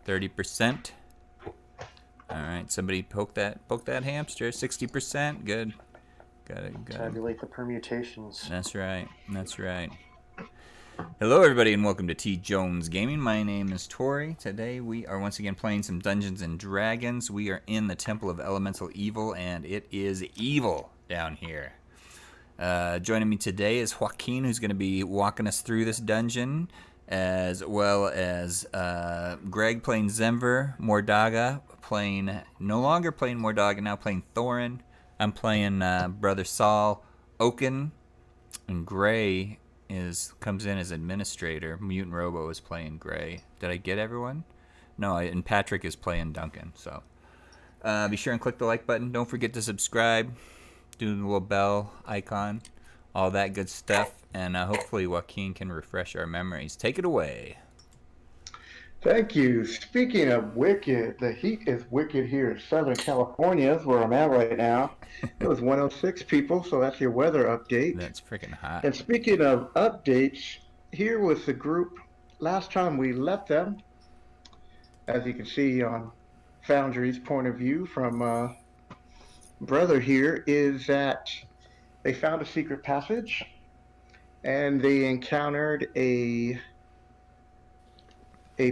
30%. All right, somebody poke that hamster. 60%. Good. Got it. Tabulate the permutations. That's right. Hello, everybody, and welcome to TJonesGaming. My name is Tori. Today we are once again playing some Dungeons and Dragons. We are in the Temple of Elemental Evil, and it is evil down here. Joining me today is Joaquin, who's going to be walking us through this dungeon, as well as Greg playing Zemver, Mordaga no longer playing Mordaga, now playing Thorin. I'm playing Brother Saul, Oaken, and Gray comes in as administrator. Mutant Robo is playing Gray. Did I get everyone? No, and Patrick is playing Duncan. So be sure and click the like button. Don't forget to subscribe. Do the little bell icon. All that good stuff. And hopefully Joaquin can refresh our memories. Take it away. Thank you. Speaking of wicked, the heat is wicked here in Southern California. That's where I'm at right now. It was 106 people, so that's your weather update. That's freaking hot. And speaking of updates, here was the group last time we left them. As you can see on Foundry's point of view from Brother here, is that they found a secret passage and they encountered a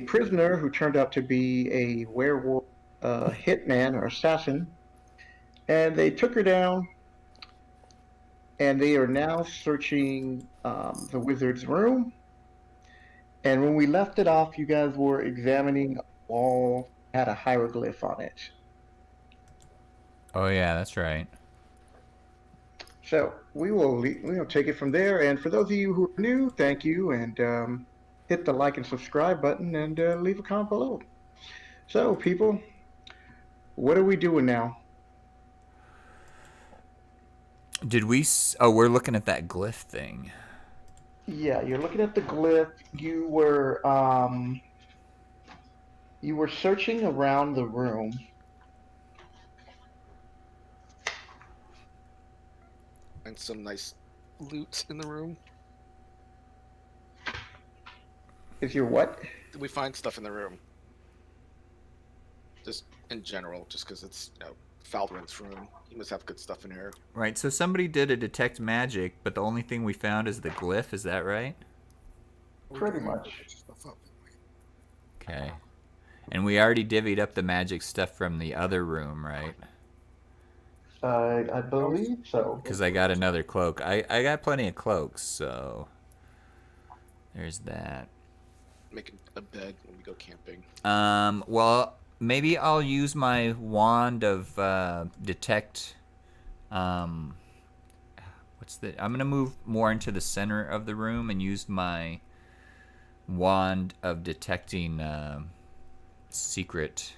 prisoner who turned out to be a werewolf hitman or assassin, and they took her down, and they are now searching the wizard's room. And when we left it off, you guys were examining a wall, had a hieroglyph on it. Oh yeah, that's right. So we'll take it from there. And for those of you who are new, thank you, and hit the like and subscribe button, and leave a comment below. So, people, what are we doing now? Did we... Oh, we're looking at that glyph thing. Yeah, you're looking at the glyph. You were searching around the room. And some nice loot in the room. Is your what? We find stuff in the room. Just in general, just because it's, Faldrin's room. He must have good stuff in here. Right, so somebody did a detect magic, but the only thing we found is the glyph, is that right? Pretty much. Okay. And we already divvied up the magic stuff from the other room, right? I believe so. Because I got another cloak. I got plenty of cloaks, so... There's that. Make a bed when we go camping. Well, maybe I'll use my wand of detect. I'm gonna move more into the center of the room and use my wand of detecting secret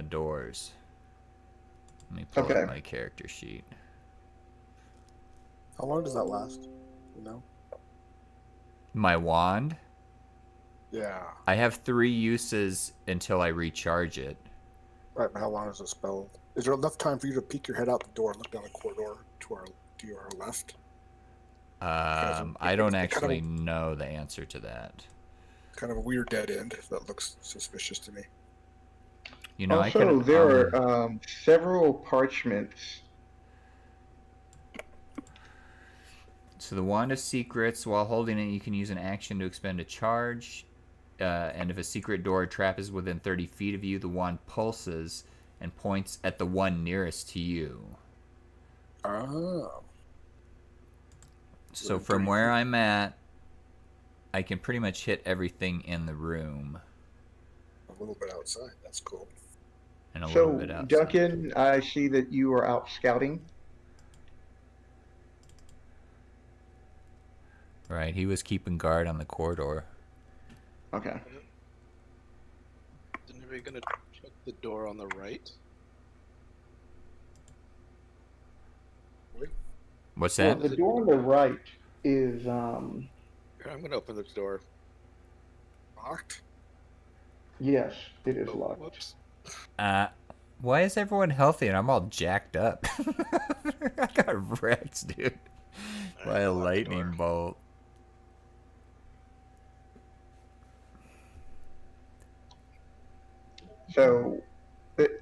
doors. Let me pull up my character sheet. How long does that last? You know? My wand? Yeah. I have 3 uses until I recharge it. Right, but how long is the spell? Is there enough time for you to peek your head out the door and look down the corridor to your left? I don't actually know the answer to that. Kind of a weird dead end. That looks suspicious to me. You know, also, there are several parchments. So the Wand of Secrets, while holding it, you can use an action to expend a charge. And if a secret door or trap is within 30 feet of you, the wand pulses and points at the one nearest to you. Oh. So from where I'm at, I can pretty much hit everything in the room. A little bit outside. That's cool. And a little bit outside. Duncan, I see that you are out scouting. Right, he was keeping guard on the corridor. Okay. Then are we gonna check the door on the right? What's that? Well, the door on the right is Here, I'm gonna open the door. Locked? Yes, it is Oh, locked. whoops. Why is everyone healthy and I'm all jacked up? I got wrecked, dude. By a lightning bolt. So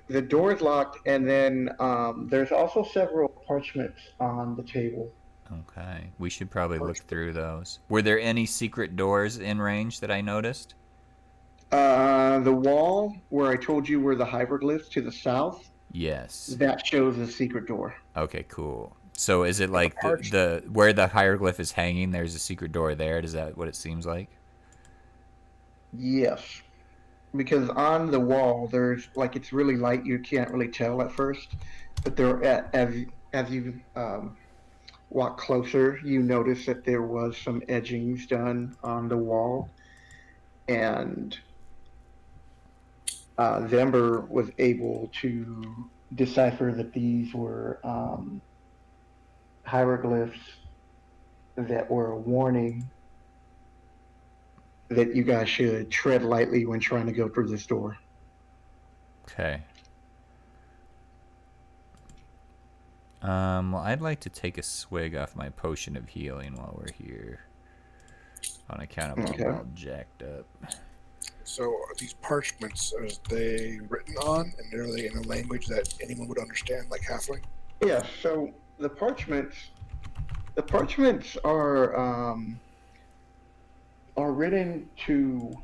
the door is locked, and then there's also several parchments on the table. Okay. We should probably look through those. Were there any secret doors in range that I noticed? The wall where I told you were the hieroglyphs to the south, Yes. that shows a secret door. Okay, cool. So is it like Arch- the where the hieroglyph is hanging, there's a secret door there? Is that what it seems like? Yes, because on the wall there's like it's really light. You can't really tell at first, but as you walk closer, you notice that there was some edgings done on the wall, and Zember was able to decipher that these were hieroglyphs that were a warning that you guys should tread lightly when trying to go through this door. Okay. Well, I'd like to take a swig off my potion of healing while we're here. On account of being Okay. all jacked up. So are these parchments, are they written on, and are they in a language that anyone would understand, like Halfling? Yeah, so the parchments are written to.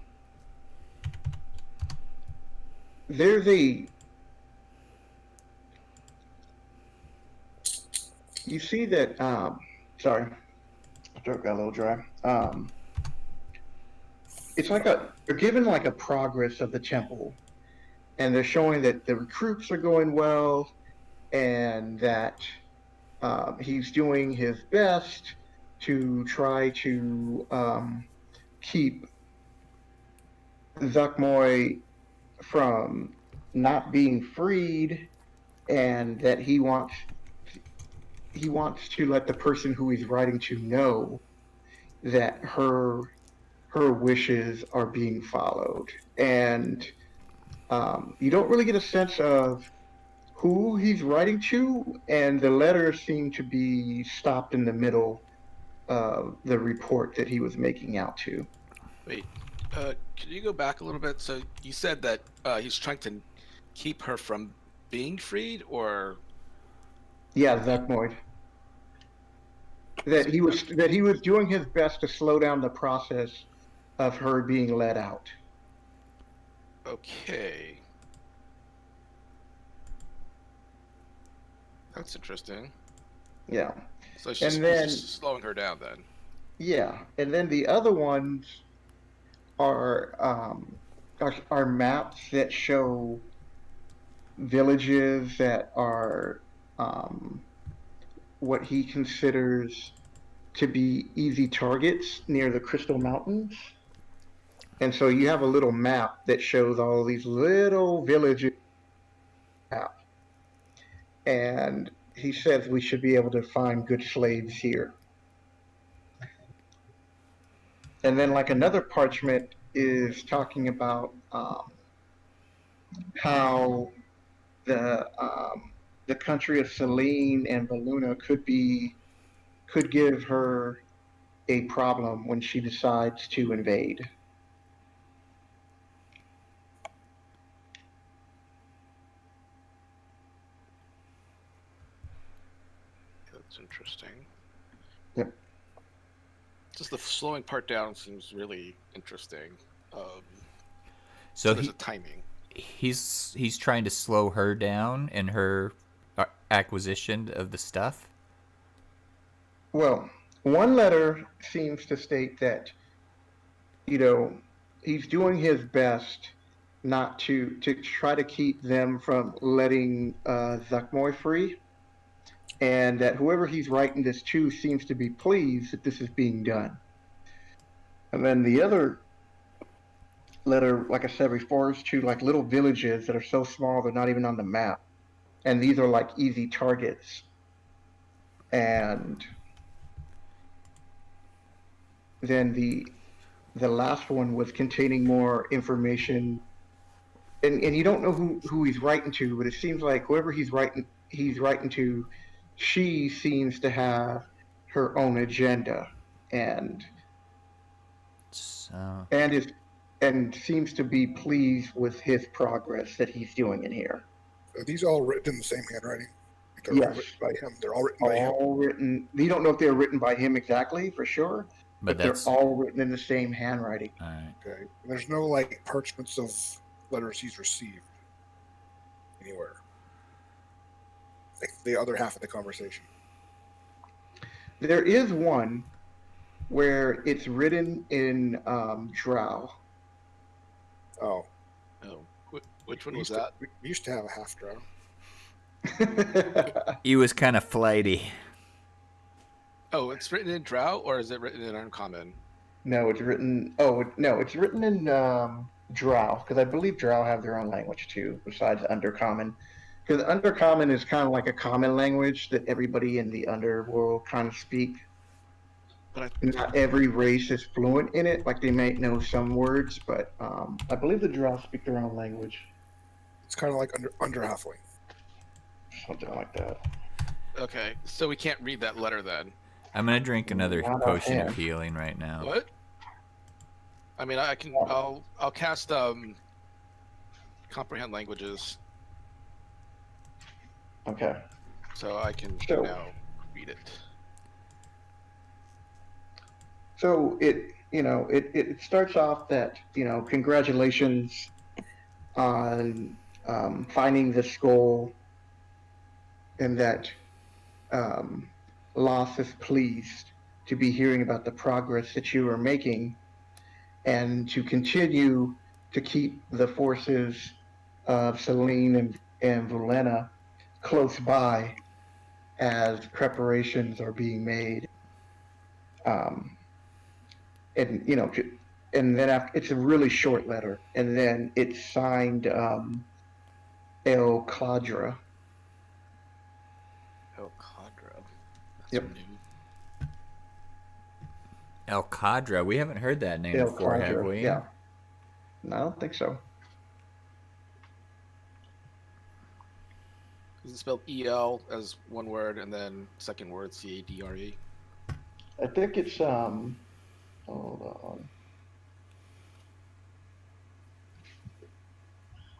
There's a. You see that. Sorry, my throat got a little dry. It's like they're given like a progress of the temple, and they're showing that the recruits are going well, and that he's doing his best to try to keep Zuckmoy from not being freed, and that he wants to let the person who he's writing to know that her wishes are being followed. And you don't really get a sense of who he's writing to, and the letters seem to be stopped in the middle of the report that he was making out to. Wait, can you go back a little bit? So you said that he's trying to keep her from being freed, or Yeah, Zuckmoid. That he was doing his best to slow down the process of her being let out. okay, that's interesting. Yeah. So she's, And then- he's slowing her down then. Yeah, and then the other ones are maps that show villages that are what he considers to be easy targets near the Crystal Mountains. And so you have a little map that shows all these little villages. And he says we should be able to find good slaves here. And then, like, another parchment is talking about how the country of Selene and Baluna could give her a problem when she decides to invade. That's interesting. Yep. Just the slowing part down seems really interesting. So there's a timing. he's trying to slow her down in her acquisition of the stuff. Well, one letter seems to state that, he's doing his best not to try to keep them from letting Zuckmoy free, and that whoever he's writing this to seems to be pleased that this is being done. And then the other letter, like I said, refers to like little villages that are so small they're not even on the map, and these are like easy targets. And then the last one was containing more information, and you don't know who he's writing to, but it seems like whoever he's writing to, she seems to have her own agenda, and So is and seems to be pleased with his progress that he's doing in here. Are these all written in the same handwriting? They're Yes. all written by him. They're all written by him. All written. You don't know if they're written by him exactly for sure, but they're that's all written in the same handwriting. all right. Okay. And there's no like parchments of letters he's received anywhere. Like the other half of the conversation. There is one where it's written in Drow. Oh. Oh, which one We was used to- that? we used to have a half drow. He was kind of flighty. Oh, it's written in Drow, or is it written in Uncommon? No, it's written. Oh no, it's written in Drow because I believe Drow have their own language too, besides Undercommon. Because Undercommon is kind of like a common language that everybody in the underworld kind of speak. But Not every race is fluent in it. Like they might know some words, but I believe the Drow speak their own language, It's kind of like under halfling. something like that. okay, so we can't read that letter then. I'm gonna drink another Not potion of offhand. healing right now. What? I mean, I can. I'll cast comprehend languages, Okay. so I can So- now read it. So it starts off that, congratulations on finding the skull, and that Loss is pleased to be hearing about the progress that you are making, and to continue to keep the forces of Celine and Volena close by as preparations are being made. And and then after, it's a really short letter, and then it's signed El Cladra. Oh, Cadra. That's Yep. new. El Cadra. We haven't heard that name El before, have Cladra, we? yeah. No, I don't think so. Is it spelled EL as one word and then second word CADRE? I think it's hold on.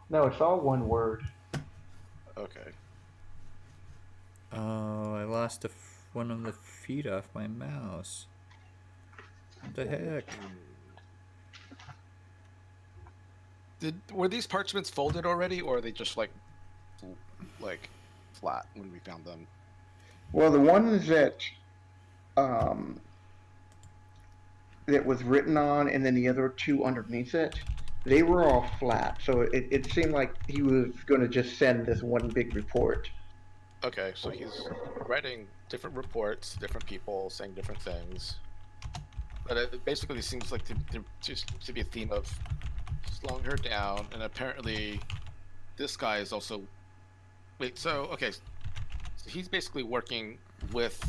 No, it's all one word. Okay. Oh, I lost one of the feet off my mouse. What the heck? Were these parchments folded already, or are they just like flat when we found them? Well, the ones that that was written on, and then the other two underneath it, they were all flat. So it seemed like he was going to just send this one big report. Okay, so he's writing different reports, different people saying different things. But it basically seems like to be a theme of slowing her down, and apparently this guy is also... Wait, so, okay, so he's basically working with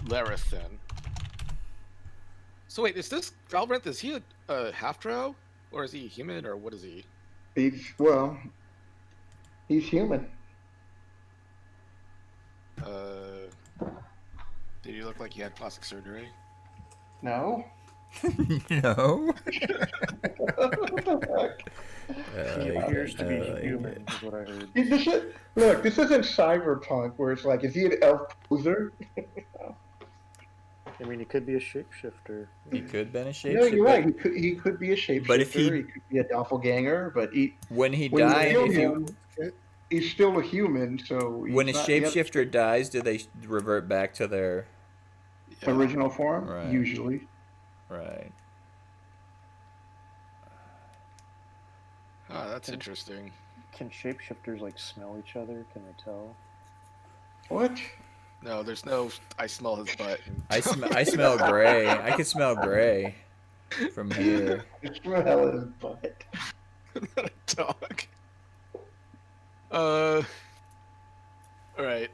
Lareth then. So wait, is this Valrinth, is he a half-drow? Or is he human, or what is he? He's human. Did he look like he had plastic surgery? No. No. He appears to be human, is what I heard. This isn't cyberpunk where it's like, is he an elf poser? I mean, he could be a shapeshifter. He could have been a shapeshifter. No, you're right. He could be a shapeshifter. But if he could be a doppelganger. But when he when you died, kill if him, he's still a human. So when a he's not shapeshifter dies, do they revert back to their the original form? Right. Usually. right? Ah, that's interesting. Can shapeshifters like smell each other? Can they tell? What? No, there's no. I smell his butt. I smell gray. I can smell gray from here. Smell his butt. Not a dog. All right.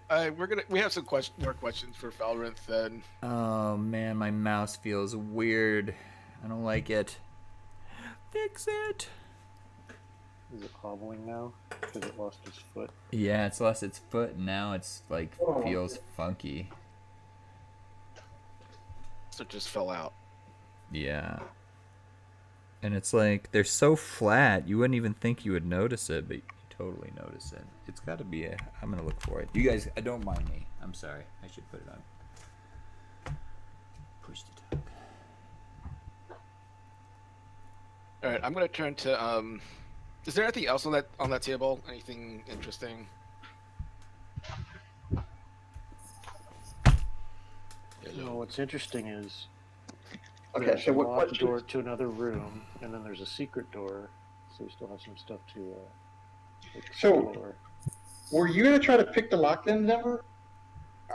We have some more questions for Valrinth then. Oh man, my mouse feels weird. I don't like it. Fix it. Is it hobbling now? Because it lost its foot. Yeah, it's lost its foot and now it's like Oh. feels funky. So it just fell out. Yeah. And it's like, they're so flat, you wouldn't even think you would notice it, but you totally notice it. It's got to be a... I'm going to look for it. You guys, don't mind me. I'm sorry. I should put it on. Push to talk. All right, I'm gonna turn to. Is there anything else on that table? Anything interesting? No, what's interesting is Okay, there's so a what locked question? door to another room, and then there's a secret door, so we still have some stuff to explore. Were you gonna try to pick the lock then, Denver?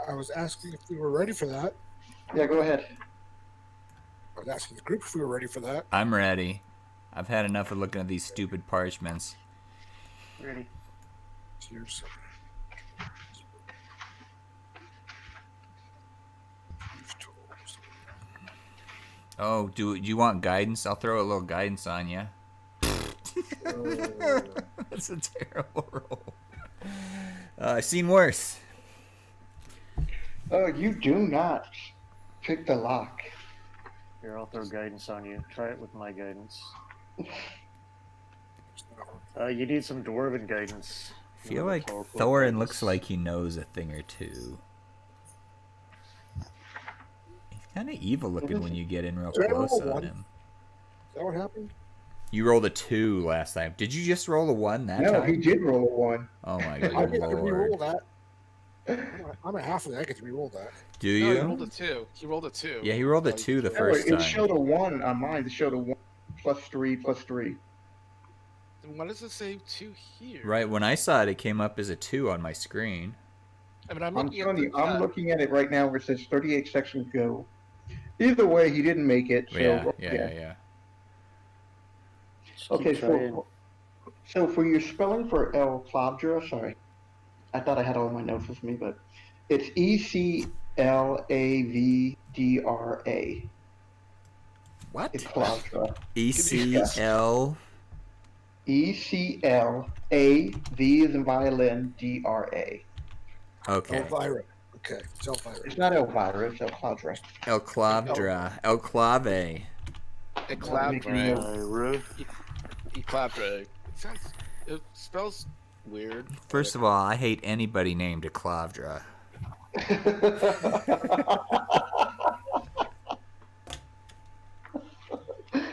I was asking if we were ready for that. Yeah, go ahead. I was asking the group if we were ready for that. I'm ready. I've had enough of looking at these stupid parchments. Ready? Here's Oh, do you want guidance? I'll throw a little guidance on you. That's a terrible roll. I've seen worse. Oh, you do not pick the lock. Here, I'll throw guidance on you. Try it with my guidance. You need some dwarven guidance. I feel like Teleport Thorin guidance. looks like he knows a thing or two. He's kind of evil looking when you get in real Did I roll close a on one? him. Is that what happened? You rolled a 2 last time. Did you just roll a 1 that No, time? he did roll a 1. Oh my I good get to re-roll lord. that. I'm at half of that. I get to re-roll that. Do No, you? he rolled a 2. He rolled a 2. Yeah, he rolled a 2 the No, first it time. showed a 1 on mine. It showed a 1 plus 3 plus 3. Then why does it say 2 here? Right, when I saw it, it came up as a 2 on my screen. I mean, I'm I'm looking telling at you, the I'm chat. looking at it right now where it says 38 sections go. Either way, he didn't make it. So Yeah. Just Okay, keep trying. so for your spelling for El Clavdra, sorry, I thought I had all my notes with me, but it's ECLAVDRA. What? It's Clavdra. ECL. ECLA, V is in violin, DRA. Okay. Elvira. Okay, it's Elvira. It's not Elvira, it's El Clavdra. El Clavdra. El Clave. Eclavdra. Eclavdra. It spells weird. First of all, I hate anybody named Clavdra.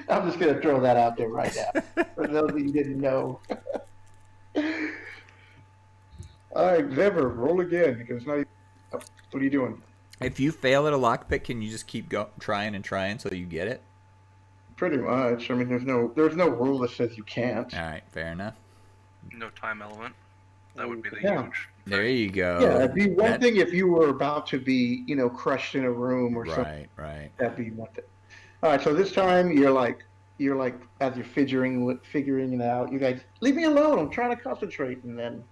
I'm just going to throw that out there right now. For those of you who didn't know. All right, Zever, roll again because now what are you doing? If you fail at a lockpick, can you just keep trying and trying until you get it? Pretty much. I mean, there's no rule that says you can't. All right, fair enough. No time element. That would be the Yeah. huge. There you go. Yeah, it'd be one That- thing if you were about to be, crushed in a room or something. Right. That'd be one thing. All right, so this time you're like as you're figuring it out, you guys leave me alone. I'm trying to concentrate, and then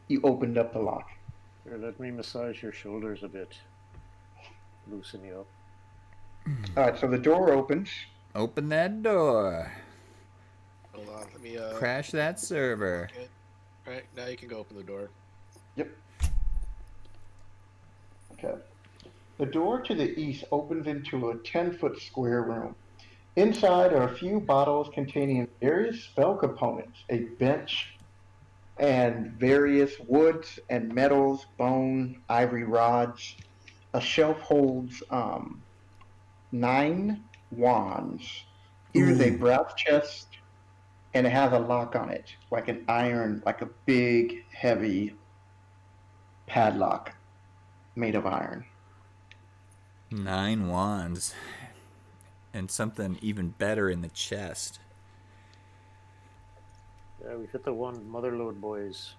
you opened up the lock. Here, let me massage your shoulders a bit. Loosen you up. All right, so the door opens. Open that door. Hold on, let me Crash that server. All right, now you can go open the door. Yep. Okay. The door to the east opens into a 10-foot square room. Inside are a few bottles containing various spell components, a bench, and various woods and metals, bone, ivory rods. A shelf holds 9 wands. Here's a brass chest, and it has a lock on it, like an iron, like a big, heavy padlock made of iron. 9 wands. And something even better in the chest. Yeah, we hit the one motherlode, boys.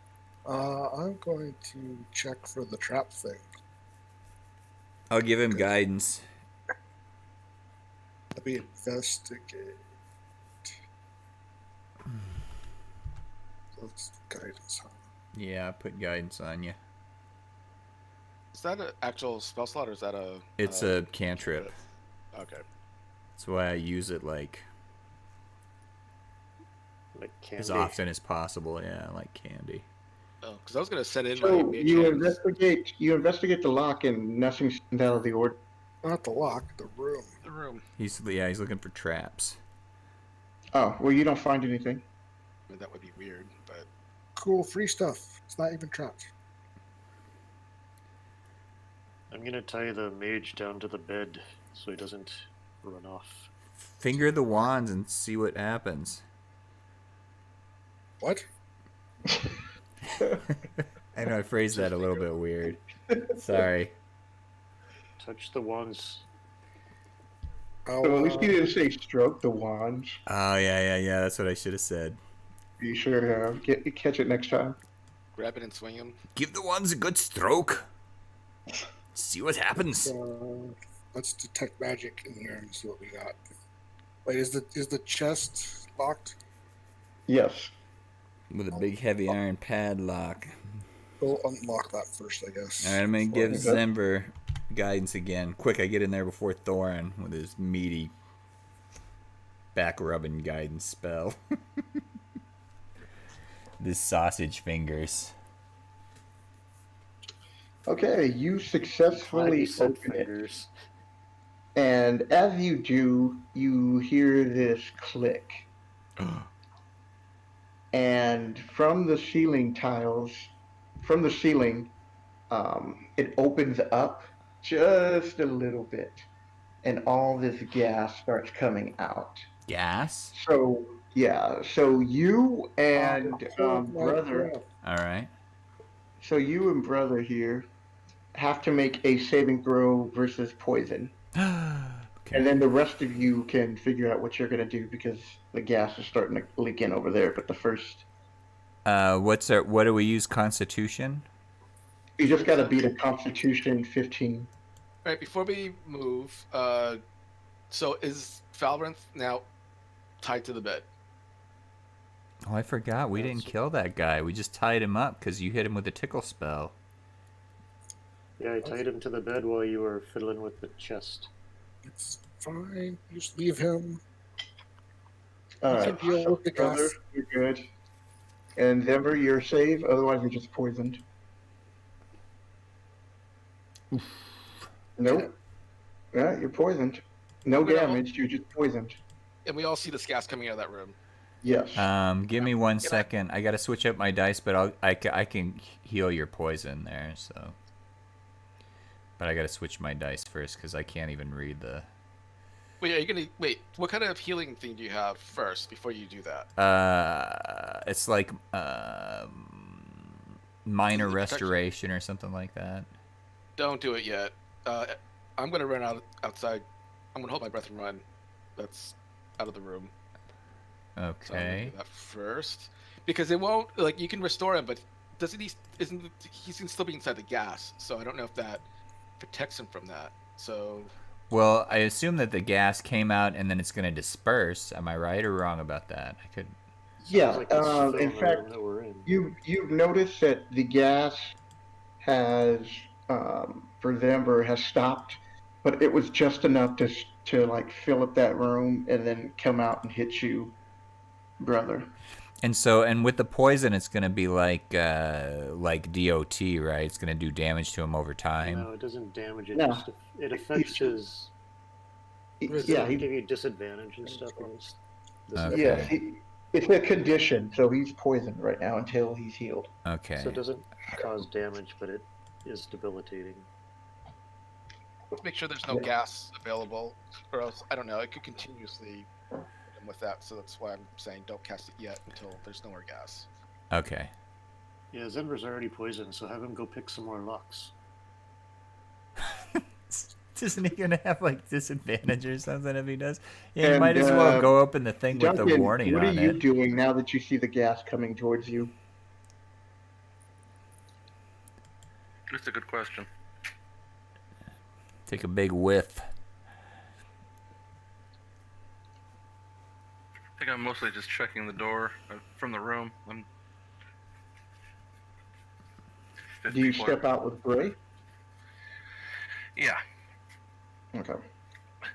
I'm going to check for the trap thing. I'll give him guidance. Let me investigate. Let's guidance. Yeah, I put guidance on you. Is that an actual spell slot or is that a? It's a cantrip. Okay. That's why I use it like Like as candy. often as possible. Yeah, like candy. Oh, because I was gonna set in So my you mage investigate the lock, and nothing stands out of the ordinary. Not the lock, the room. the room. He's looking for traps. Oh, well, you don't find anything. I mean, that would be weird, but Cool, free stuff. It's not even trapped. I'm gonna tie the mage down to the bed so he doesn't run off. Finger the wands and see what happens. What? I know I phrased that a little bit weird. Sorry. Touch the wands. Oh, So at least you didn't say stroke the wands. Oh, yeah. That's what I should have said. You should have. Catch it next time. grab it and swing him. Give the wands a good stroke. See what happens. Let's detect magic in here and see what we got. Wait, is the chest locked? Yes. With a big heavy iron padlock. We'll unlock that first, I guess. All right, I'm going to give Okay. Zember guidance again. Quick, I get in there before Thorin with his meaty back-rubbing guidance spell. This sausage fingers. Okay, you successfully Said open it. fingers. And as you do, you hear this click. And from the ceiling tiles, it opens up just a little bit. And all this gas starts coming out. Gas? So, yeah, so you and Oh, my brother, God. All right. so you and brother here have to make a saving throw versus poison. Okay. And then the rest of you can figure out what you're going to do because the gas is starting to leak in over there. But the first, What do we use? Constitution? you just got to beat a Constitution 15. All right, before we move, so is Falrinth now tied to the bed? Oh, I forgot. We didn't kill that guy. We just tied him up because you hit him with a tickle spell. Yeah, I tied him to the bed while you were fiddling with the chest. It's fine. Just leave him. All You right, can deal with the brother, gas. you're good. And Denver, you're safe. Otherwise, you're just poisoned. Nope. Yeah, you're poisoned. No We don't- damage. You're just poisoned. And we all see this gas coming out of that room. Yes. Give me 1 Can I- second. I got to switch up my dice, but I can heal your poison there. So, but I got to switch my dice first because I can't even read the. Wait, are you gonna wait? What kind of healing thing do you have first before you do that? It's like minor Protection. restoration or something like that. Don't do it yet. I'm gonna run outside. I'm gonna hold my breath and run. That's out of the room. So I'm gonna Okay. do that first because it won't like you can restore him, but doesn't he? Isn't he's still be inside the gas? So I don't know if that protects him from that. So Well, I assume that the gas came out and then it's going to disperse. Am I right or wrong about that? I could. Yeah. Sounds like it's still In the fact, room that we're in. you've noticed that the gas has, for Denver, has stopped, but it was just enough to like fill up that room and then come out and hit you, brother. And with the poison, it's going to be like DOT, right? It's going to do damage to him over time. No, it doesn't damage it. No. Just it affects his. Yeah, He give you disadvantage and stuff on this. Okay. yeah. It's a condition, so he's poisoned right now until he's healed. Okay. So it doesn't cause damage, but it is debilitating. let's make sure there's no gas available, or else I don't know. It could continuously with that. So that's why I'm saying don't cast it yet until there's no more gas. Okay. Yeah, Zenver's already poisoned, so have him go pick some more Lux. Isn't he going to have like disadvantage or something if he does? Yeah, you And, might as well go open the thing with the Duncan, warning what are on you it. doing now that you see the gas coming towards you? That's a good question. Take a big whiff. I think I'm mostly just checking the door from the room. If Do you people step out with Gray? Yeah, Okay.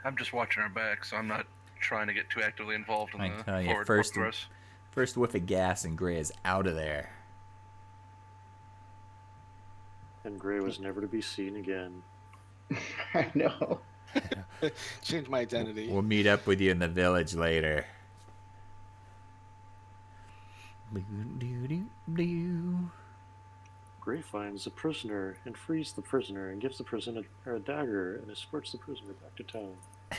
I'm just watching our back, so I'm not trying to get too actively involved in I the tell you, forward first- progress. First whiff of gas and Gray is out of there. And Gray was never to be seen again. I know. Change my identity. We'll meet up with you in the village later. Gray finds a prisoner and frees the prisoner and gives the prisoner a dagger and escorts the prisoner back to town.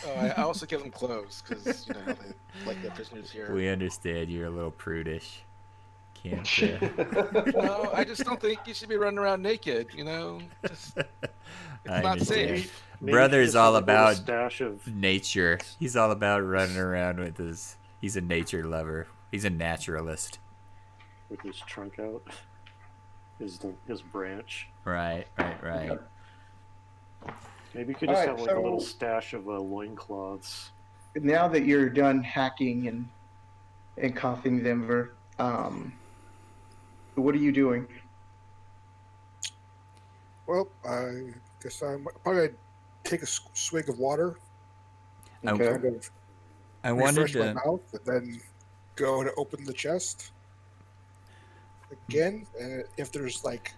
Oh, I also give them clothes because you know how they like the prisoners here. We understand you're a little prudish. Can't. No, I just don't think you should be running around naked. You know, just it's I not understand. safe. Maybe Brother's he just all has a little about stash of nature. He's all about running around with his. He's a nature lover. He's a naturalist. with his trunk out, his branch. Right. Maybe you could just Alright, have like a little so- stash of loincloths. Now that you're done hacking and coughing Denver, what are you doing? Well, I guess I'm probably gonna take a swig of water, Okay. kind of I wanted refresh my to. mouth, and then go to open the chest again. And if there's like,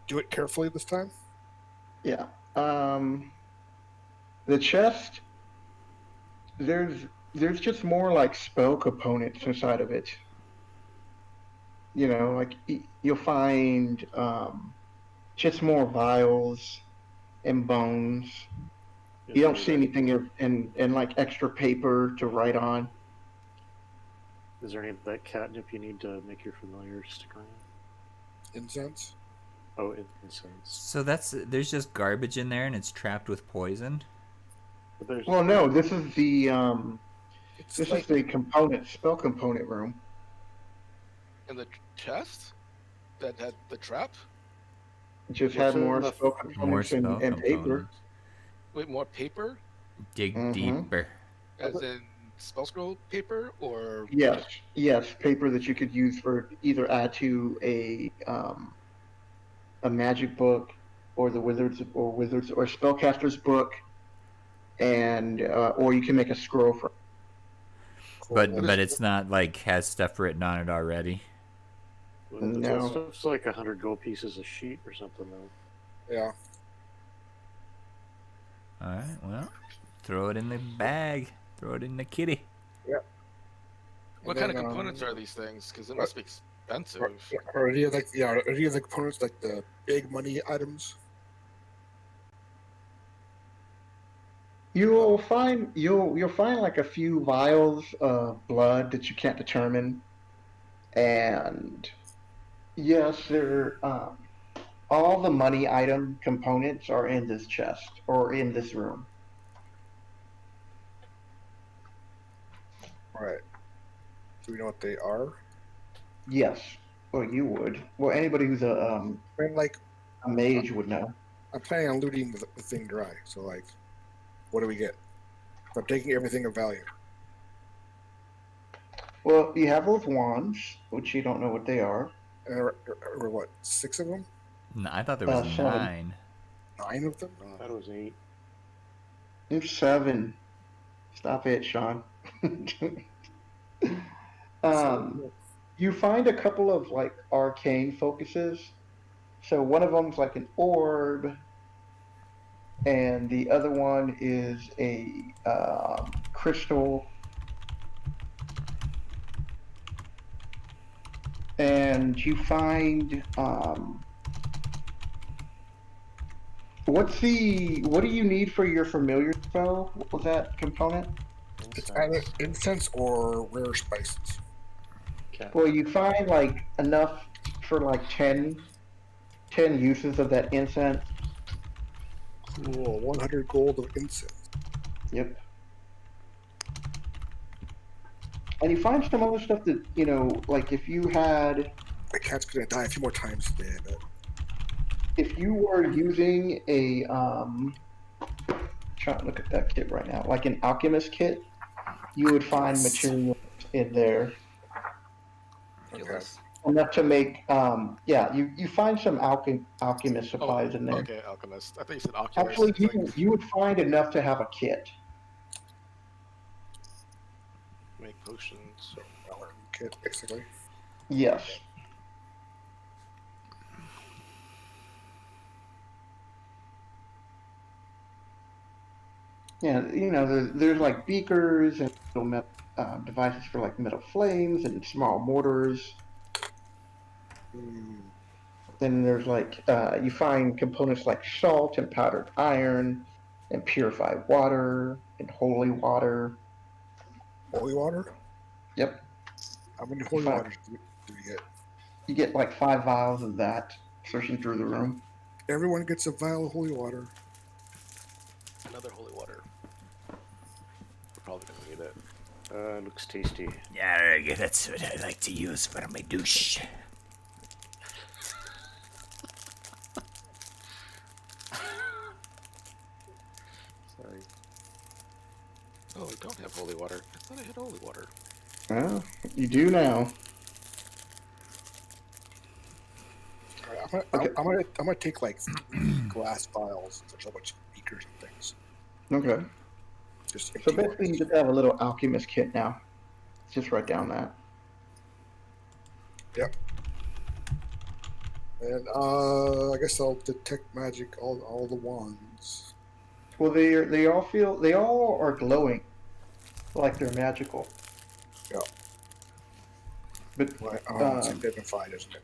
do it carefully this time. Yeah. The chest, there's just more like spell components inside of it. You know, like you'll find just more vials and bones. Is You don't there see any- anything in like extra paper to write on. Is there any of that catnip you need to make your familiar stick around? Incense. Oh, incense. So there's just garbage in there and it's trapped with poison. But there's Well, no, this is the It's this like is the spell component room. In the chest that had the trap. It just What's had more in the- spell More components spell and paper. components. Wait, more paper, Dig Mhm. deeper. as in spell scroll paper, or Yes, paper that you could use for either add to a magic book or the wizards or spellcaster's book, and or you can make a scroll from. But it's not like has stuff written on it already. Well, that No. stuff's like 100 gold pieces a sheet or something, though. yeah. All right. Well, throw it in the bag. Throw it in the kitty. what And kind of then, components are these things? Because it must be expensive. Are any of are any of the components like the big money items? You'll find like a few vials of blood that you can't determine, and yes, they're all the money item components are in this chest or in this room. Right. Do we know what they are? Yes, well you would. Well, anybody who's I mean, like, a mage would know. I'm planning on looting the thing dry. So, like, what do we get? If I'm taking everything of value. Well, you have those wands, which you don't know what they are. And there were what, 6 of them? No, I thought there was 7. 9. 9 of them? I thought it was 8. There's 7. Stop it, Sean. You find a couple of like arcane focuses. So one of them's like an orb, and the other one is a crystal. And you find what do you need for your familiar spell? What was that component? It's either incense or rare spices. Well, you find like enough for like 10 uses of that incense. Cool. 100 gold of incense. Yep. And you find some other stuff that, you know, like if you had, My cat's gonna die a few more times today, I bet. if you were using a, trying to look at that kit right now, like an alchemist kit, you would find materials in there Okay. enough to make, you find some alchemist supplies in there. Okay, alchemist. I thought you said oculus. Actually, It's like, you would find enough to have a kit. make potions. Kit, basically. Yes. Yeah, there's like beakers and little devices for like metal flames and small mortars. Hmm. Then there's like you find components like salt and powdered iron and purified water and holy water. Holy water? Yep, How many you holy find waters do we get? you get like 5 vials of that searching through the room. Everyone gets a vial of holy water. Another holy water. We're probably gonna need it. Looks tasty. Yeah, that's what I like to use for my douche. Sorry. Oh, I don't have holy water. I thought I had holy water. Well, you do now. All right, I'm gonna take like 3 glass vials. There's a bunch of beakers and things. Okay. Just So empty basically, you ones. just have a little alchemist kit now. Just write down that. Yep. And I guess I'll detect magic all the wands. Well, they all are glowing, like they're magical. Yeah. But Right. It's identified, isn't it?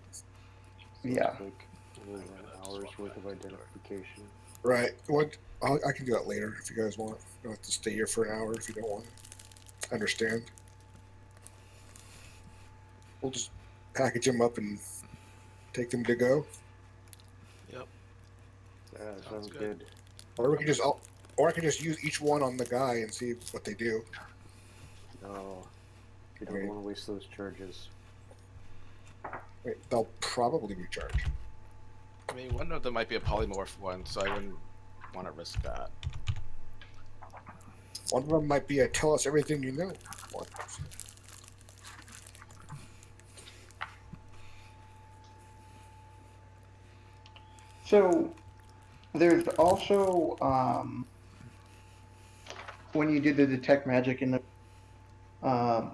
yeah, Like only an hour's worth of identification. Right. What? I can do that later if you guys want. You don't have to stay here for an hour if you don't want. I understand. We'll just package them up and take them to go, Yep. Yeah, sounds good. good. or we can just or I can just use each one on the guy and see what they do. No, you don't Okay. want to waste those charges. Wait, they'll probably recharge. I mean, one of them might be a polymorph one, so I wouldn't want to risk that. One of them might be a tell us everything you know one. so there's also when you did the detect magic in the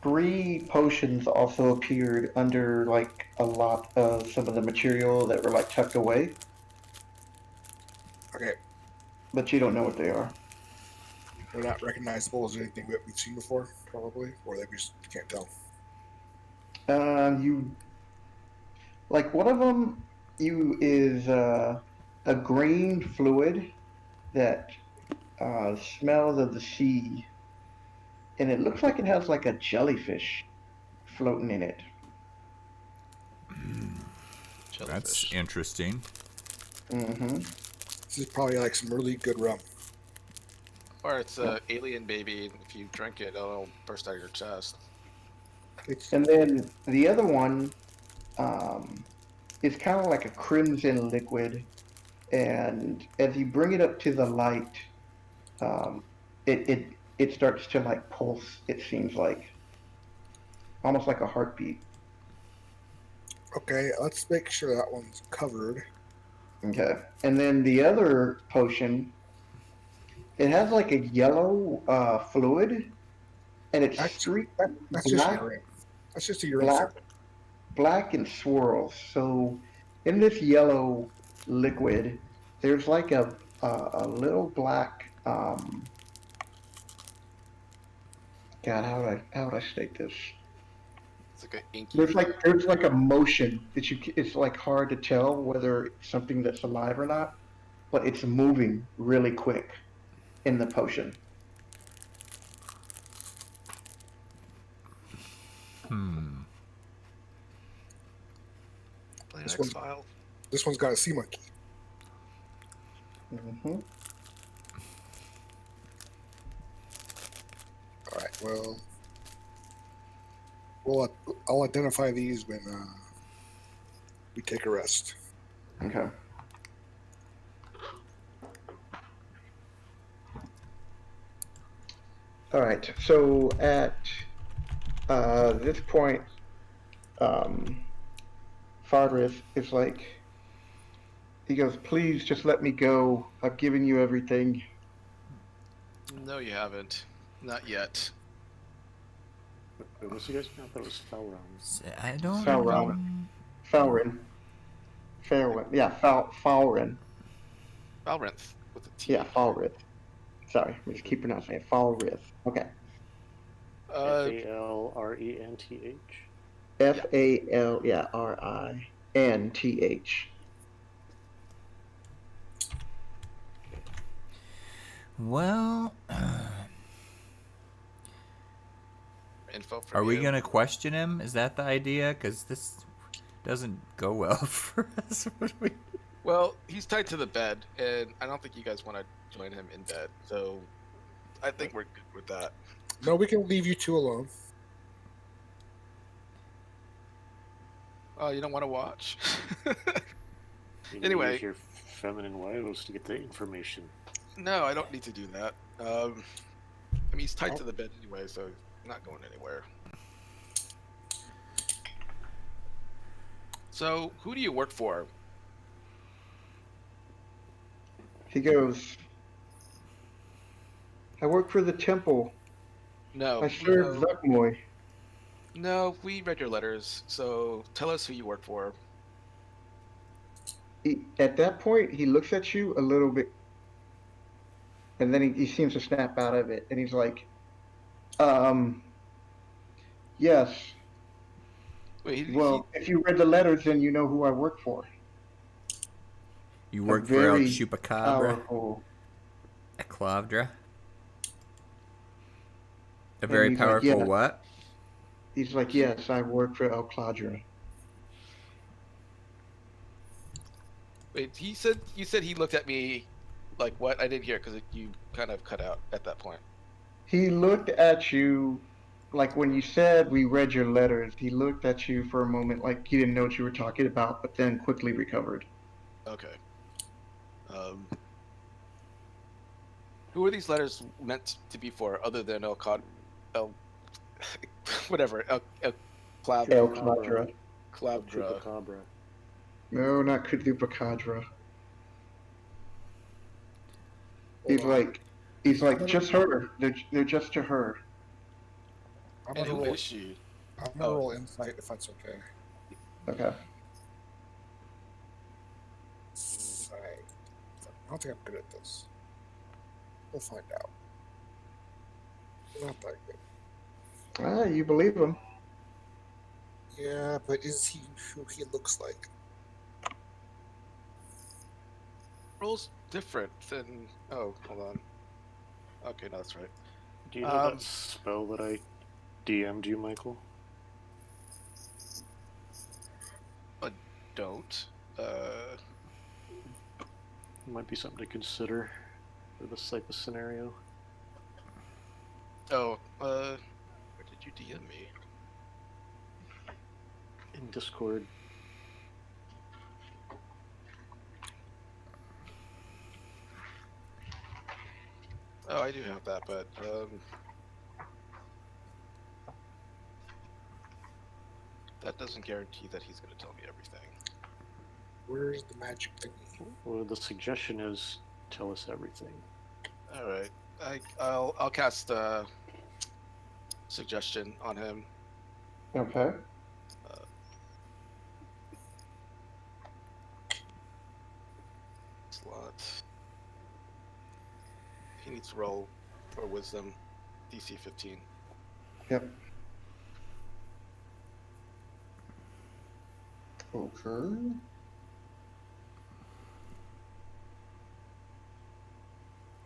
3 potions also appeared under like a lot of some of the material that were like tucked away, Okay, but you don't know what they are. they're not recognizable as anything that we've seen before, probably, or they just can't tell. You like one of them is a green fluid that smells of the sea, and it looks like it has like a jellyfish floating in it. That's Jellyfish. interesting. Mm-hmm. This is probably like some really good rum. Or it's a alien baby. If you drink it, it'll burst out of your chest. It's And then the other one is kind of like a crimson liquid, and as you bring it up to the light, um, it starts to like pulse. It seems like almost like a heartbeat. okay. Let's make sure that one's covered. Okay, and then the other potion, it has like a yellow fluid, and it's streaked That's just black, urine. That's just a urine black, sample. black and swirls. So in this yellow liquid, there's like a little black. God, how would I state this? It's like an inky. There's like a motion that it's like hard to tell whether it's something that's alive or not, but it's moving really quick in the potion. Play This X one- file. This one's got a sea monkey. Mm-hmm. All right. Well, I'll identify these when we take a rest. Okay. All right. So at this point, Farris is like, he goes, "Please just let me go. I've given you everything." No, you haven't. Not yet. Wait, what's the guy's name? I thought it was Falron. I don't Falron. Falrin. Falrin. Yeah, Falrin. Valrinth with a T. Yeah, Falrin. Sorry, I just keep pronouncing it. Falrith. Okay. Falrenth. Fal, yeah, Rinth. Well, Info from are we you. gonna question him? Is that the idea? Because this doesn't go well for us. Well, he's tied to the bed, and I don't think you guys want to join him in bed. So I think we're good with that. No, we can leave you two alone. Oh, you don't want to watch? You Anyway. use your feminine wiles to get the information. No, I don't need to do that. I mean, he's tied to the bed anyway, so he's not going anywhere. So, who do you work for? He goes, I work for the temple. No. I serve Zuckmoy. No, we read your letters, so tell us who you work for. At that point, he looks at you a little bit, and then he seems to snap out of it, and he's like, yes. Wait, Well, if you read the letters, then you know who I work for. You work for El very Chupacabra? Powerful. A Clavdra? A And very he's like, powerful yeah. what? He's like, yes, I work for El Cladra. Wait, you said he looked at me like what? I didn't hear because you kind of cut out at that point. He looked at you, like when you said we read your letters, he looked at you for a moment like he didn't know what you were talking about, but then quickly recovered. Okay. Who are these letters meant to be for, other than El whatever, El Cladra. Clavdra. Chupacabra. No, not Chupacabra. He's Hold on. like, just her. They're just to her. I'm And gonna who roll. is she? I'm gonna roll insight if that's okay. Okay. Insight. I don't think I'm good at this. We'll find out. Not that good. Ah, you believe him. Yeah, but is he who he looks like? Roll's different than. Oh, hold on. Okay, no, that's right. Do you know that spell that I DM'd you, Michael? Don't. Might be something to consider for this type of scenario. Oh, where did you DM me? In Discord. Oh, I do have that, but that doesn't guarantee that he's going to tell me everything. Where's the magic thingy? Well, the suggestion is tell us everything. All right, I'll cast suggestion on him. Okay. Slot. He needs to roll for wisdom, DC 15. Yep. Okay.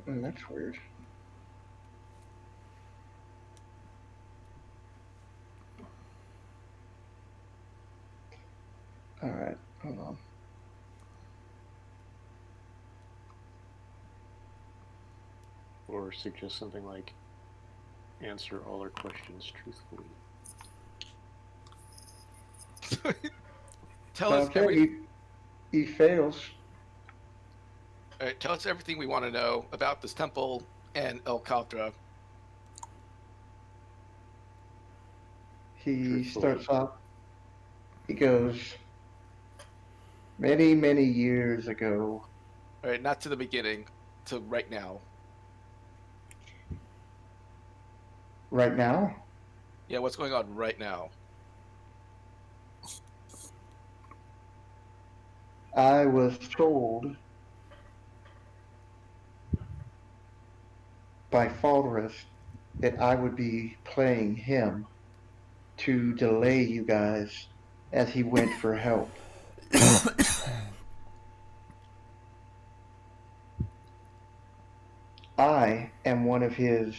That's weird. All right, hold on. Or suggest something like answer all our questions truthfully. Tell us Okay, he fails. All right, tell us everything we want to know about this temple and El Caldra. He starts off. He goes, many, many years ago. All right, not to the beginning, to right now. Right now? Yeah, what's going on right now? I was told by Falrus that I would be playing him to delay you guys as he went for help. I am one of his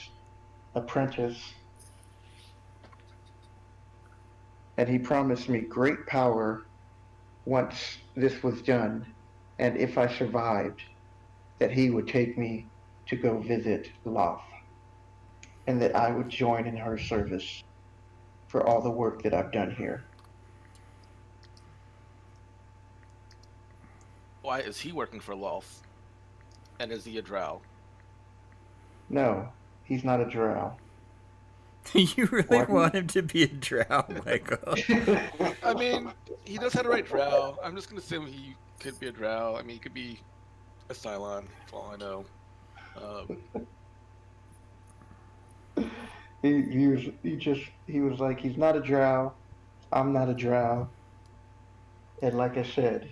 apprentice, and he promised me great power once this was done, and if I survived, that he would take me to go visit Love, and that I would join in her service for all the work that I've done here. Why is he working for Lolth? And is he a drow? No, he's not a drow. You really What? want him to be a drow, Michael? I mean, he knows how to write drow. I'm just gonna assume he could be a drow. I mean, he could be a Cylon, for all I know. He was like, he's not a drow, I'm not a drow. And like I said,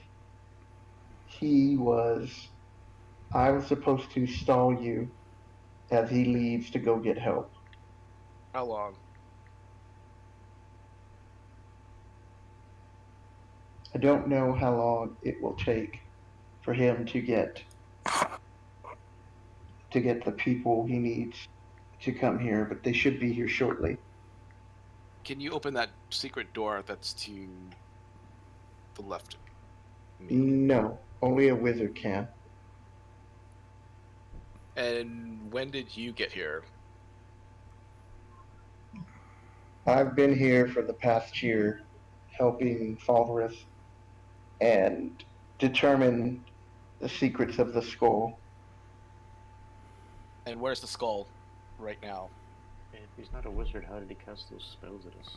I was supposed to stall you as he leaves to go get help. How long? I don't know how long it will take for him to get the people he needs to come here, but they should be here shortly. Can you open that secret door that's to the left of me? No, only a wizard can. And when did you get here? I've been here for the past year, helping Falrus and determine the secrets of the skull. And where's the skull right now? If he's not a wizard, how did he cast those spells at us?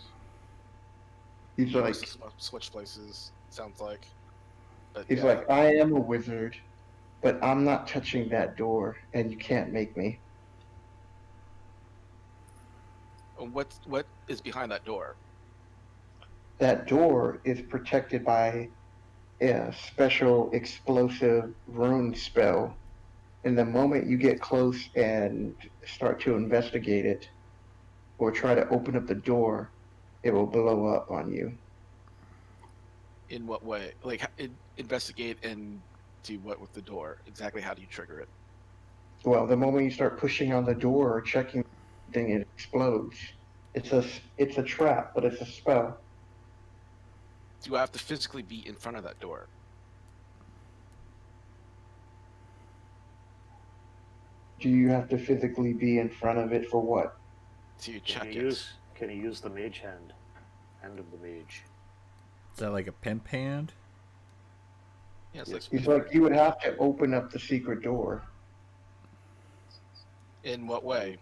He's He like, must have switched places, sounds like. But he's yeah. like, I am a wizard, but I'm not touching that door, and you can't make me. What is behind that door? That door is protected by a special explosive rune spell. And the moment you get close and start to investigate it, or try to open up the door, it will blow up on you. In what way? Like, investigate and do what with the door? Exactly how do you trigger it? Well, the moment you start pushing on the door or checking the thing, it explodes. It's a trap, but it's a spell. Do I have to physically be in front of that door? Do you have to physically be in front of it for what? To Can check he it. use the mage hand? Hand of the mage. Is that like a pimp hand? Yeah, it's Yes. It's like you would have to open up the secret door. in what way?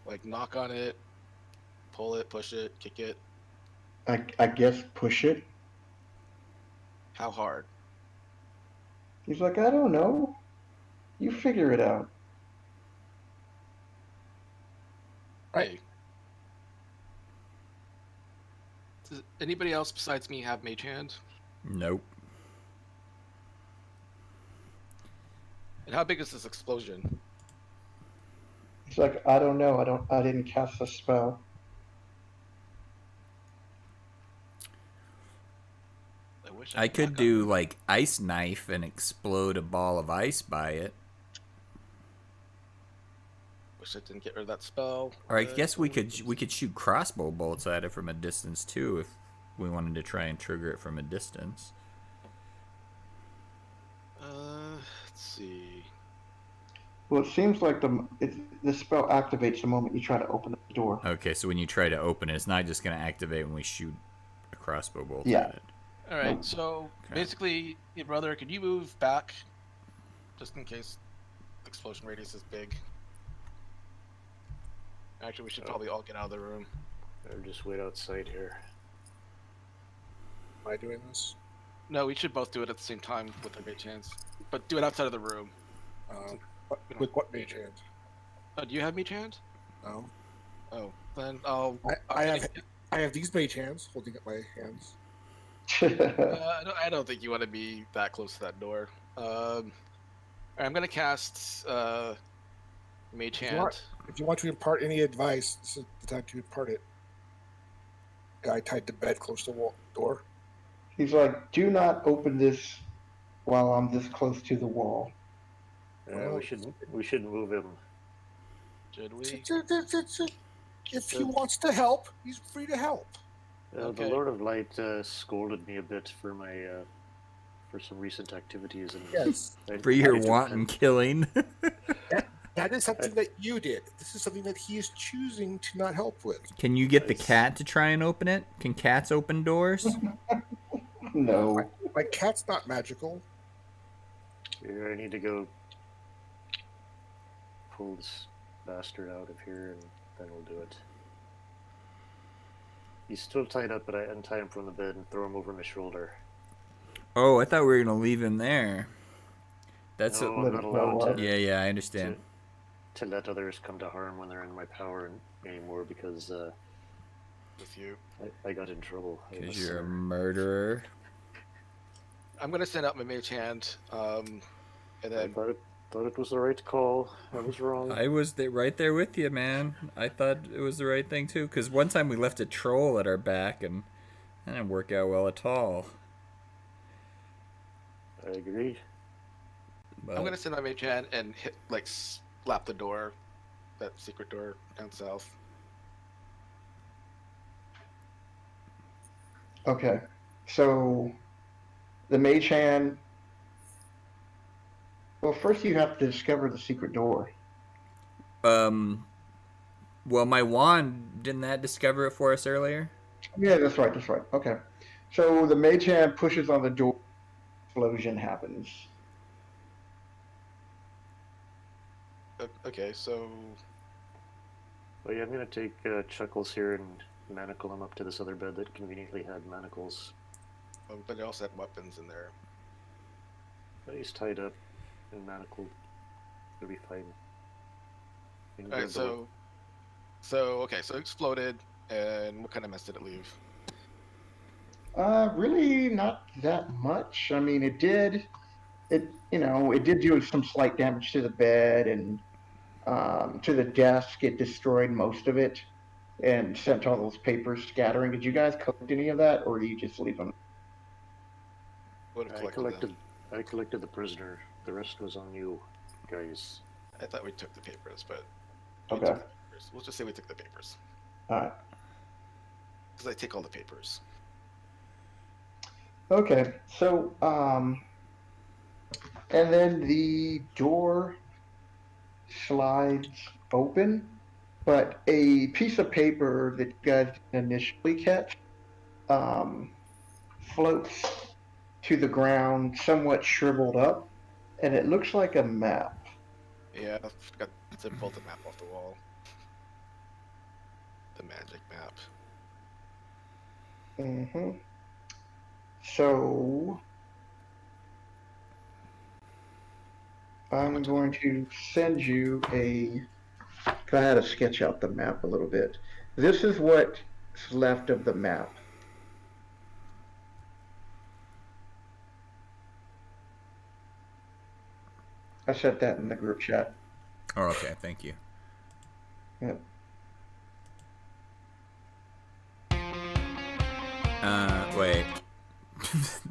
Like knock on it, pull it, push it, kick it. I guess push it. How hard? He's like, I don't know. You figure it out. Hey. Does anybody else besides me have mage hand? Nope. And how big is this explosion? He's like, I don't know. I didn't cast a spell. wish I could knock do on- like ice knife and explode a ball of ice by it. Wish I didn't get rid of that spell. Or I guess we could shoot crossbow bolts at it from a distance too if we wanted to try and trigger it from a distance. Let's see. Well, it seems like the spell activates the moment you try to open the door. Okay, so when you try to open it, it's not just going to activate when we shoot a crossbow bolt Yeah. at it. All right, so Okay. basically, your brother, could you move back, just in case the explosion radius is big? Actually, we should probably all get out of the room. Or just wait outside here. Am I doing this? No, we should both do it at the same time with our mage hands, but do it outside of the room. With what mage hand? Oh, do you have mage hand? No. Oh, then I'll. I have these mage hands holding up my hands. I don't think you want to be that close to that door. I'm gonna cast mage hand. If you want to impart any advice, this is the time to impart it. Guy tied to bed close to the door. He's like, do not open this while I'm this close to the wall. Yeah, we should move him. Should we? If he wants to help, he's free to help. The Lord of Light scolded me a bit for my for some recent activities, and Yes. For your wanton killing. That is something that you did. This is something that he is choosing to not help with. Can you get the cat to try and open it? Can cats open doors? No. My cat's not magical. Here, I need to go pull this bastard out of here, and then we'll do it. He's still tied up, but I untie him from the bed and throw him over my shoulder. Oh, I thought we were gonna leave him there. That's No, I'm not allowed to. Yeah, I understand. To let others come to harm when they're in my power anymore, because With you. I got in trouble. Because you're a murderer. I'm gonna send out my mage hand, and I then thought it was the right call. I was wrong. I was right there with you, man. I thought it was the right thing too. Because one time we left a troll at our back, and that didn't work out well at all. I agree. But I'm gonna send out my mage hand and hit slap the door, that secret door down south. Okay. So the mage hand. Well, first you have to discover the secret door. Well, my wand, didn't that discover it for us earlier? Yeah, that's right. That's right. Okay. So the mage hand pushes on the door. Explosion happens. Okay, so Well, yeah, I'm gonna take Chuckles here and manacle him up to this other bed that conveniently had manacles. but they also had weapons in there. But he's tied up and manacled. It'll be fine. All right, so it exploded, and what kind of mess did it leave? Really not that much. I mean, it did do some slight damage to the bed and to the desk. It destroyed most of it and sent all those papers scattering. Did you guys collect any of that, or do you just leave them? Would have I collected them. collected the prisoner. The rest was on you guys. I thought we took the papers, but Okay. took the papers. We'll just say we took the papers, All right. because I take all the papers. Okay. So, and then the door slides open, but a piece of paper that you guys didn't initially catch floats to the ground, somewhat shriveled up, and it looks like a map. Yeah, I forgot to pull the map off the wall. The magic map. Mm-hmm. So I'm going to send you a. I had to sketch out the map a little bit. This is what's left of the map. I sent that in the group chat. Oh, okay, thank you. Yep. Wait.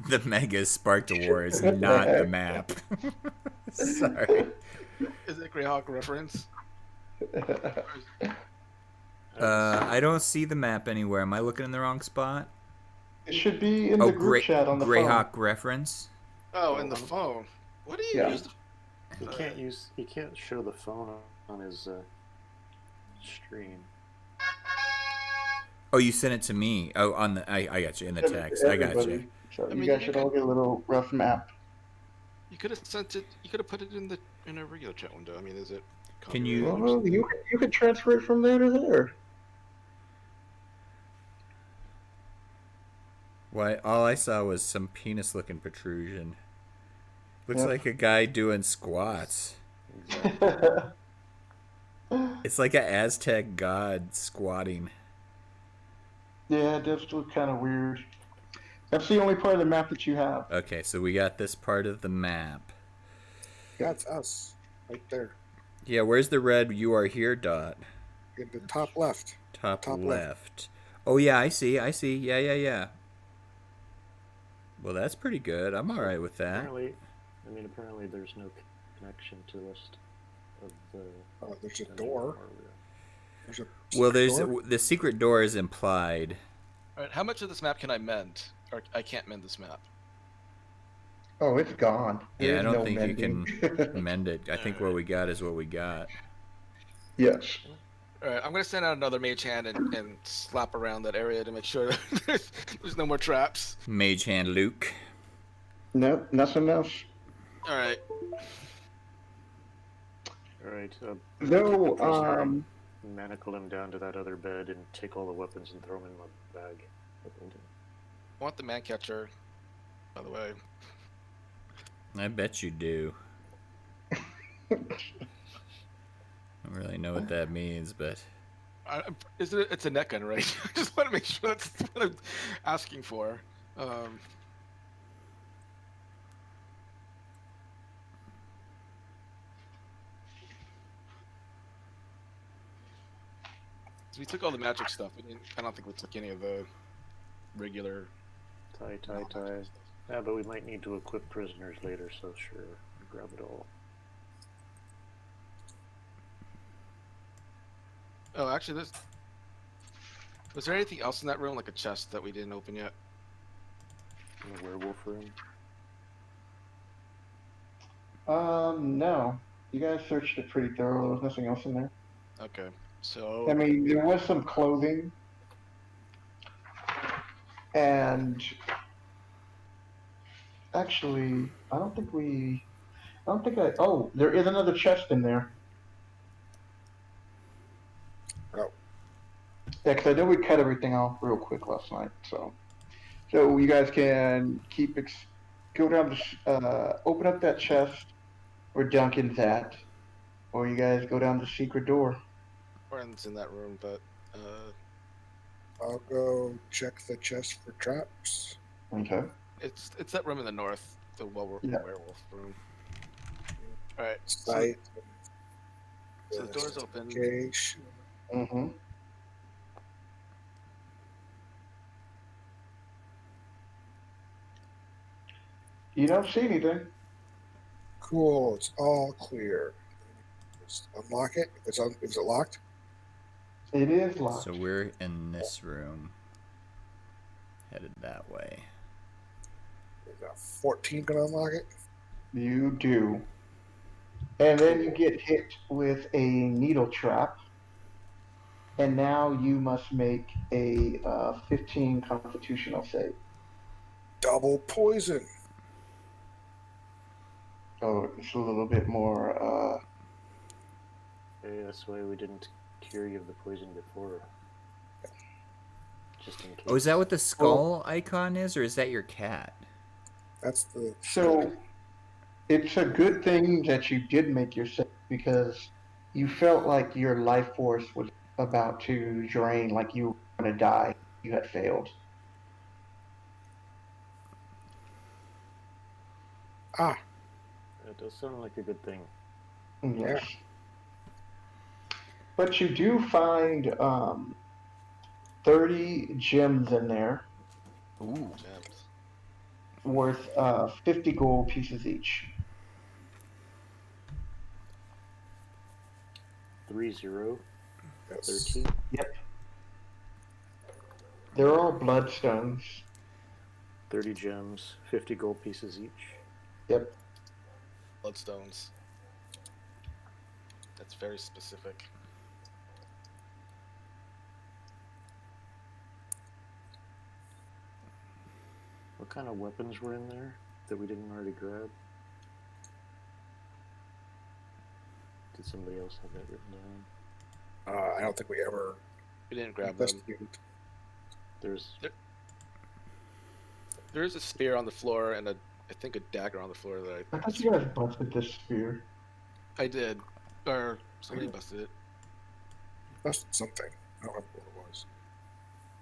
The Mega Sparked War is not the map. Sorry. Is it a Greyhawk reference? I don't see the map anywhere. Am I looking in the wrong spot? It should be in the group chat on the phone. Greyhawk reference. Oh, in the phone. What do you Yeah. use? He can't show the phone on his stream. Oh, you sent it to me. Oh, on the I got you in the text. I got you. Everybody. So I you mean, guys you should could- all get a little rough map. You could have sent it. You could have put it in a regular chat window. I mean, is it? Can you- copyrighted or Well, something? you could transfer it from there to there. Why? All I saw was some penis-looking protrusion. Looks Yep. like a guy doing squats. It's like an Aztec god squatting. Yeah, it does look kind of weird. That's the only part of the map that you have. Okay, so we got this part of the map. That's us, right there. Yeah, where's the red "You Are Here" dot? In the top left. Top Top left. Oh yeah, I see. Yeah. Well, that's pretty good. I'm all right with that. Apparently there's no connection to list of the. There's a door. There's a Well, door. the secret door is implied. All right, how much of this map can I mend? Or I can't mend this map. Oh, it's gone. Yeah, I There's don't no think mending. you can mend it. I think what we got is what we got. Yes. All right, I'm gonna send out another mage hand and slap around that area to make sure there's no more traps. Mage hand Luke. Nope, nothing else. All right. All right. No, Manacle him down to that other bed and take all the weapons and throw them in my bag. I want the man catcher, by the way. I bet you do. I don't really know what that means, but It's a net gun, right? I just want to make sure that's what I'm asking for. So we took all the magic stuff. I don't think we took any of the regular. Tie. Yeah, but we might need to equip prisoners later, so sure, grab it all. Oh, actually, was there anything else in that room, like a chest that we didn't open yet? In the werewolf room. No. You guys searched it pretty thorough. There was nothing else in there. Okay, so I mean, there was some clothing. And actually, oh, there is another chest in there. Oh. Yeah, because I know we cut everything off real quick last night, so you guys can go down open up that chest where Duncan's at, or you guys go down the secret door. Warren's in that room, but I'll go check the chest for traps. Okay. it's that room in the north, the werewolf room. All right, Sight. so the door's open. Investigation. Mm-hmm. You don't see anything. Cool. It's all clear. Just unlock it. Is it locked? It is locked. so we're in this room. Headed that way. Is that 14 gonna unlock it? You do. And then you get hit with a needle trap. And now you must make a 15 constitutional save. Double poison. So it's a little bit more. Hey, that's why we didn't cure you of the poison before. Just in case. Oh, is that what the skull icon is, or is that your cat? That's the. So it's a good thing that you did make your save because you felt like your life force was about to drain, like you were going to die. You had failed. Ah. That does sound like a good thing. Yes. But you do find 30 gems in there Ooh, gems. worth 50 gold pieces each. 30, Yes. 13. Yep. They're all bloodstones. 30 gems, 50 gold pieces each. Yep. Bloodstones. That's very specific. What kind of weapons were in there that we didn't already grab? Did somebody else have that written down? I don't think we ever We didn't grab them. investigated. There is a spear on the floor and I think a dagger on the floor that I thought you guys busted this spear. I did, or somebody busted it. That's something. I don't remember what it was.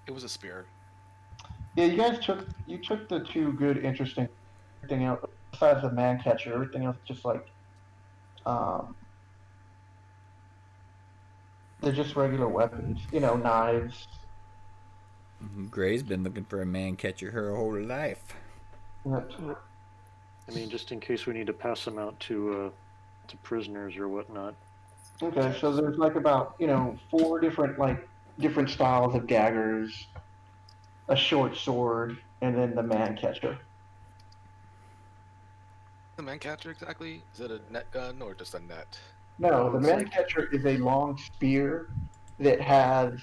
It was a spear. Yeah, you took the two good, interesting thing out. Besides the man catcher, everything else just like They're just regular weapons, knives. Gray's been looking for a man catcher her whole life. I mean, just in case we need to pass them out to prisoners or whatnot. Okay, so there's like about, 4 different styles of daggers, a short sword, and then the man catcher. The man catcher exactly? Is it a net gun or just a net? No, the It's man like- catcher is a long spear that has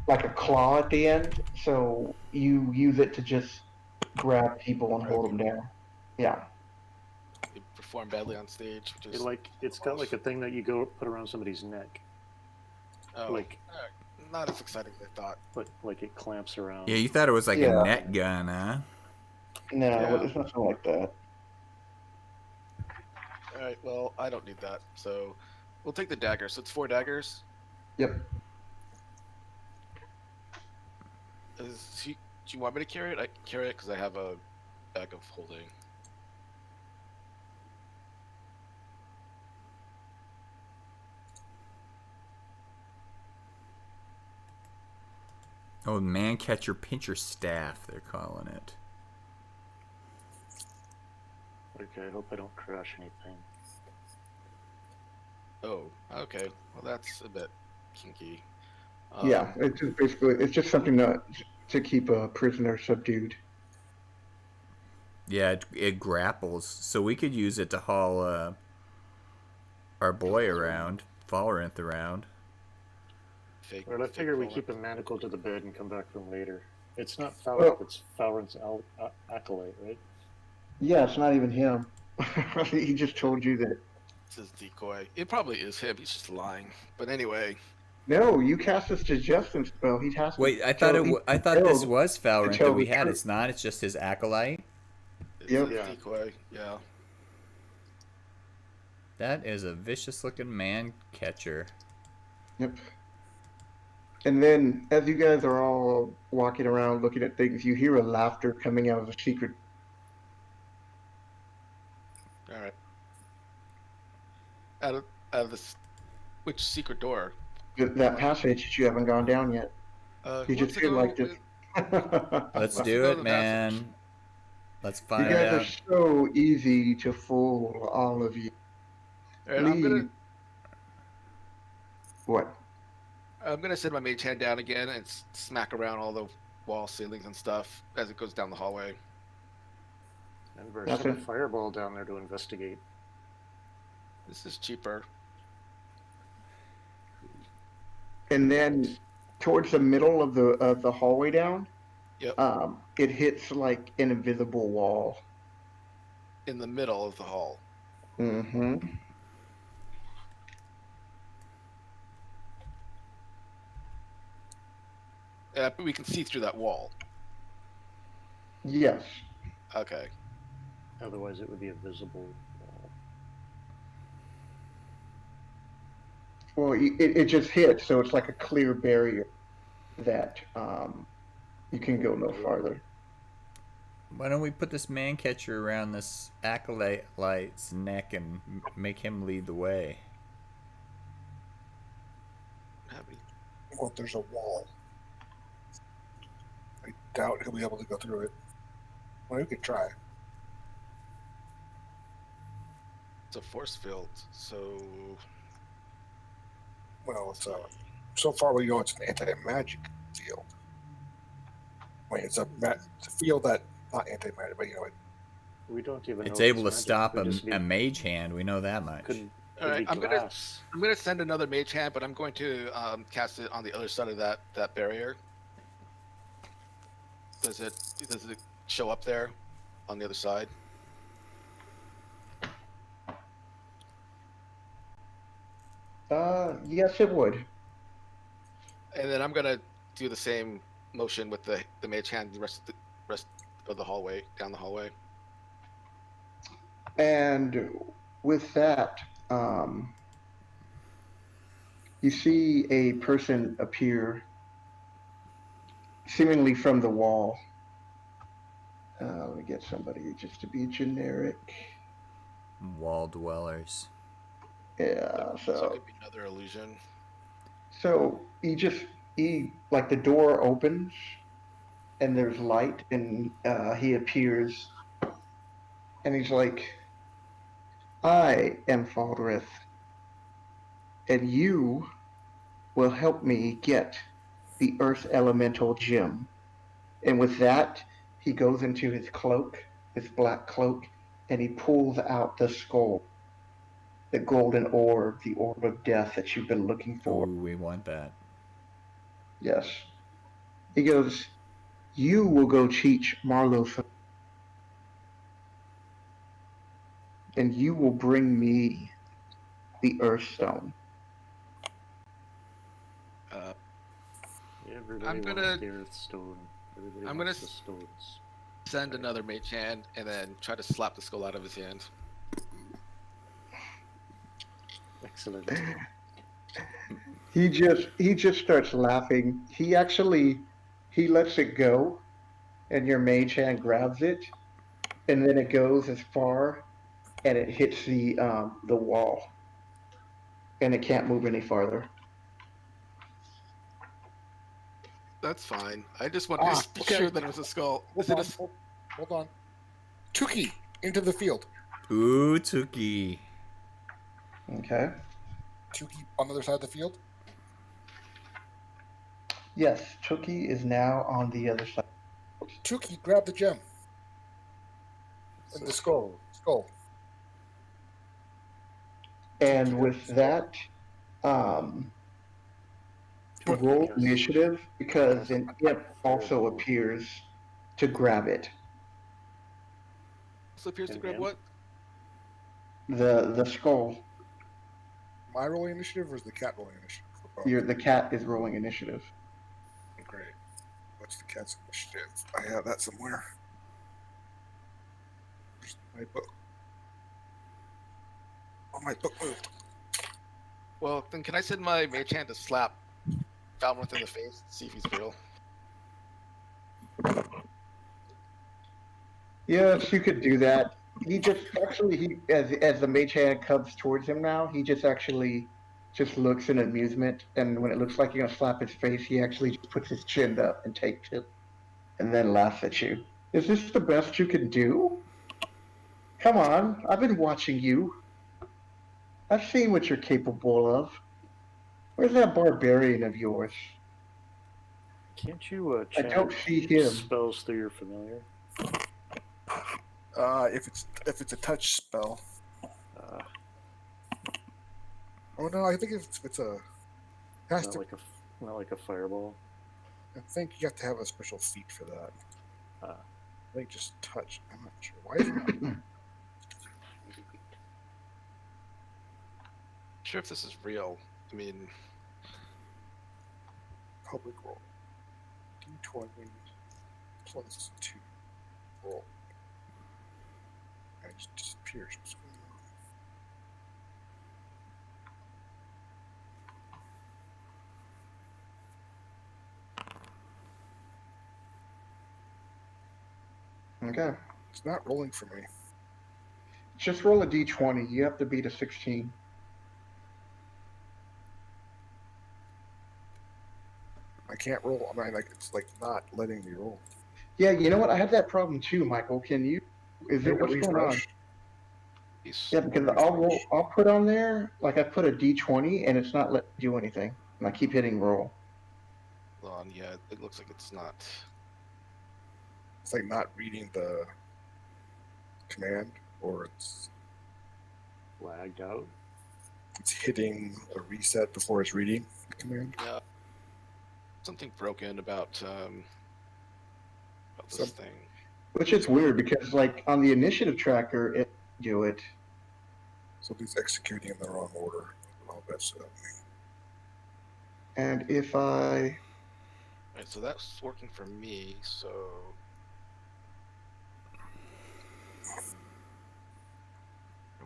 like a claw at the end, so you use it to just grab people and hold them down. Yeah. It performed badly on stage, which is It's got like a thing that you go put around somebody's neck, like- not as exciting as I thought. but like it clamps around. Yeah, you thought it was like Yeah. a net gun, huh? No, Yeah. it's nothing like that. All right, well, I don't need that, so we'll take the dagger. So it's 4 daggers. Yep. Do you want me to carry it? I can carry it because I have a bag of holding. Oh, man catcher pincher staff, they're calling it. Okay, I hope I don't crash anything. Oh, okay. Well, that's a bit kinky. Yeah, it's just something to keep a prisoner subdued. Yeah, it grapples, so we could use it to haul our boy around, Falrinth around. Fake, Well, I fake figure we bullet. keep him manacled to the bed and come back for him later. It's not Falrinth, Well- it's Falrinth's acolyte, right? Yeah, it's not even him. He just told you that. It's his decoy. It probably is him. He's just lying. But anyway, No, you cast a suggestion spell. He has to. Wait, I thought I thought this was Falrinth tell that we the had. truth. It's not. It's just his acolyte. it's Yep. his Yeah. decoy. Yeah. That is a vicious-looking man catcher. Yep. And then, as you guys are all walking around looking at things, you hear a laughter coming out of the secret. All right. Out of this, which secret door? That passage that you haven't gone down yet. who You just wants to feel go like this. Let's Let's do go it, to the man. passage. Let's You find guys are out. so easy to fool, all of you. All right, What? I'm gonna send my mage hand down again and smack around all the wall ceilings and stuff as it goes down the hallway. And we're sending a Nothing. fireball down there to investigate. This is cheaper. And then, towards the middle of the hallway down, Yep. it hits like an invisible wall. In the middle of the hall. Mm-hmm. But we can see through that wall. Yes. Okay. Otherwise, it would be a visible wall. Well, it just hits, so it's like a clear barrier that you can go no farther. Why don't we put this man catcher around this acolyte's neck and make him lead the way? Well, there's a wall. I doubt he'll be able to go through it. Well, we could try. It's a force field, so Well, it's so far we know it's an anti-magic field. Wait, it's a field that not anti-magic, but We don't even. It's know if able to magic. stop We just a need- mage hand. We know that much. Could All right, be I'm gonna glass. send another mage hand, but I'm going to cast it on the other side of that barrier. Does it show up there on the other side? Yes, it would. And then I'm gonna do the same motion with the mage hand the rest of the hallway, down the hallway. And with that, you see a person appear seemingly from the wall. Let me get somebody just to be generic. Wall dwellers. Yeah, So it so could be another illusion. he like the door opens and there's light and he appears and he's like, I am Faldrith, and you will help me get the Earth Elemental Gem. And with that, he goes into his cloak, his black cloak, and he pulls out the skull, the golden orb, the orb of death that you've been looking for. Ooh, we want that. Yes. He goes, you will go teach Marlowe, and you will bring me the Earthstone. Everybody I'm wants gonna- the Earthstone. Everybody I'm wants gonna the stones. Send another mage hand and then try to slap the skull out of his hand. Excellent. He just starts laughing. He lets it go, and your mage hand grabs it, and then it goes as far, and it hits the wall, and it can't move any farther. That's fine. I just wanted to be okay. sure that it was a skull. Is it a... Hold on. Tuki, into the field. Ooh, Tuki. Okay. Tuki on the other side of the field. Yes, Chucky is now on the other side. Tuki, grab the gem. It's And a the skull. Skull. And with that, roll Because- initiative because an imp also appears to grab it. So appears to And grab him? what? The skull. Am I rolling initiative or is the cat rolling initiative? For both? The cat is rolling initiative. Great. What's the cat's initiative? I have that somewhere. Where's my book? Oh, my book moved. Well, then can I send my mage hand to slap Falmouth in the face, see if he's real? Yes, you could do that. He just actually as the mage hand comes towards him now, he just actually just looks in amusement, and when it looks like you're gonna slap his face, he actually just puts his chin up and takes it, and then laughs at you. Is this the best you can do? Come on, I've been watching you. I've seen what you're capable of. Where's that barbarian of yours? Can't you I channel don't see him. spells through your familiar? If it's a touch spell. Uh, Oh no, I think it's a. Has not to. like a fireball. I think you have to have a special feat for that. Ah. I think just touch. I'm not sure. Why is it not? Sure if this is real. I mean, Public roll. D20 plus 2 roll. And it just disappears. What's going on? Okay. It's not rolling for me. Just roll a d20. You have to beat a 16. I can't roll. I mean, like it's like not letting me roll. Yeah, you know what? I had that problem too, Michael. Can you? Is it Maybe what's going on? refresh. he's... Yeah, because I'll put on there like I put a d20 and it's not letting me do anything, and I keep hitting roll. Hold on, yeah, it looks like it's not... It's like not reading the command, or Lagged out. it's hitting a reset before it's reading the command. Yeah. Something broken about this thing. Which is weird because like on the initiative tracker it do it. Something's executing in the wrong order. All that's And if I Alright, so that's working for me, so...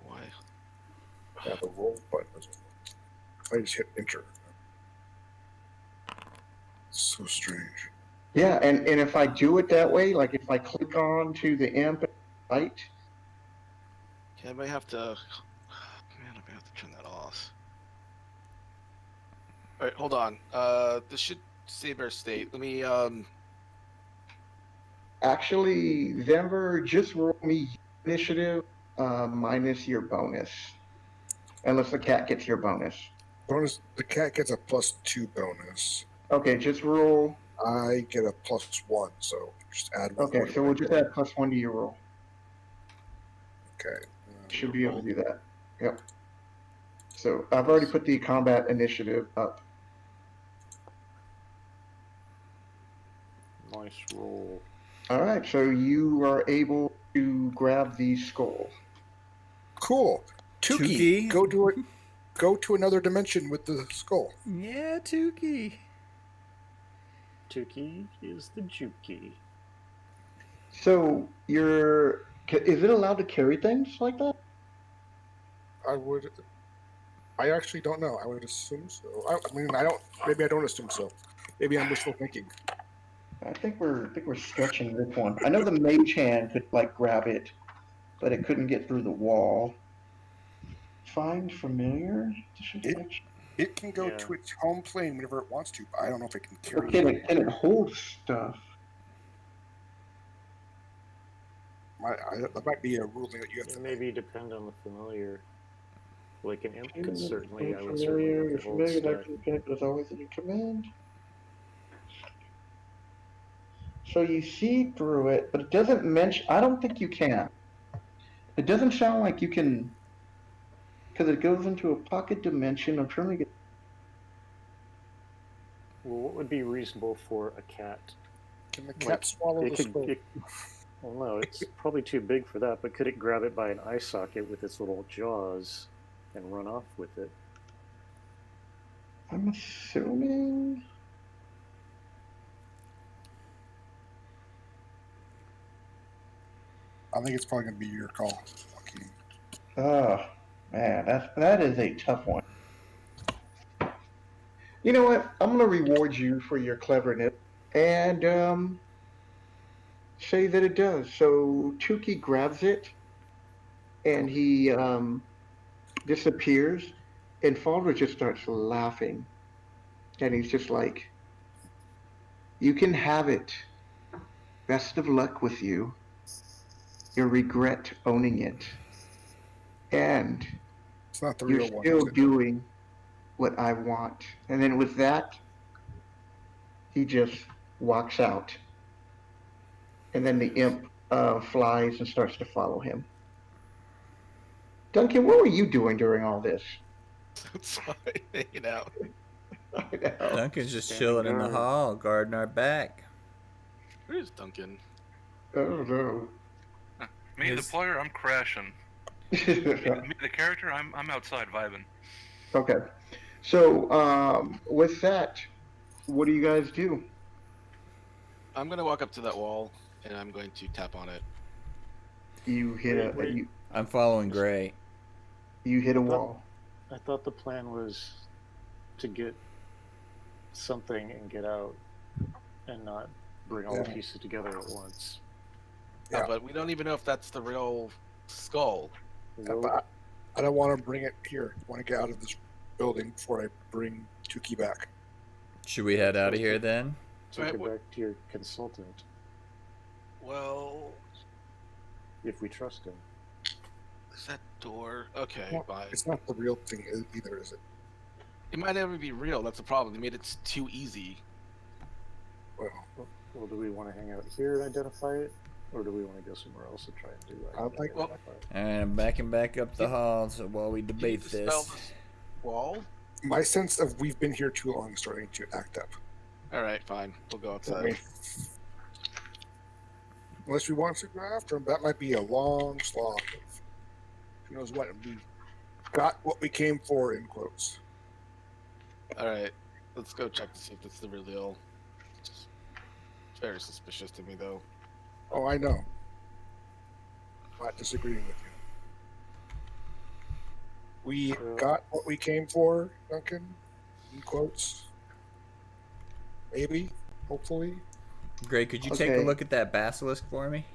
Why? yeah, the roll button doesn't work. I just hit enter. It's so strange. yeah, and if I do it that way, like if I click on to the imp at the right, Yeah, I might have to... Man, I might have to turn that off. Alright, hold on. This should save our state. Let me, Actually, Denver, just roll me initiative minus your bonus. Unless the cat gets your bonus. Bonus. The cat gets a +2 bonus. Okay, just roll. I get a +1, so just add 1. Okay, so we'll just add +1 to your roll. Okay. Should be able to do that. Yep. So I've already put the combat initiative up. Nice roll. All right, so you are able to grab the skull. Cool. Tukey, Tukey? go do it. Go to another dimension with the skull. Yeah, Tukey. Tukey is the Jukey. So is it allowed to carry things like that? I actually don't know. I would assume so. I mean, I don't. Maybe I don't assume so. Maybe I'm wishful thinking. I think we're stretching this one. I know the mage hand could like grab it, but it couldn't get through the wall. Find familiar. It can go Yeah. to its home plane whenever it wants to, but I don't know if it can carry Can it. it hold stuff? That might be a ruling that you have It to may be depend on the familiar. Like an imp could certainly, I would Familiar, certainly your have to hold familiar stuff. like to connect with always in your command. So you see through it, but it doesn't mention. I don't think you can. It doesn't sound like you can, because it goes into a pocket dimension. I'm trying to get. Well, what would be reasonable for a cat? Can the cat swallow the skull? Well, no, it's probably too big for that, but could it grab it by an eye socket with its little jaws and run off with it? I'm assuming. I think it's probably going to be your call, Joaquin. Oh man, that is a tough one. You know what? I'm gonna reward you for your cleverness and say that it does. So Tukey grabs it and he disappears, and Falder just starts laughing, and he's just like, "You can have it. Best of luck with you. You'll regret owning it, and It's not the you're real one. still is it? doing what I want." And then with that, he just walks out. And then the imp flies and starts to follow him. Duncan, what were you doing during all this? sorry, hanging out. I know. Duncan's just Standing chilling in the guard. hall, guarding our back. Where's Duncan? Oh no. Me, His- the player, I'm crashing. Me, the character, I'm outside vibing. Okay. So with that, what do you guys do? I'm gonna walk up to that wall and I'm going to tap on it. You hit Wait. I'm following Gray. you hit a wall. I thought the plan was to get something and get out and not bring all the Yeah. pieces together at once. Yeah. But we don't even know if that's the real skull. But I don't want to bring it here. I want to get out of this building before I bring Tukey back. Should we head out of here then? Take Right, it what- back to your consultant Well, if we trust him. is that door? Okay, Well, fine. It's not the real thing either, is it? It might never be real. That's the problem. They made it too easy. Well, Well, do we want to hang out here and identify it, or do we want to go somewhere else and try and do that? I'd like- Well- And I'm backing back up the hall so while we debate Can you dispel this. this wall? my sense of we've been here too long is starting to act up. All right, fine. We'll go I outside. mean, unless we want to go after him, that might be a long slog. Of, who knows what? We got what we came for, in quotes. All right, let's go check to see if it's the real deal. It's very suspicious to me, though. Oh, I know. Not disagreeing with you. We got what we came for, Duncan, in quotes. Maybe, hopefully. Gray, could you take a Okay. look at that basilisk for me?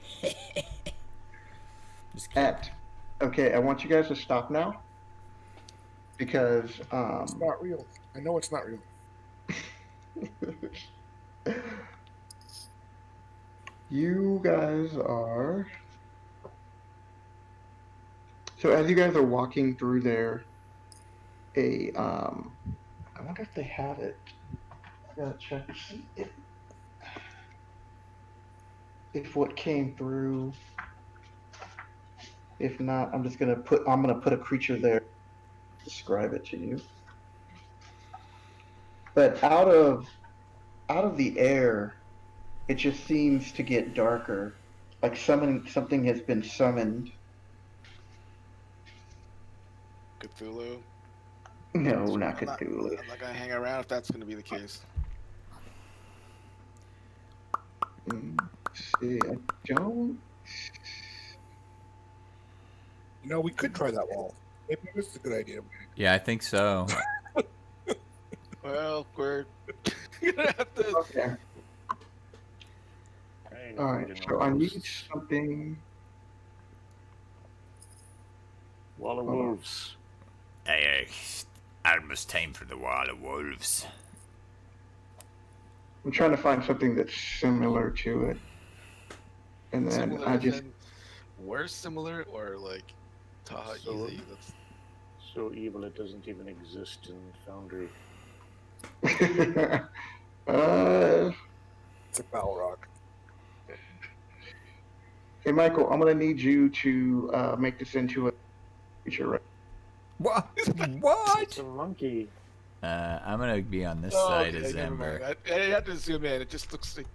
Just kidding. Okay, I want you guys to stop now because It's not real. I know it's not real. You guys are. So as you guys are walking through there, I wonder if they have it. I gotta check to see if what came through. If not, I'm gonna put a creature there. Describe it to you. But out of the air, it just seems to get darker. Like something has been summoned. Cthulhu. No, not I'm not, Cthulhu. I'm not gonna hang around if that's gonna be the case. Let's see, I don't. You know, we could try that wall. Maybe this is a good idea. Yeah, I think so. Well, we're gonna have to. Okay. I All right. need So I need ghosts. something. Wall of Hold on. wolves. Hey, almost time for the Wall of Wolves. I'm trying to find something that's similar to it, and then Similar I as just. in worse similar or like Taha So- easy. That's So evil it doesn't even exist in Foundry. It's a Balrog. Hey, Michael, I'm gonna need you to make this into a creature, right? What? It's What? a monkey. I'm gonna be on this Oh, side okay, as never mind. Ember. I had to zoom in. It just looks like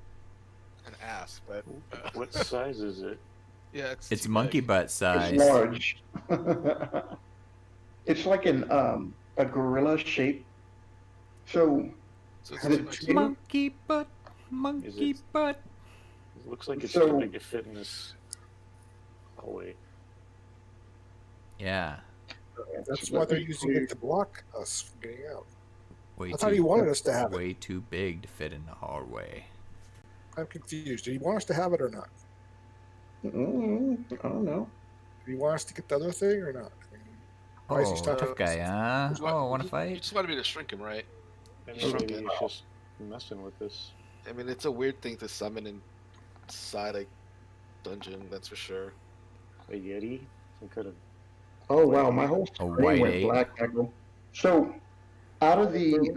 an ass, but What size is it? yeah, It's too monkey big. butt It's size. large. It's like a gorilla shape. So So it's Has too it much. been- Monkey butt. Monkey it- butt. It looks like it's So- too big to fit in this hallway. Yeah. That's why they're using it to block us from getting out. Way I thought he wanted us to have it. way too big to fit in the hallway. I'm confused. Did he want us to have it or not? I don't know. Did he want us to get the other thing or not? I mean, why is he Oh, stopping tough guy, huh? Just want- Oh, want to You fight? just wanted me to shrink him, right? And Shrunk maybe it. he's just messing with this. I mean, it's a weird thing to summon inside a dungeon, that's for sure. A yeti? Some kind of Oh wow, my whole A screen white went ape. black, Michael. So out of the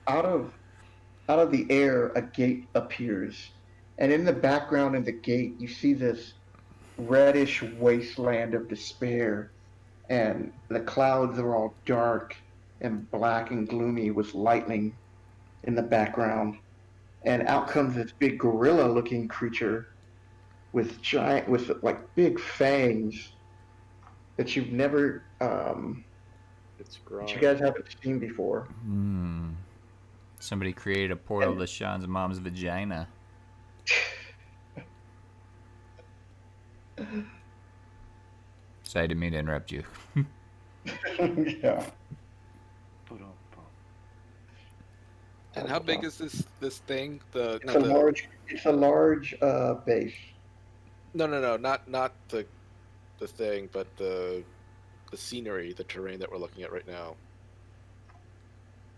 out of the air, a gate appears, and in the background of the gate, you see this reddish wasteland of despair, and the clouds are all dark and black and gloomy with lightning in the background. And out comes this big gorilla-looking creature with like big fangs that you've never it's that grog. you guys haven't seen before. Hmm. Somebody created a portal to Sean's mom's vagina. Sorry, I didn't mean to interrupt you. Yeah. And how big is this thing? The It's a large. It's a large base. no, not the thing, but the scenery, the terrain that we're looking at right now.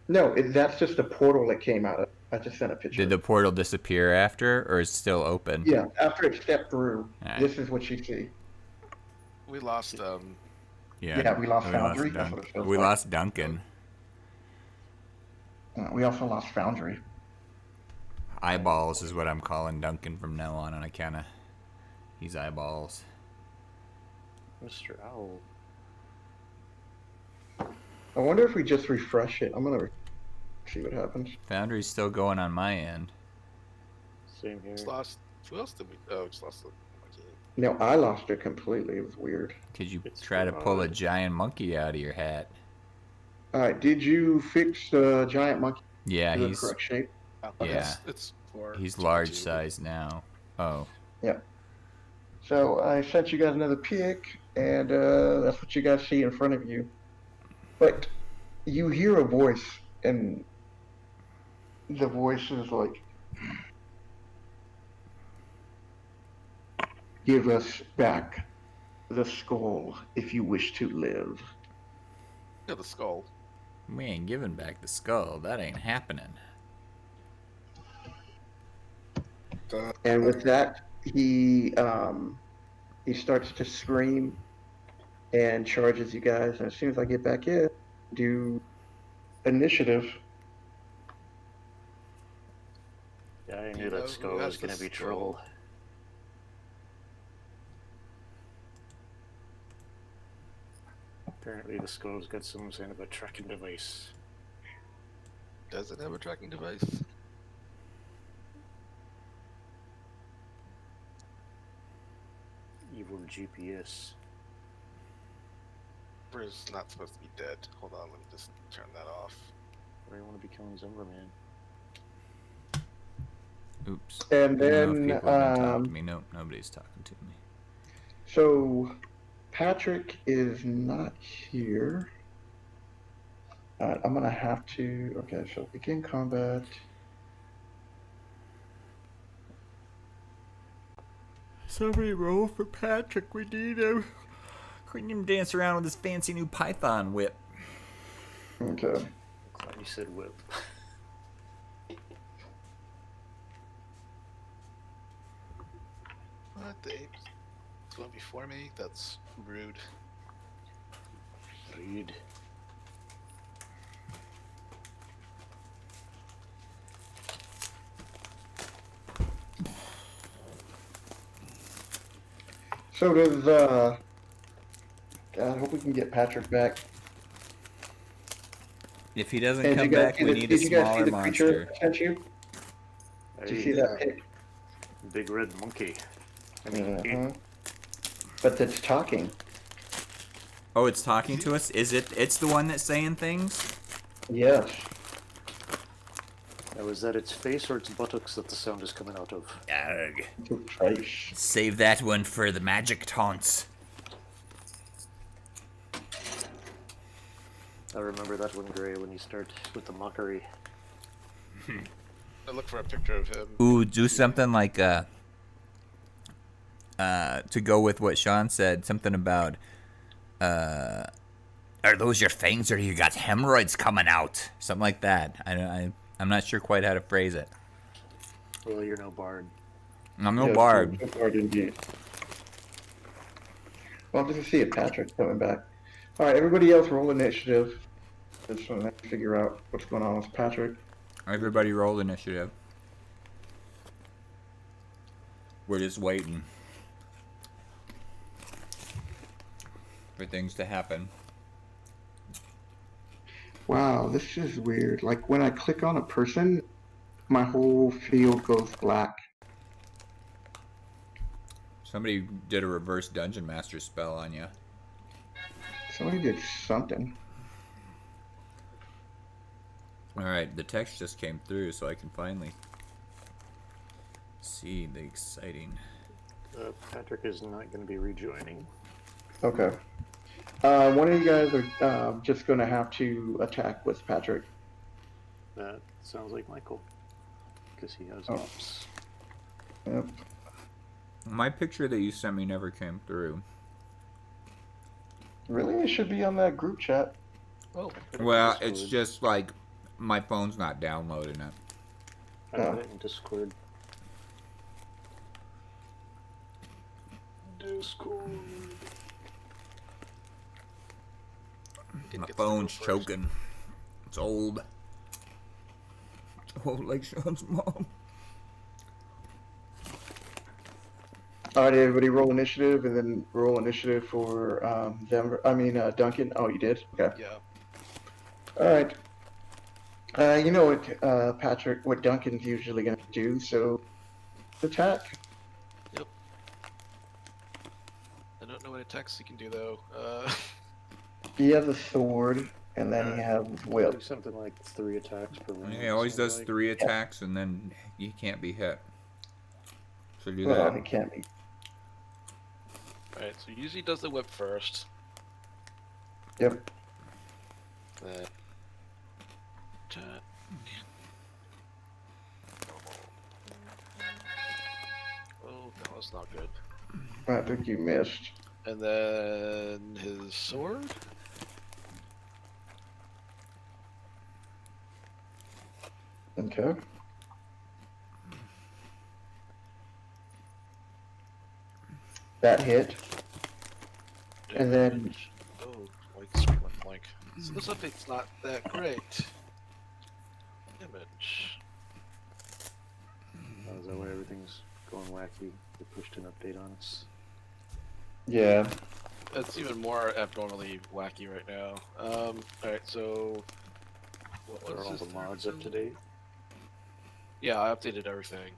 No, that's just a portal that came out of. I just sent a picture. Did the portal disappear after, or is it still open? Yeah, after it stepped through, Alright. this is what you see. We lost Yeah, we lost Foundry. That's Dunk- what it feels we like. lost Duncan. We also lost Foundry. Eyeballs is what I'm calling Duncan from now on account of he's eyeballs. Mr. Owl. I wonder if we just refresh it. I'm gonna see what happens. Foundry's still going on my end. Same here. just lost. Who else did we? Oh, just lost the. No, I lost it completely. It was weird. Could you It's try to pull a gone. giant monkey out of your hat? All right, did you fix the giant monkey Yeah, to the he's correct shape? Yeah. It's for he's 2x2. large size now. Oh, So I sent you guys another pic, and that's what you guys see in front of you. But you hear a voice, and the voice is like, "Give us back the skull if you wish to live." Yeah, the skull. we ain't giving back the skull. That ain't happening. And with that, he starts to scream and charges you guys. And as soon as I get back in, do initiative. Yeah, I Do knew you know that who skull has was going the to be skull? trouble. Apparently the skull's got some kind of a tracking device. Does it have a tracking device? Evil GPS. Bruce is not supposed to be dead. Hold on, let me just turn that off. I want to become Zumberman. Oops. And I don't know if then, people have been talking to me. Nope, nobody's talking to me. So Patrick is not here. I'm gonna have to. Okay, so begin combat. Somebody roll for Patrick. We need him. We need him to dance around with his fancy new Python whip. Okay. Glad you said whip. What? The ape's going before me? That's rude. Read. So does God, I hope we can get Patrick back. If he doesn't And come back, we need a did you guys see smaller the creature monster. I sent you? Did you see that pic? Big red monkey. I mean, Mhm. But it's talking. Oh, it's talking to us? Is it? It's the one that's saying things? Yes. now is that its face or its buttocks that the sound is coming out of? Arg. It's a face. Save that one for the magic taunts. I remember that one, Gray, when you start with the mockery. I look for a picture of him. Ooh, do something like, to go with what Sean said, something about, are those your fangs or you got hemorrhoids coming out? Something like that. I'm not sure quite how to phrase it. Well, you're no bard. I'm no Yes, bard. no bard indeed. Well, just to see if Patrick's coming back. All right, everybody else roll initiative. Just want to figure out what's going on with Patrick. Everybody roll initiative. We're just waiting for things to happen. Wow, this is weird. Like when I click on a person, my whole field goes black. Somebody did a reverse Dungeon Master spell on you. Somebody did something. Alright, the text just came through, so I can finally see the exciting... Patrick is not going to be rejoining. Okay. One of you guys are just going to have to attack with Patrick. That sounds like Michael. Because he has Oh. ops. Yep. My picture that you sent me never came through. Really? It should be on that group chat. Oh, Well, it's just like my phone's not downloading it. I put it in Discord. Discord. My phone's choking. It's old. It's old like Sean's mom. All right, everybody roll initiative and then roll initiative for Duncan. Oh, you did? Okay. yeah. All right. You know what, Patrick, what Duncan's usually going to do, so attack. Yep. I don't know what attacks he can do though. He has a sword, and then he has Do whip. something like 3 attacks per round. He always sounds does like. 3 attacks and then he can't be hit. So do Well, that. he can't be. Alright, so he usually does the whip first. Yep. Then attack. Oh, that was not good. I think you missed. And then his sword. Okay. that hit. And then Oh, like the screen went blank. So this update's not that great. Damage. Oh, is that why everything's going wacky? They pushed an update on us. yeah, It's even more abnormally wacky right now. Alright, so what Are was all this the mods third up to date? Yeah, I updated everything.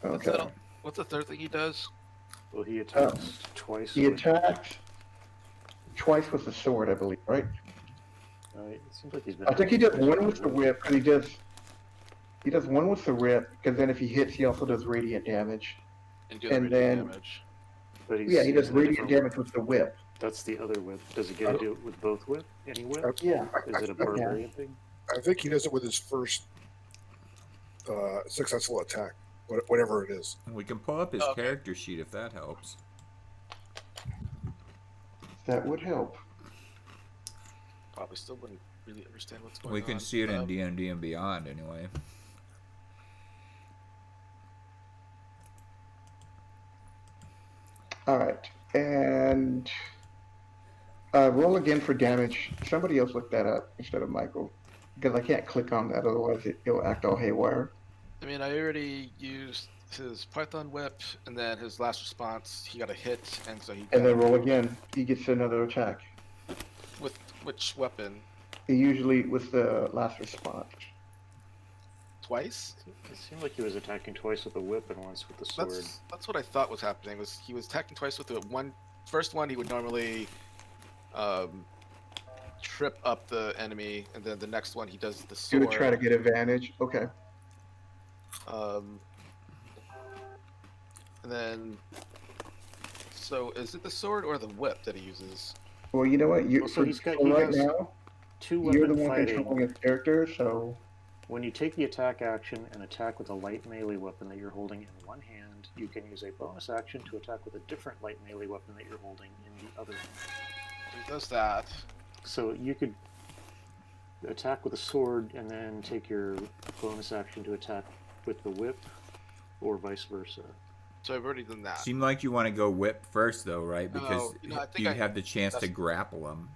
okay. What's the third thing he does? Well, he attacks twice. He with- attacks twice with the sword, I believe, right? It seems like he's been. I think he does attacking one with the whip, because he does one with the whip, because then if he hits, he also does radiant damage. And do the And radiant then- damage. But he's Yeah, he does using a radiant different- damage with the whip. That's the other whip. Does he get to do it with both whip? Any whip? Yeah. Is it a barbarian thing? I think he does it with his first successful attack, whatever it is. We can pull up his Okay. character sheet if that helps. That would help. Probably still wouldn't really understand what's going on. We can see it in D&D and Beyond anyway. All right, and roll again for damage. Somebody else look that up instead of Michael, because I can't click on that, otherwise it'll act all haywire. I mean, I already used his Python whip, and then his last response, he got a hit, and so he. And then roll again. He gets another attack. With which weapon? He usually with the last response. Twice? It seemed like he was attacking twice with the whip and once with the sword. That's what I thought was happening. Was he was attacking twice with the first one he would normally trip up the enemy, and then the next one he does the He sword. would try to get advantage. Okay. And then, so is it the sword or the whip that he uses? Well, you know what? You Well, so he right has now, Two you're the weapon one fighting. controlling his character, so When you take the attack action and attack with a light melee weapon that you're holding in one hand, you can use a bonus action to attack with a different light melee weapon that you're holding in the other hand. He does that. So you could attack with a sword and then take your bonus action to attack with the whip, or vice versa. So I've already done that. Seemed like you want to go whip first though, right? Because No, I think you I- have the chance to that's- grapple him.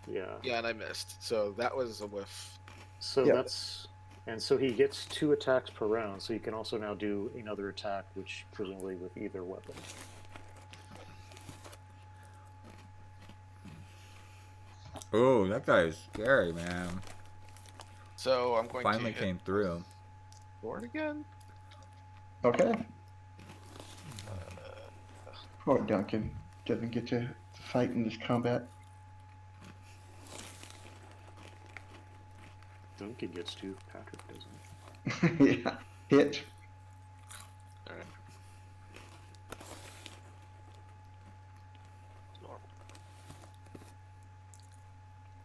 Yeah. Yeah, and I missed. So that was a whiff. So Yeah. that's, and so he gets 2 attacks per round. So you can also now do another attack, which presumably with either weapon. Oh, that guy is scary, man. So I'm going Finally to came through. sword again. okay. Poor Duncan doesn't get to fight in this combat. Duncan gets 2, Patrick doesn't. Yeah. Hit. All right. Normal.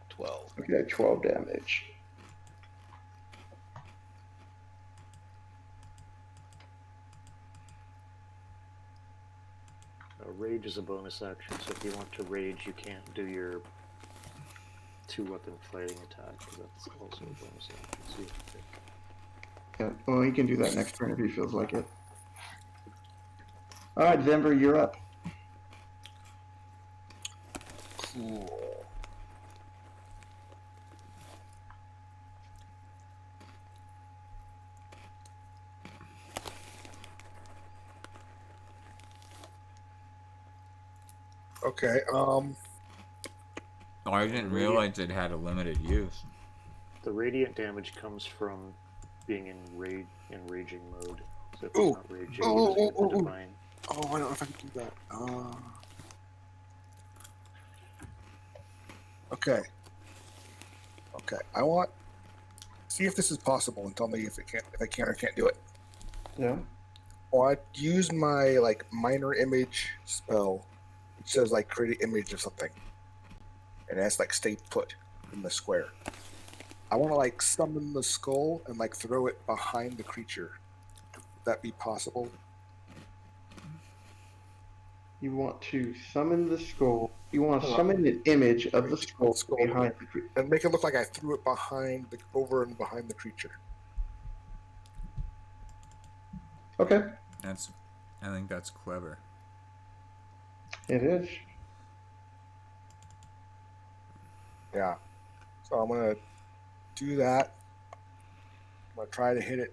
12. Okay, 12 damage. Rage is a bonus action, so if you want to rage, you can't do your 2-weapon fighting attack, because that's also a bonus action. So you have to pick. Yeah, well, he can do that next turn if he feels like it. All right, Denver, you're up. Cool. Okay. Oh, I didn't realize it had a limited use. The radiant damage comes from being in raging mode. So if it's Oh. not raging, Oh, using oh, the oh, oh. divine. Oh, I don't know if I can do that. Okay. Okay. I want. See if this is possible and tell me if I can or can't do it. Yeah. Well, I use my minor image spell. It says create an image of something, and it has stay put in the square. I want to summon the skull and throw it behind the creature. Would that be possible? You want to summon the skull. You want to summon an image of the skull behind the creature. And make it look like I threw it over and behind the creature. Okay, I think that's clever. it is. Yeah. So I'm gonna do that. I'm gonna try to hit it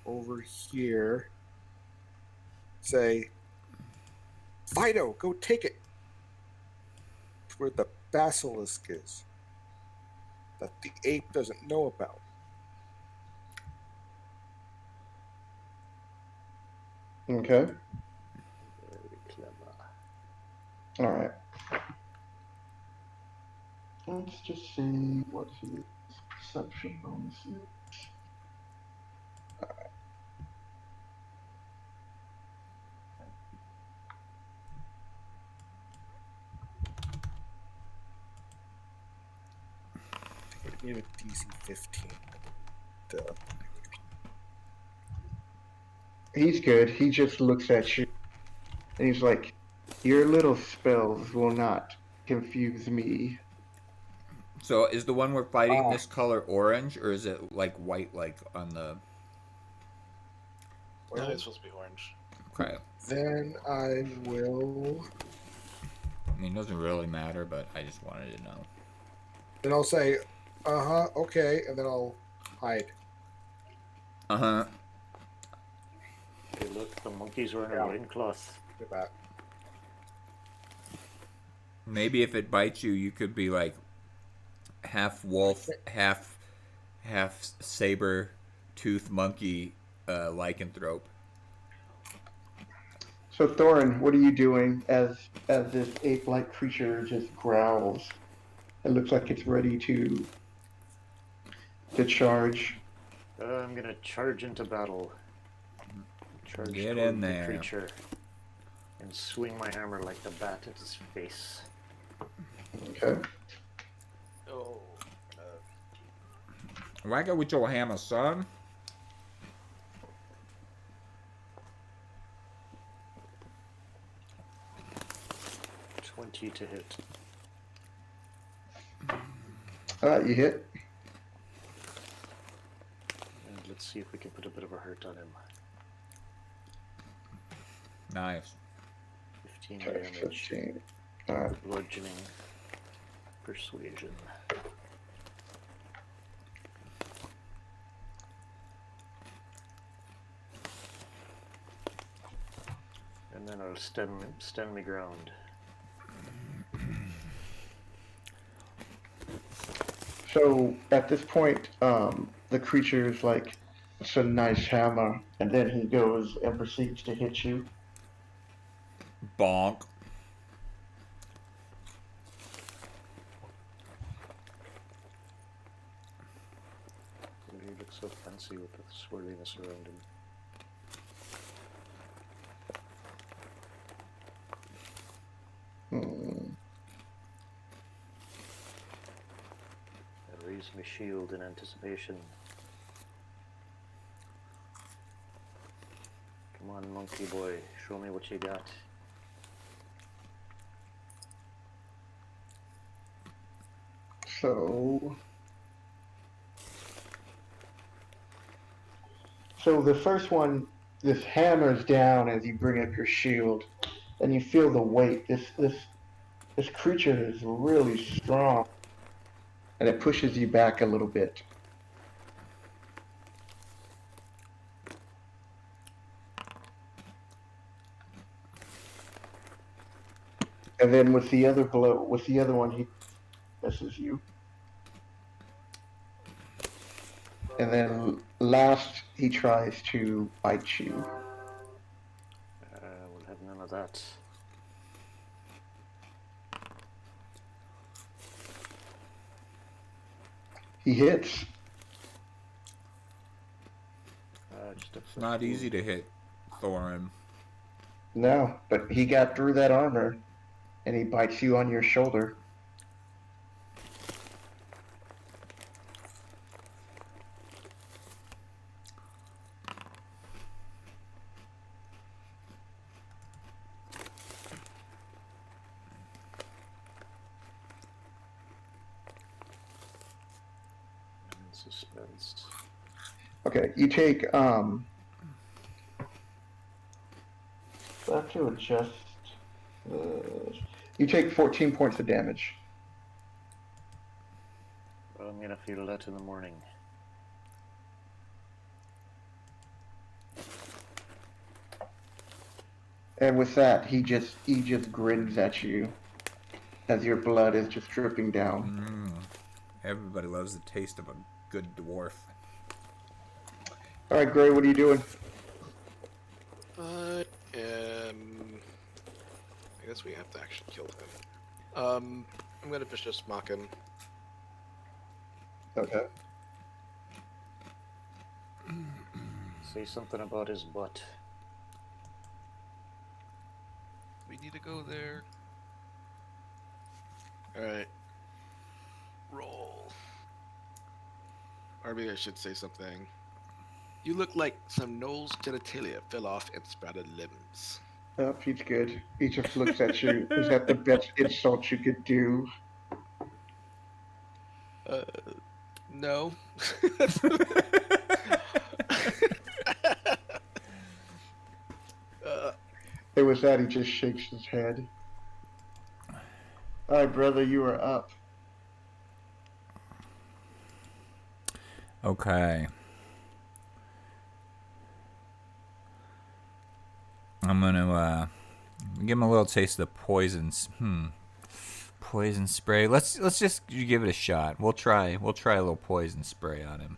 over here. Say, Fido, go take it. To where the basilisk is. That the ape doesn't know about. Okay. Very clever. All right. Let's just see what his perception bonus is. It made a DC 15. He's good. He just looks at you and he's like, "Your little spells will not confuse me." So is the one we're fighting this color orange, or is it like white, like on the? No, Well, it's supposed to be orange. Okay. then I will. I mean, it doesn't really matter, but I just wanted to know. Then I'll say, okay, and then I'll hide. Uh-huh. Hey, look, the monkey's wearing Yeah. a loincloth. Get back. Maybe if it bites you, you could be like half wolf, half saber tooth monkey lycanthrope. So Thorin, what are you doing as this ape-like creature just growls? It looks like it's ready to charge. I'm gonna charge into battle. Charge Get toward in the there. creature and swing my hammer like the bat at his face. Okay. Oh. Whack it with your hammer, son. $20 to hit. You hit. And let's see if we can put a bit of a hurt on him. Nice. 15 Okay, damage. 15. All right. Bludgeoning. Persuasion. And then I'll stand me ground. So at this point, the creature's like, "It's a nice hammer," and then he goes and proceeds to hit you. Bonk. He looks so fancy with the swirliness around him. I raise my shield in anticipation. Come on, monkey boy, show me what you got. So the first one, this hammers down as you bring up your shield, and you feel the weight. This creature is really strong, and it pushes you back a little bit. And then with the other one, he misses you. And then last, he tries to bite you. We'll have none of that. He hits. It's not easy to hit Thorin. No, but he got through that armor, and he bites you on your shoulder. Suspense. Okay, you take So I have to adjust. Uh, you take 14 points of damage. I'm gonna feel that in the morning. And with that, he just grins at you as your blood is just dripping down. Everybody loves the taste of a good dwarf. All right, Gray, what are you doing? I guess we have to actually kill him. I'm gonna vicious mock him. Okay. Say something about his butt. We need to go there. Alright. Roll. Or maybe I should say something. You look like some Noel's genitalia fell off and sprouted limbs. Oh, he's good. He just looks at you. Is that the best insult you could do? No. It was that he just shakes his head. All right, brother, you are up. Okay. I'm gonna give him a little taste of the poisons. Poison spray. Let's just give it a shot. We'll try a little poison spray on him.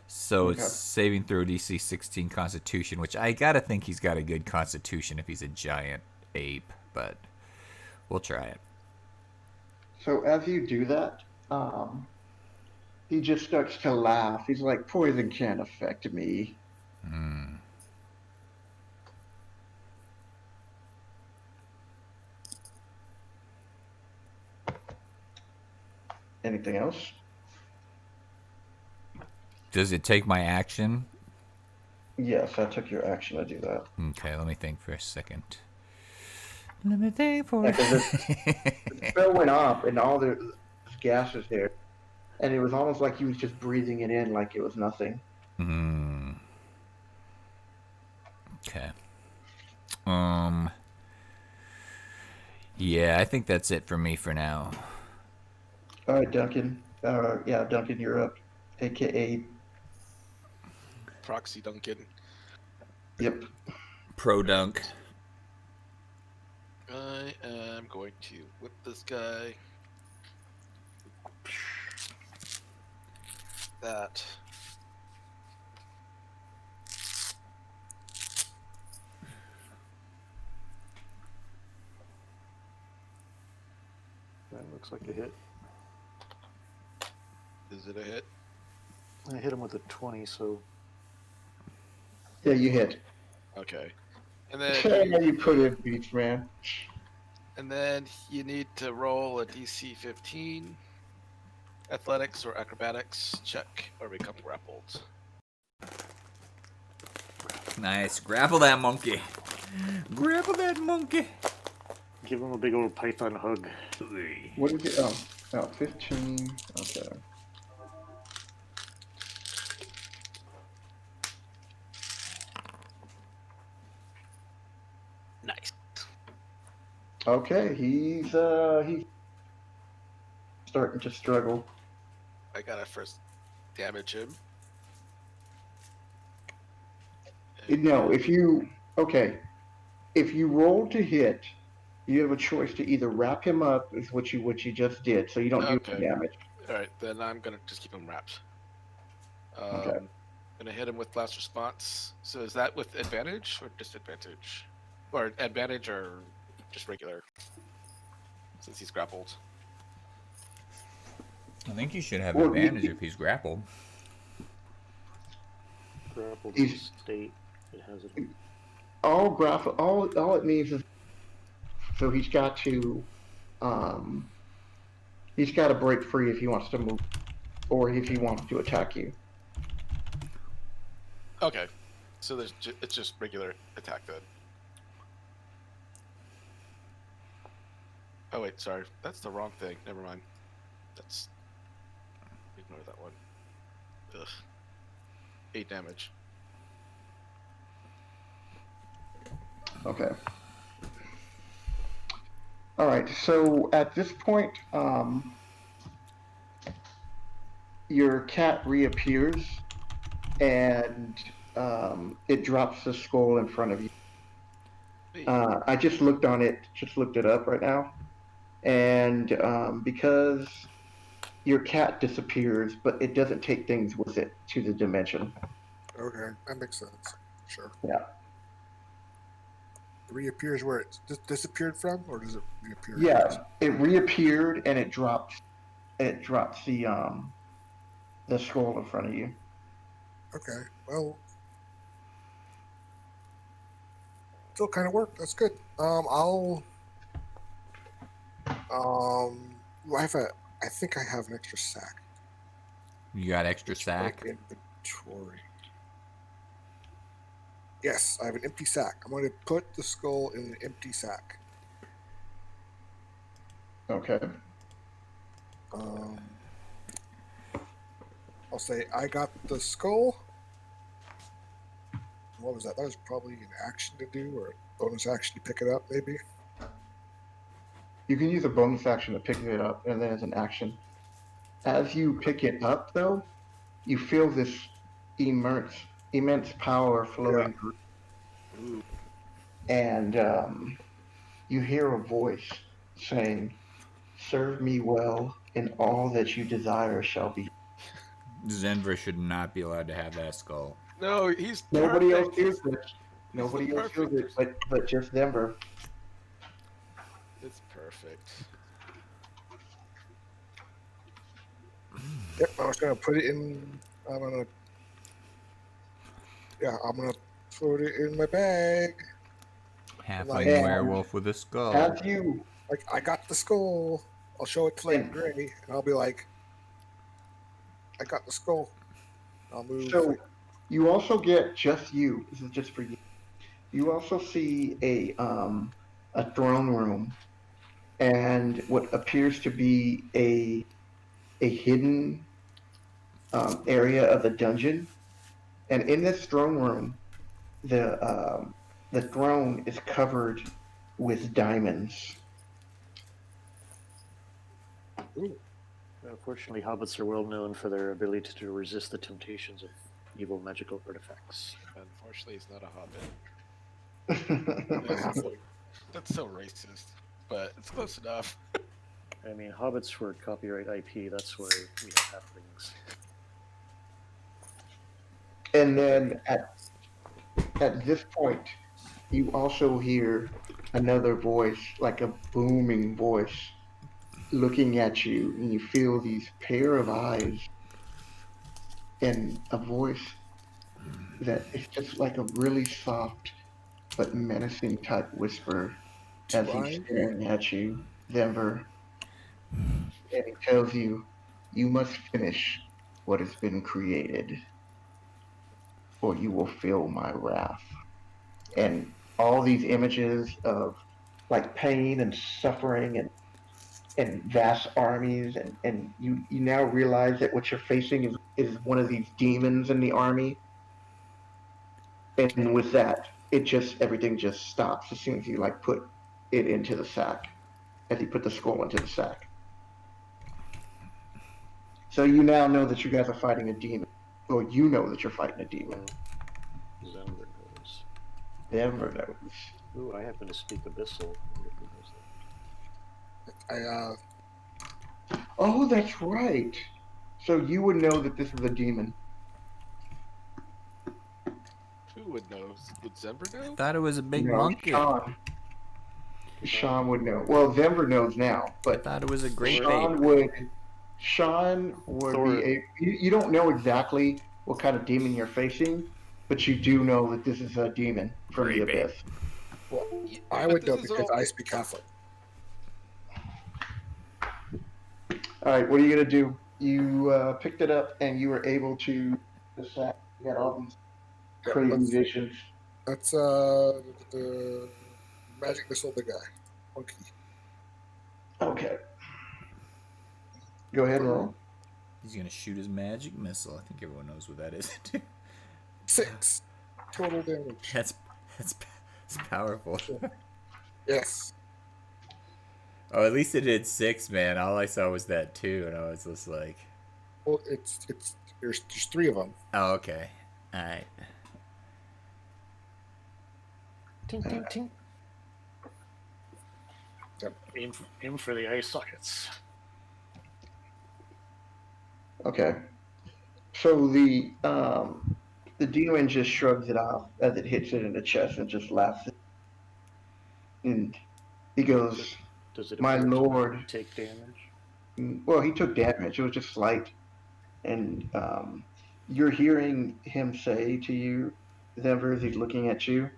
So Okay. it's saving throw DC 16 Constitution, which I gotta think he's got a good Constitution if he's a giant ape, but we'll try it. So as you do that, he just starts to laugh. He's like, poison can't affect me. Anything else? Does it take my action? Yes, I took your action to do that. Okay, let me think for a second. Let me think for Yeah, a 'cause the spell went off and all the gases there, and it was almost like he was just breathing it in like it was nothing. Okay. Yeah, I think that's it for me for now. All right, Duncan. Yeah, Duncan, you're up. AKA, Proxy Duncan. yep. Pro dunk. I am going to whip this guy. That. That looks like a hit. Is it a hit? I hit him with a 20, so Yeah, you hit. Okay. And then Yeah, you put in beats, man. you need to roll a DC 15 athletics or acrobatics check or become grappled. Nice. Grapple that monkey. Grapple that monkey. give him a big old python hug. What is it? Oh, 15. Okay. Nice. Okay, he's starting to struggle. I gotta first damage him. No, if you roll to hit, you have a choice to either wrap him up, is what you just did, so you don't do Okay. any damage. All right, then I'm gonna just keep him wrapped. Okay. Gonna hit him with last response. So is that with advantage or disadvantage, or advantage or just regular? Since he's grappled. I think you should have Well, advantage if he's grappled. Grappled He's- state. It has it. All it means is, so he's got to break free if he wants to move, or if he wants to attack you. Okay, so it's just regular attack then. Oh wait, sorry, that's the wrong thing. Never mind. That's ignore that one. Ugh. 8 damage. Okay. All right. So at this point, your cat reappears, and it drops the skull in front of you. I just looked on it, just looked it up right now, and because your cat disappears, but it doesn't take things with it to the dimension. Okay, that makes sense. Sure. Yeah. It reappears where it disappeared from, or does it reappear? Yeah, it reappeared and it drops the skull in front of you. Okay, well, still kind of worked. That's good. I think I have an extra sack. You got extra sack? Inventory. Yes, I have an empty sack. I'm going to put the skull in an empty sack. Okay. I'll say I got the skull. What was that? That was probably an action to do, or a bonus action to pick it up, maybe. You can use a bonus action to pick it up, and then as an action. As you pick it up, though, you feel this immense power flowing through. Ooh. And you hear a voice saying, "Serve me well, and all that you desire shall be." Zenver should not be allowed to have that skull. No, he's Nobody else perfect. hears it. Nobody else hears perfect. it, but just Denver. It's perfect. Yep, I was gonna put it in. I'm gonna put it in my bag. Halfling And werewolf with a skull. As you Like, I got the skull. I'll show it to like Gray, and I'll be like, I got the skull. I'll move. So you also get just you. This is just for you. You also see a throne room, and what appears to be a hidden area of the dungeon. And in this throne room, the throne is covered with diamonds. Ooh. Unfortunately, hobbits are well known for their ability to resist the temptations of evil magical artifacts. Unfortunately, he's not a hobbit. That's so racist, but it's close enough. I mean, hobbits were copyright IP. That's why we have halflings. And then at this point, you also hear another voice, like a booming voice, looking at you, and you feel these pair of eyes and a voice that is just like a really soft but menacing type whisper as he's staring at you, Denver. And he tells you, "You must finish what has been created, or you will feel my wrath." And all these images of like pain and suffering and vast armies, and you now realize that what you're facing is one of these demons in the army. And with that, everything just stops as soon as you like put it into the sack, as you put the skull into the sack. So you now know that you guys are fighting a demon, or you know that you're fighting a demon. Denver knows. Denver knows. Ooh, I happen to speak Abyssal. I wonder who knows that. Oh, that's right. So you would know that this is a demon. Who would know? Would Zember know? Thought it was a big No, monkey. Sean would know. Well, Denver knows now, I but thought it was a great Sean ape. would Thor. be you don't know exactly what kind of demon you're facing, but you do know that this is a demon from the Grape ape. abyss. Well, Yeah, I but would know this is because all- I speak Catholic. All right, what are you gonna do? You picked it up and you were able to decide. You got all these Yeah, crazy visions. That's the magic missile, the guy. Monkey. Okay. Go ahead and roll. He's gonna shoot his magic missile. I think everyone knows what that is. 6 total damage. that's It's powerful. Yes. Oh, at least it did 6, man. All I saw was that 2, and I was just like, Well, it's there's 3 of them. oh, okay. Alright. Tink, tink, tink. Yep. Aim for the eye sockets. Okay. So the demon just shrugs it off as it hits it in the chest and just laughs. And he goes, Does it "My appear to lord." take damage? Well, he took damage. It was just slight. And you're hearing him say to you, Denver, as he's looking at you.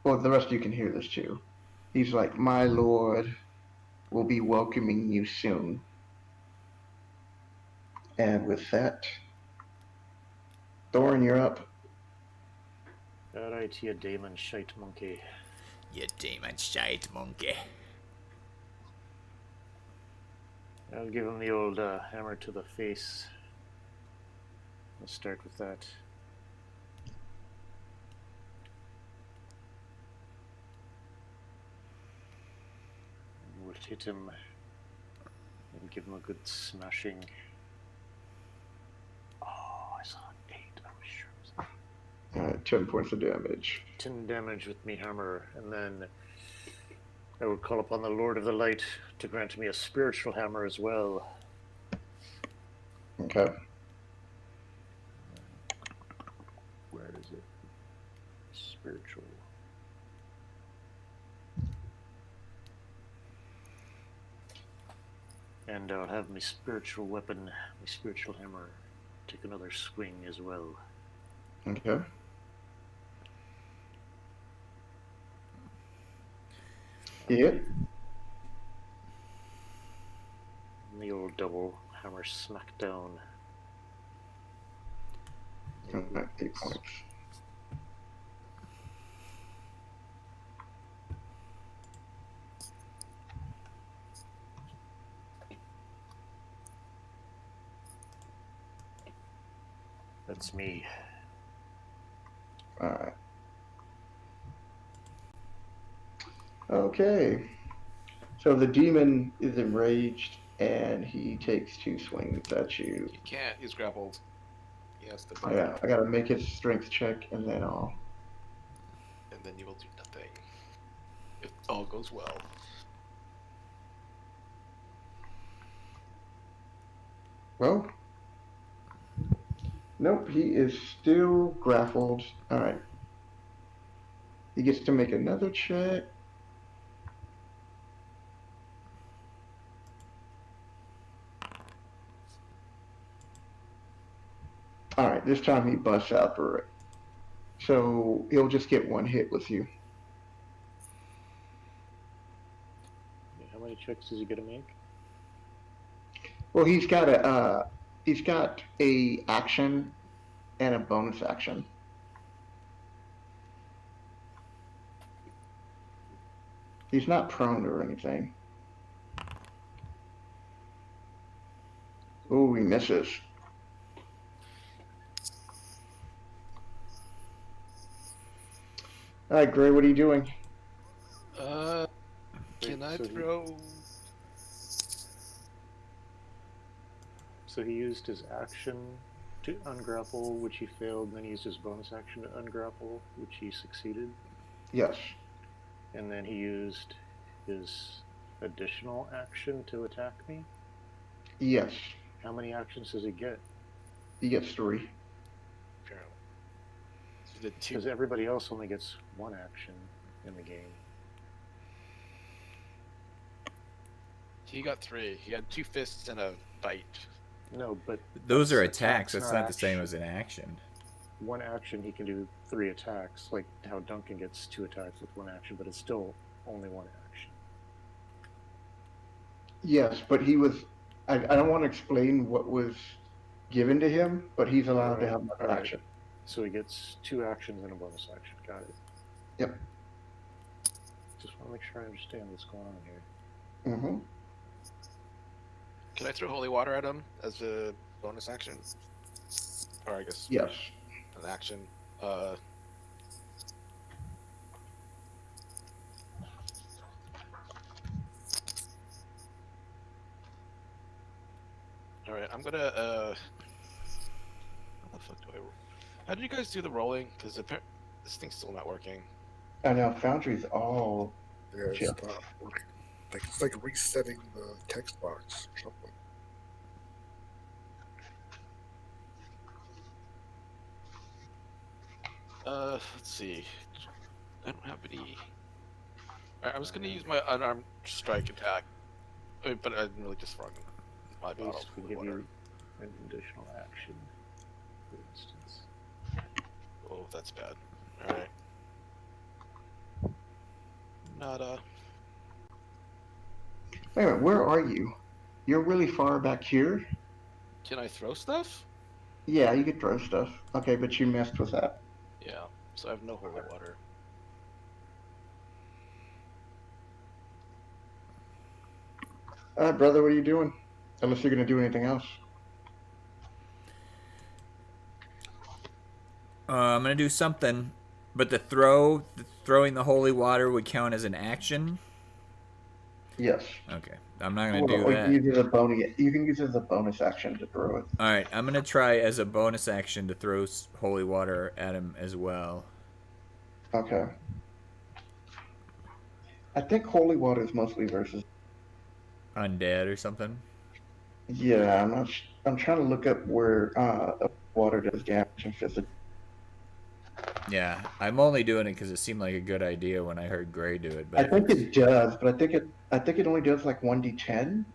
Well, the rest of you can hear this too. He's like, "My lord will be welcoming you soon." And with that, Thorin, you're up. Alright, you demon shite monkey. You demon shite monkey. I'll give him the old hammer to the face. Let's start with that. We'll hit him and give him a good smashing. Oh, I saw an 8. I was sure it was 10 points of damage. 10 damage with me hammer, and then I will call upon the Lord of the Light to grant me a spiritual hammer as well. Okay. Where is it? Spiritual. And I'll have my spiritual weapon, my spiritual hammer, take another swing as well. Okay. Yeah. And the old double hammer smack down. Alright, 8 points. That's me. Alright. Okay. So the demon is enraged and he takes 2 swings at you. He can't. He's grappled. He has to. I gotta make his strength check and then I'll. And then you will do nothing. If all goes well. Well. Nope, he is still grappled. Alright. He gets to make another check. Alright, this time he busts out for it. So he'll just get 1 hit with you. How many checks does he get to make? Well, he's got a action and a bonus action. He's not prone or anything. Oh, he misses. All right, Gray, what are you doing? Can I so throw? So he used his action to ungrapple, which he failed, and then he used his bonus action to ungrapple, which he succeeded. Yes. And then he used his additional action to attack me. Yes. How many actions does he get? He gets 3. Apparently. So he did 2. Because everybody else only gets 1 action in the game. He got 3. He had 2 fists and a bite. No, but Those are Attacks, attacks. That's not not the same action. as an action. 1 action he can do 3 attacks, like how Duncan gets 2 attacks with 1 action, but it's still only 1 action. Yes, but he was. I don't want to explain what was given to him, but he's allowed to have another Alright. action. So he gets 2 actions and a bonus action. Got it. Yep. Just want to make sure I understand what's going on here. Mm-hmm. Can I throw holy water at him as a bonus action? Or I guess Yes. an action. All right, I'm gonna. How the fuck do I? How do you guys do the rolling? Because this thing's still not working. I know Foundry's all Yeah, it's Yeah. not working. Like it's like resetting the text box or something. Let's see. I don't have any. Alright, I was gonna use my unarmed strike attack, but I'm really just throwing my bottle Haste would of give water. you an additional action, for instance. Oh, that's bad. All right. Nada. Wait a minute, where are you? You're really far back here? Can I throw stuff? Yeah, you could throw stuff. Okay, but you messed with that. Yeah. So I have no holy water. Brother, what are you doing? Unless you're gonna do anything else. I'm gonna do something, but throwing the holy water would count as an action. Yes. Okay, I'm not gonna do Or you that. can use it as a bonus. You can use it as a bonus action to throw it. All right, I'm gonna try as a bonus action to throw holy water at him as well. Okay. I think holy water is mostly versus. Undead or something. Yeah, I'm not. I'm trying to look up where water does damage and physical. Yeah, I'm only doing it because it seemed like a good idea when I heard Gray do it. But I think it does, but I think it only does like 1d10.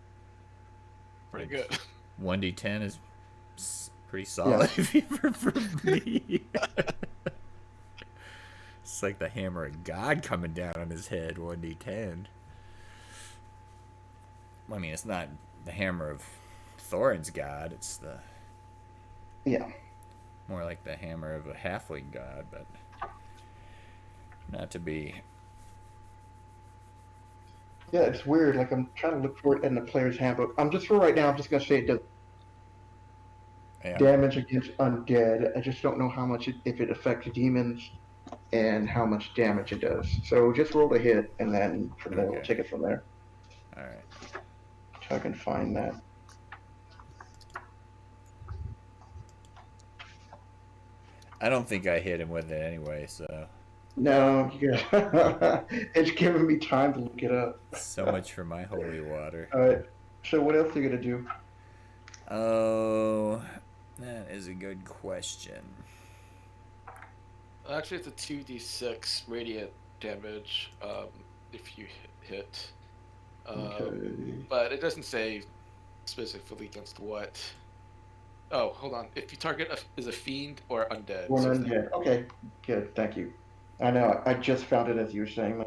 Pretty good. 1d10 is pretty solid for me. It's like the hammer of God coming down on his head. 1d10. I mean, it's not the hammer of Thorin's god. It's the more like the hammer of a halfling god, but not to be. Yeah, it's weird. Like I'm trying to look for it in the player's handbook. I'm just for right now. I'm just gonna say it does damage against undead. I just don't know how much if it affects demons and how much damage it does. So just roll the hit, and then from there we'll take it from there. All right. So I can find that. I don't think I hit him with it anyway, so. No, it's giving me time to look it up. So much for my holy water. All right. So what else are you gonna do? Oh, that is a good question. Actually, it's a 2d6 radiant damage if you hit. Okay. But it doesn't say specifically against what. Oh, hold on. If you target is a fiend or undead. One so undead. Okay, good. Thank you. I know. I just found it as you were saying.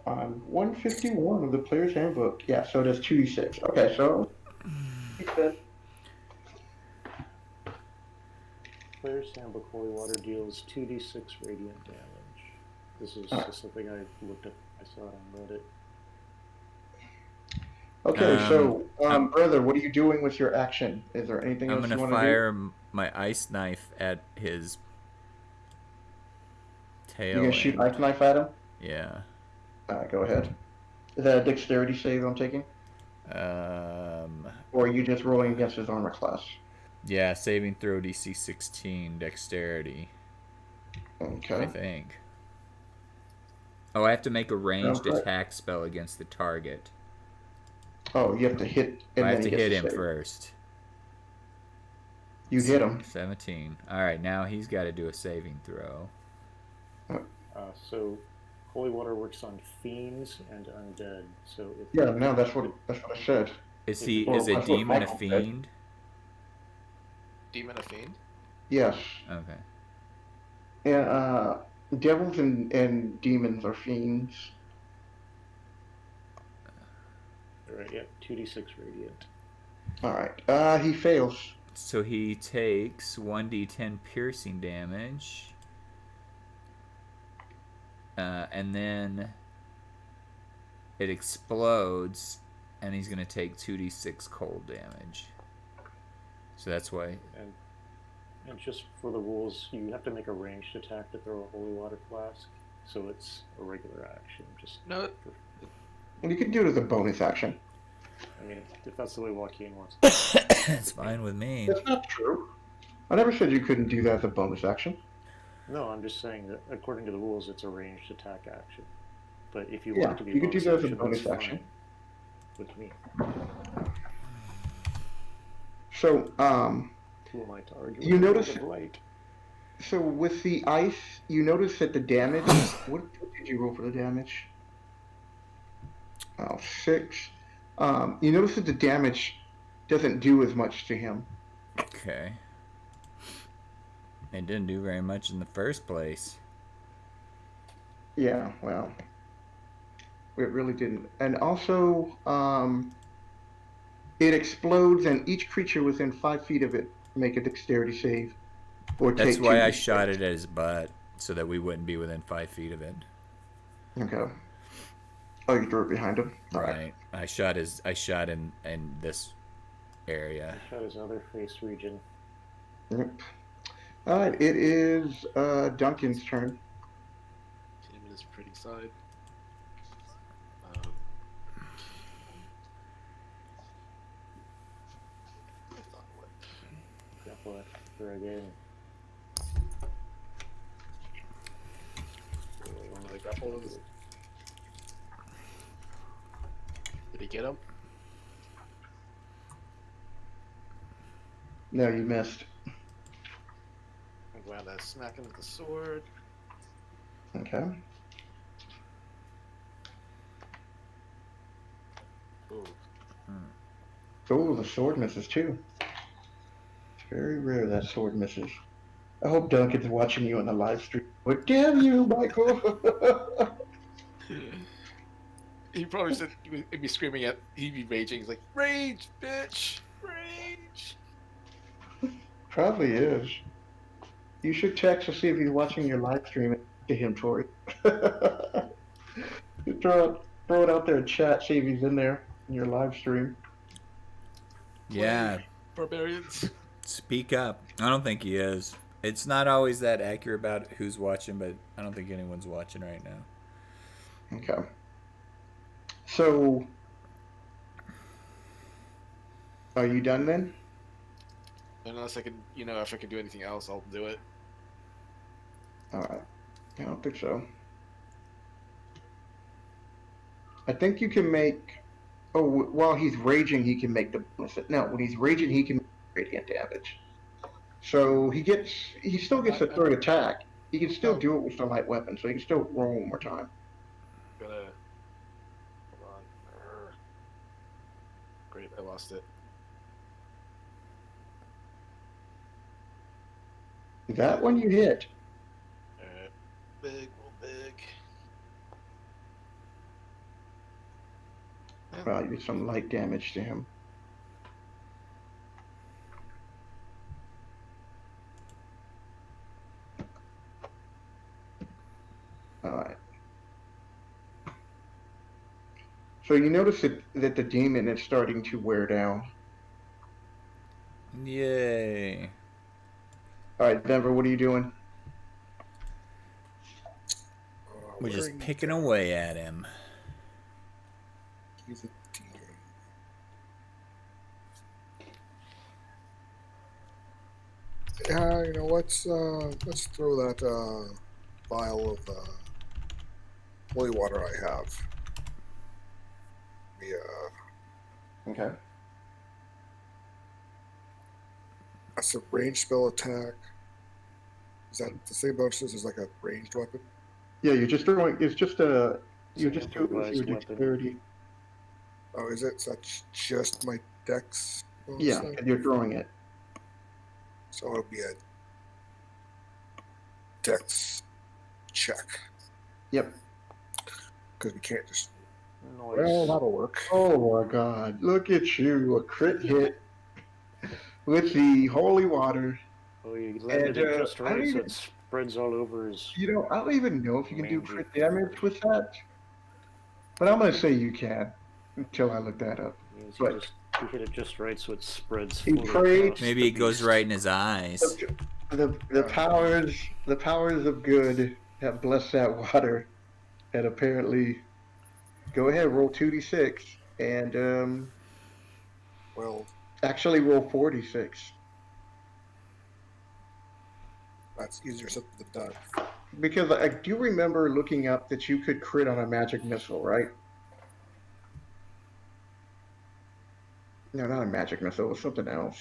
On 151 of the player's handbook. Yeah, so it is 2d6. Okay, so. Player's Handbook Holy Water deals 2d6 radiant damage. This is just something I looked up. I saw it on Reddit. Okay, so, brother, what are you doing with your action? Is there anything else you I'm want gonna to do? fire my ice knife at his tail. You're gonna shoot ice knife at him? Yeah. Go ahead. Is that a dexterity save I'm taking? Or are you just rolling against his armor class? Yeah, saving throw DC 16, dexterity. Okay. I think. Oh, I have to make a ranged Okay. attack spell against the target. Oh, you have to hit. And I have then to he hit gets him save. first. You hit him. 17. All right, now he's got to do a saving throw. So, Holy Water works on fiends and undead. So if Yeah, no, that's what I said. Is Well, a that's what demon a Michael said. fiend? demon a fiend? Yes. Okay. And devils and demons are fiends. Alright, yeah, 2d6 radiant. All right. He fails. So he takes 1d10 piercing damage. And then it explodes, and he's going to take 2d6 cold damage. So that's why. And just for the rules, you have to make a ranged attack to throw a Holy Water flask. So it's a regular action. Just No. And you can do it as a bonus action. I mean, if that's the way Joaquin wants it. It's fine with me. That's not true. I never said you couldn't do that as a bonus action. No, I'm just saying that according to the rules, it's a ranged attack action. But if you Yeah, want it to be you could do bonus that as a action, bonus that's action. fine with me. So, Who am I to argue? You with the notice- Lord of Light? so with the ice, you notice that the damage. What did you roll for the damage? Oh, 6. You notice that the damage doesn't do as much to him. Okay. It didn't do very much in the first place. Yeah, well, it really didn't. And also, it explodes, and each creature within 5 feet of it make a dexterity save, or That's take why 2d6. I shot it at his butt, so that we wouldn't be within 5 feet of it. Okay. Oh, you threw it behind him. All right. Right. I shot in this area. Shot his other face region. Yep. All right. It is Duncan's turn. Him and his pretty side. I thought what? Grapple it for again. One of the grapples. Did he get him? No, you missed. I'm glad I smack him with the sword. Okay. Ooh. Oh, the sword misses too. It's very rare that sword misses. I hope Duncan's watching you on the live stream. What damn you, Michael? He probably said he'd be screaming at. He'd be raging. He's like, "Rage, bitch, rage!" Probably is. You should text to see if he's watching your live stream to him, Tori. throw it out there in chat, see if he's in there in your live stream. Yeah. Barbarians. Speak up. I don't think he is. It's not always that accurate about who's watching, but I don't think anyone's watching right now. Okay. So, are you done then? Unless I can, if I can do anything else, I'll do it. All right. I don't think so. I think you can make. Oh, while he's raging, he can make the bonus. No, when he's raging, he can make radiant damage. So he still gets a third attack. He can still do it with the light weapon, so he can still roll one more time. Hold on. Great, I lost it. That one you hit. Alright. Big, real big. Well, you did some light damage to him. Alright. So you notice that the demon is starting to wear down. Yay. Alright, Denver, what are you doing? We're just wearing picking that. away at him. He's a DA. Yeah, let's throw that vial of holy water I have. Okay. That's a ranged spell attack. Is that the same bonuses as like a ranged weapon? Yeah, you're just throwing. It's just a. You It's just an do it with your improvised weapon. dexterity. Oh, is it? So that's just my dex bonus Yeah, then? and you're throwing it. So it'll be a dex check. Yep. Because we can't just. Noise. Well, that'll work. Oh my God! Look at you, a crit hit with the holy water. Oh, you landed it just I don't right, so even- it spreads all over his. I don't even know if you can do Mangy. crit damage with that, but I'm gonna say you can until I look that up. Means But- you hit it just right, so it spreads. He fully prayed- across Maybe the it goes beast. right in his eyes. The powers of good have blessed that water, and apparently, go ahead, roll 2d6, and Well, Actually, roll 46. that's easier said than done. Because I do remember looking up that you could crit on a magic missile, right? No, not a magic missile. It was something else.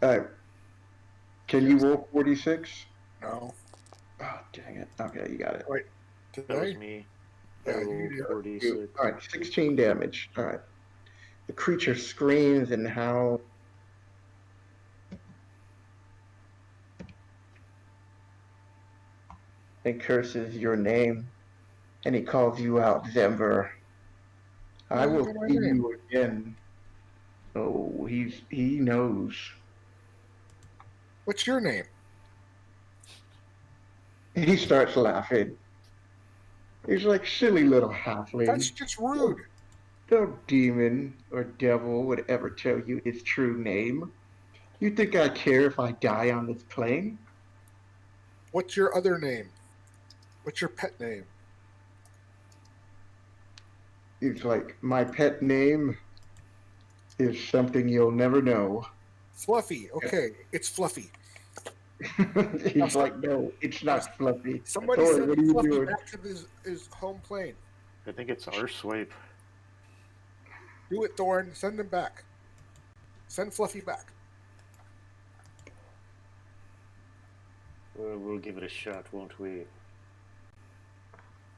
All right. Can you roll 46? No. Oh, dang it. Okay, you got it. Wait. Did That I? was me. I Yeah, you rolled did. 46. All right, 16 damage. All right. The creature screams and howls. And curses your name. And he calls you out, Zember. I How do you will know my see name? you again. Oh, he knows. What's your name? He starts laughing. He's like, silly little halfling. That's just rude. No demon or devil would ever tell you his true name. You think I care if I die on this plane? What's your other name? What's your pet name? He's like, my pet name is something you'll never know. Fluffy. Okay, it's Fluffy. He's like, no, it's not Fluffy. Somebody Thor, send what are you Fluffy doing? back to his home plane. I think it's our swipe. Do it, Thorn. Send him back. Send Fluffy back. Well, we'll give it a shot, won't we?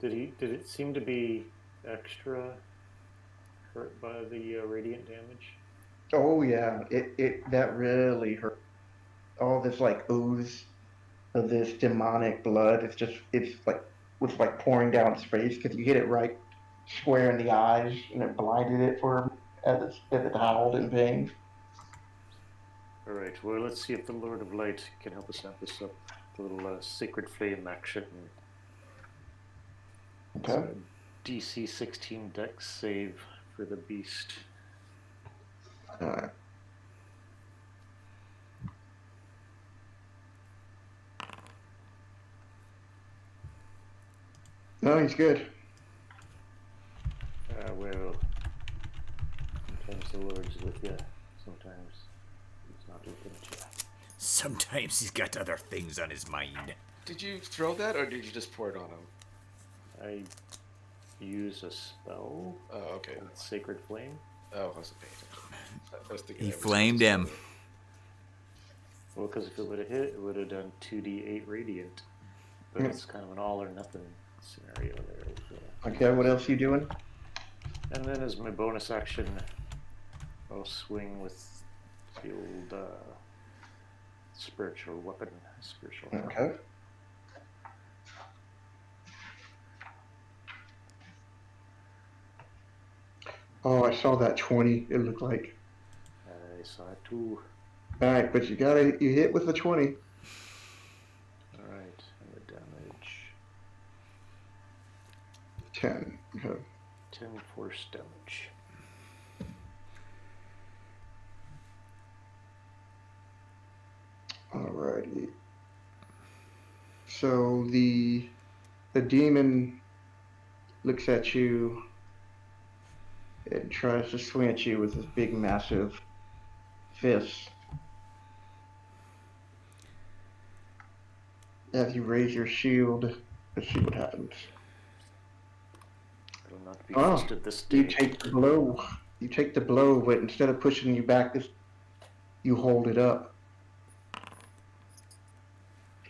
Did it seem to be extra hurt by the radiant damage? Oh yeah, that really hurt. All this like ooze of this demonic blood. It's like pouring down his face because you hit it right square in the eyes and it blinded it for him as it howled in pain. All right. Well, let's see if the Lord of Light can help us amp this up. A little sacred flame action. It's Okay. a DC 16 Dex save for the beast. All right. No, he's good. Well, sometimes the Lord's with you. Sometimes he's not looking at you. Sometimes he's got other things on his mind. Did you throw that, or did you just pour it on him? I use a spell. Oh, okay. Called Sacred Flame. Oh, I wasn't paying attention. I was thinking He it was flamed just- him. Well, because if it would have hit, it would have done 2d8 radiant. But Yeah. it's kind of an all or nothing scenario there. Okay, what else you doing? And then as my bonus action, I'll swing with the old spiritual weapon. Spiritual weapon. Okay. Oh, I saw that 20. It looked like. I saw it too. All right, but you hit with the 20. Alright, and the damage. 10. Okay. 10 force damage. Alrighty. So the demon looks at you and tries to swing at you with his big, massive fist. As you raise your shield, let's see what happens. I will not be Oh, fisted this You day. take the blow. You take the blow, but instead of pushing you back, you hold it up.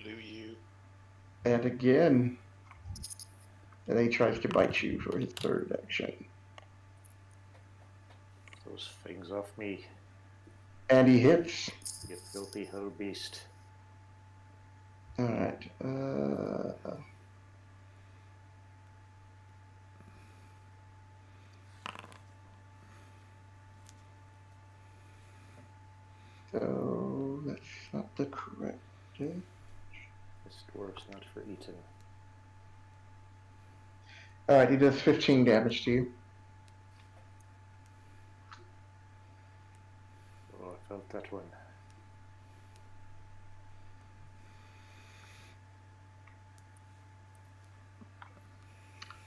Blew you. And again, and then he tries to bite you for his third action. Those things off me. And he hits. You filthy hell beast. Alright. So that's not the correct. This dwarf's not for eating. Alright, he does 15 damage to you. Oh, I felt that one.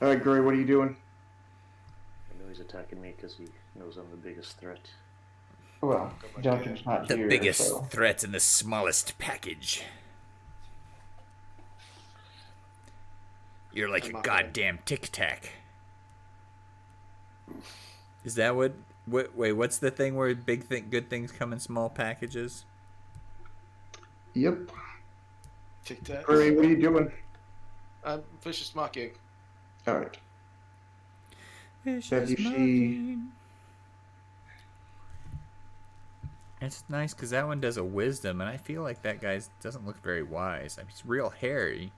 All right, Gray, what are you doing? I know he's attacking me because he knows I'm the biggest threat. Well, Come on, Duncan's not The here, biggest so... threat in the smallest package. You're like I'm a not goddamn Tic Tac. Is that what? Wait, what's the thing where good things come in small packages? Yep. Tic Tac. Gray, what are you doing? I'm vicious mocking. All right. Vicious Have you see- mocking. It's nice because that one does a wisdom, and I feel like that guy doesn't look very wise. I mean, he's real hairy.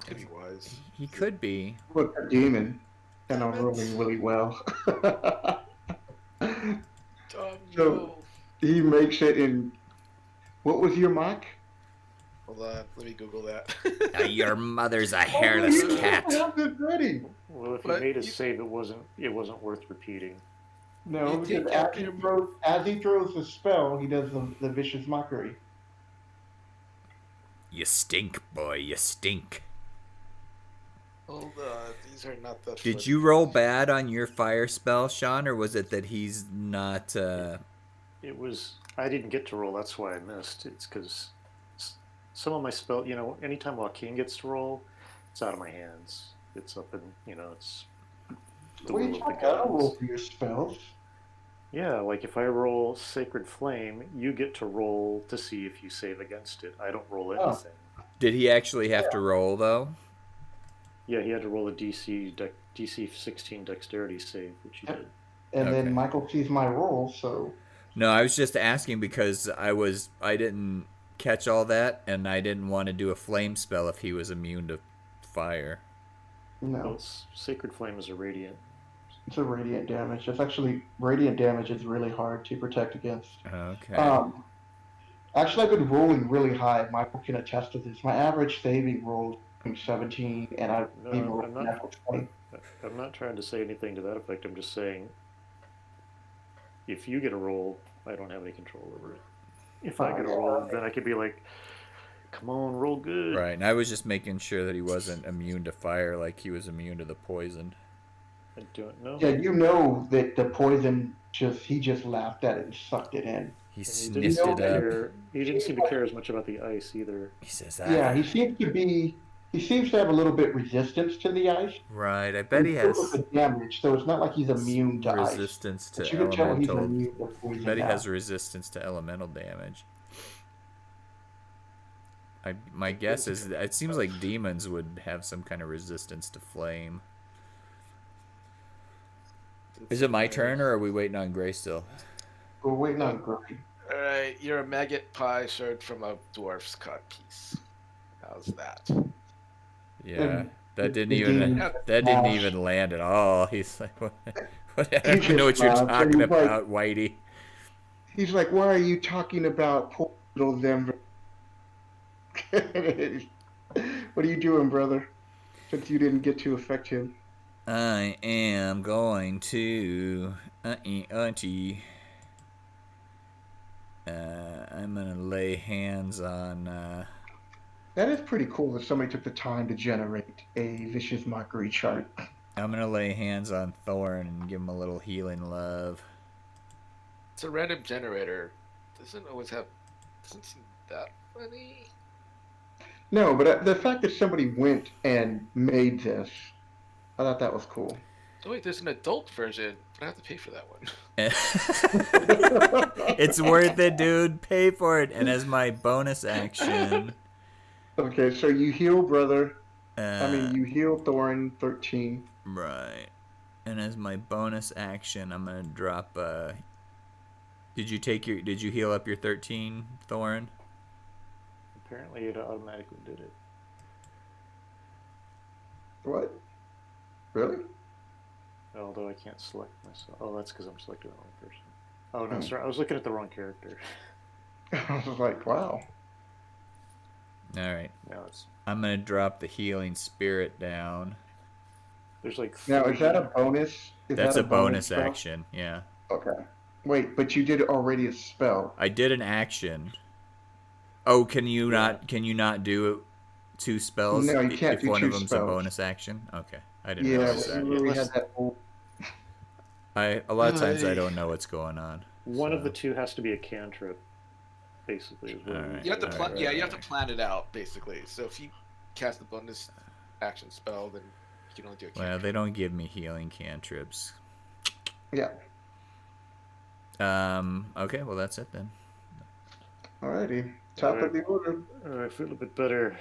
Could be wise. He could be. Look, a demon. And I'm rolling really well. Oh, So- no. He makes it in... What was your mock? Hold on, let me Google that. Your mother's a hairless cat. I have this ready. Well, if he But made a you- save, it wasn't worth repeating. No, You did because get as he throws the spell, he does the vicious mockery. You stink, boy. You stink. Hold on, these are not that. Did funny. you roll bad on your fire spell, Sean, or was it that he's not? It was. I didn't get to roll. That's why I missed. It's because some of my spell. Anytime Joaquin gets to roll, it's out of my hands. It's up in. It's the What are will you of the talking about? gods. Roll for your spells. Yeah, like if I roll Sacred Flame, you get to roll to see if you save against it. I don't roll Oh. anything. Did he actually have to roll though? Yeah, he had to roll a DC 16 Dexterity save, which he did. And Okay. then Michael sees my roll, so... No, I was just asking because I didn't catch all that, and I didn't want to do a flame spell if he was immune to fire. Well, No, Sacred Flame is a radiant. it's a radiant damage. It's actually... Radiant damage is really hard to protect against. Okay. Actually, I've been rolling really high. Michael can attest to this. My average saving rolled 17, and I've No, been I'm rolling not. natural 20. I'm not trying to say anything to that effect. I'm just saying, if you get a roll, I don't have any control over it. If I get a roll, then I could be like, "Come on, roll good." Right, and I was just making sure that he wasn't immune to fire like he was immune to the poison. I don't know. Yeah, you know that the poison he just laughed at it and sucked it in. He And sniffed it up. He didn't seem to care as much about the ice either. He says, Yeah, he seems to have a little bit resistance to the ice. Right, I bet he still has took the damage, so it's not like he's immune to ice. resistance to But you can tell he's elemental. immune to poison. I bet he now. has resistance to elemental damage. My guess is that it seems like demons would have some kind of resistance to flame. Is it my turn, or are we waiting on Gray still? We're waiting on Gray. Alright, you're a maggot pie served from a dwarf's codpiece. How's that? Yeah, And that didn't the even demon that didn't smash. even land at all. He's like, what? I don't He even know what just you're laughed, and talking he's like- about, Whitey. He's like, "Why are you talking about poor little Denver?" What are you doing, brother? Since you didn't get to affect him. I am going to I'm gonna lay hands on That is pretty cool that somebody took the time to generate a vicious mockery chart. I'm gonna lay hands on Thorn and give him a little healing love. It's a random generator. Doesn't seem that funny. No, but the fact that somebody went and made this, I thought that was cool. Oh wait, there's an adult version, but I have to pay for that one. It's worth it, dude. Pay for it. And as my bonus action, Okay, so you heal, brother. uh, You heal Thorin 13. right. And as my bonus action, I'm gonna drop. Did you heal up your 13, Thorin? Apparently, it automatically did it. What? Really? Although I can't select myself. Oh, that's because I'm selecting the wrong person. Oh no, sorry, I was looking at the wrong character. I was like, wow. All right. No, it's I'm gonna drop the healing spirit down. there's like. Now, is that a three- bonus? Is That's that a bonus spell? action. Yeah. Okay. Wait, but you did already a spell. I did an action. Oh, can you Yeah. not? Can you not do two spells No, you can't if do one two of them's a spells. bonus action? Okay, I didn't Yeah, realize we that. really Unless- had that whole. A lot of times I Ay. don't know what's going on. One of so- the two has to be a cantrip, basically. Is what Alright. we You have to said. plan. Right, Yeah, right, you have to right. plan it out basically. So if you cast a bonus action spell, then you can only do a Well, cantrip. they don't give me healing cantrips. Yeah. Okay, well that's it then. Alrighty. Top of the order. I feel a bit better.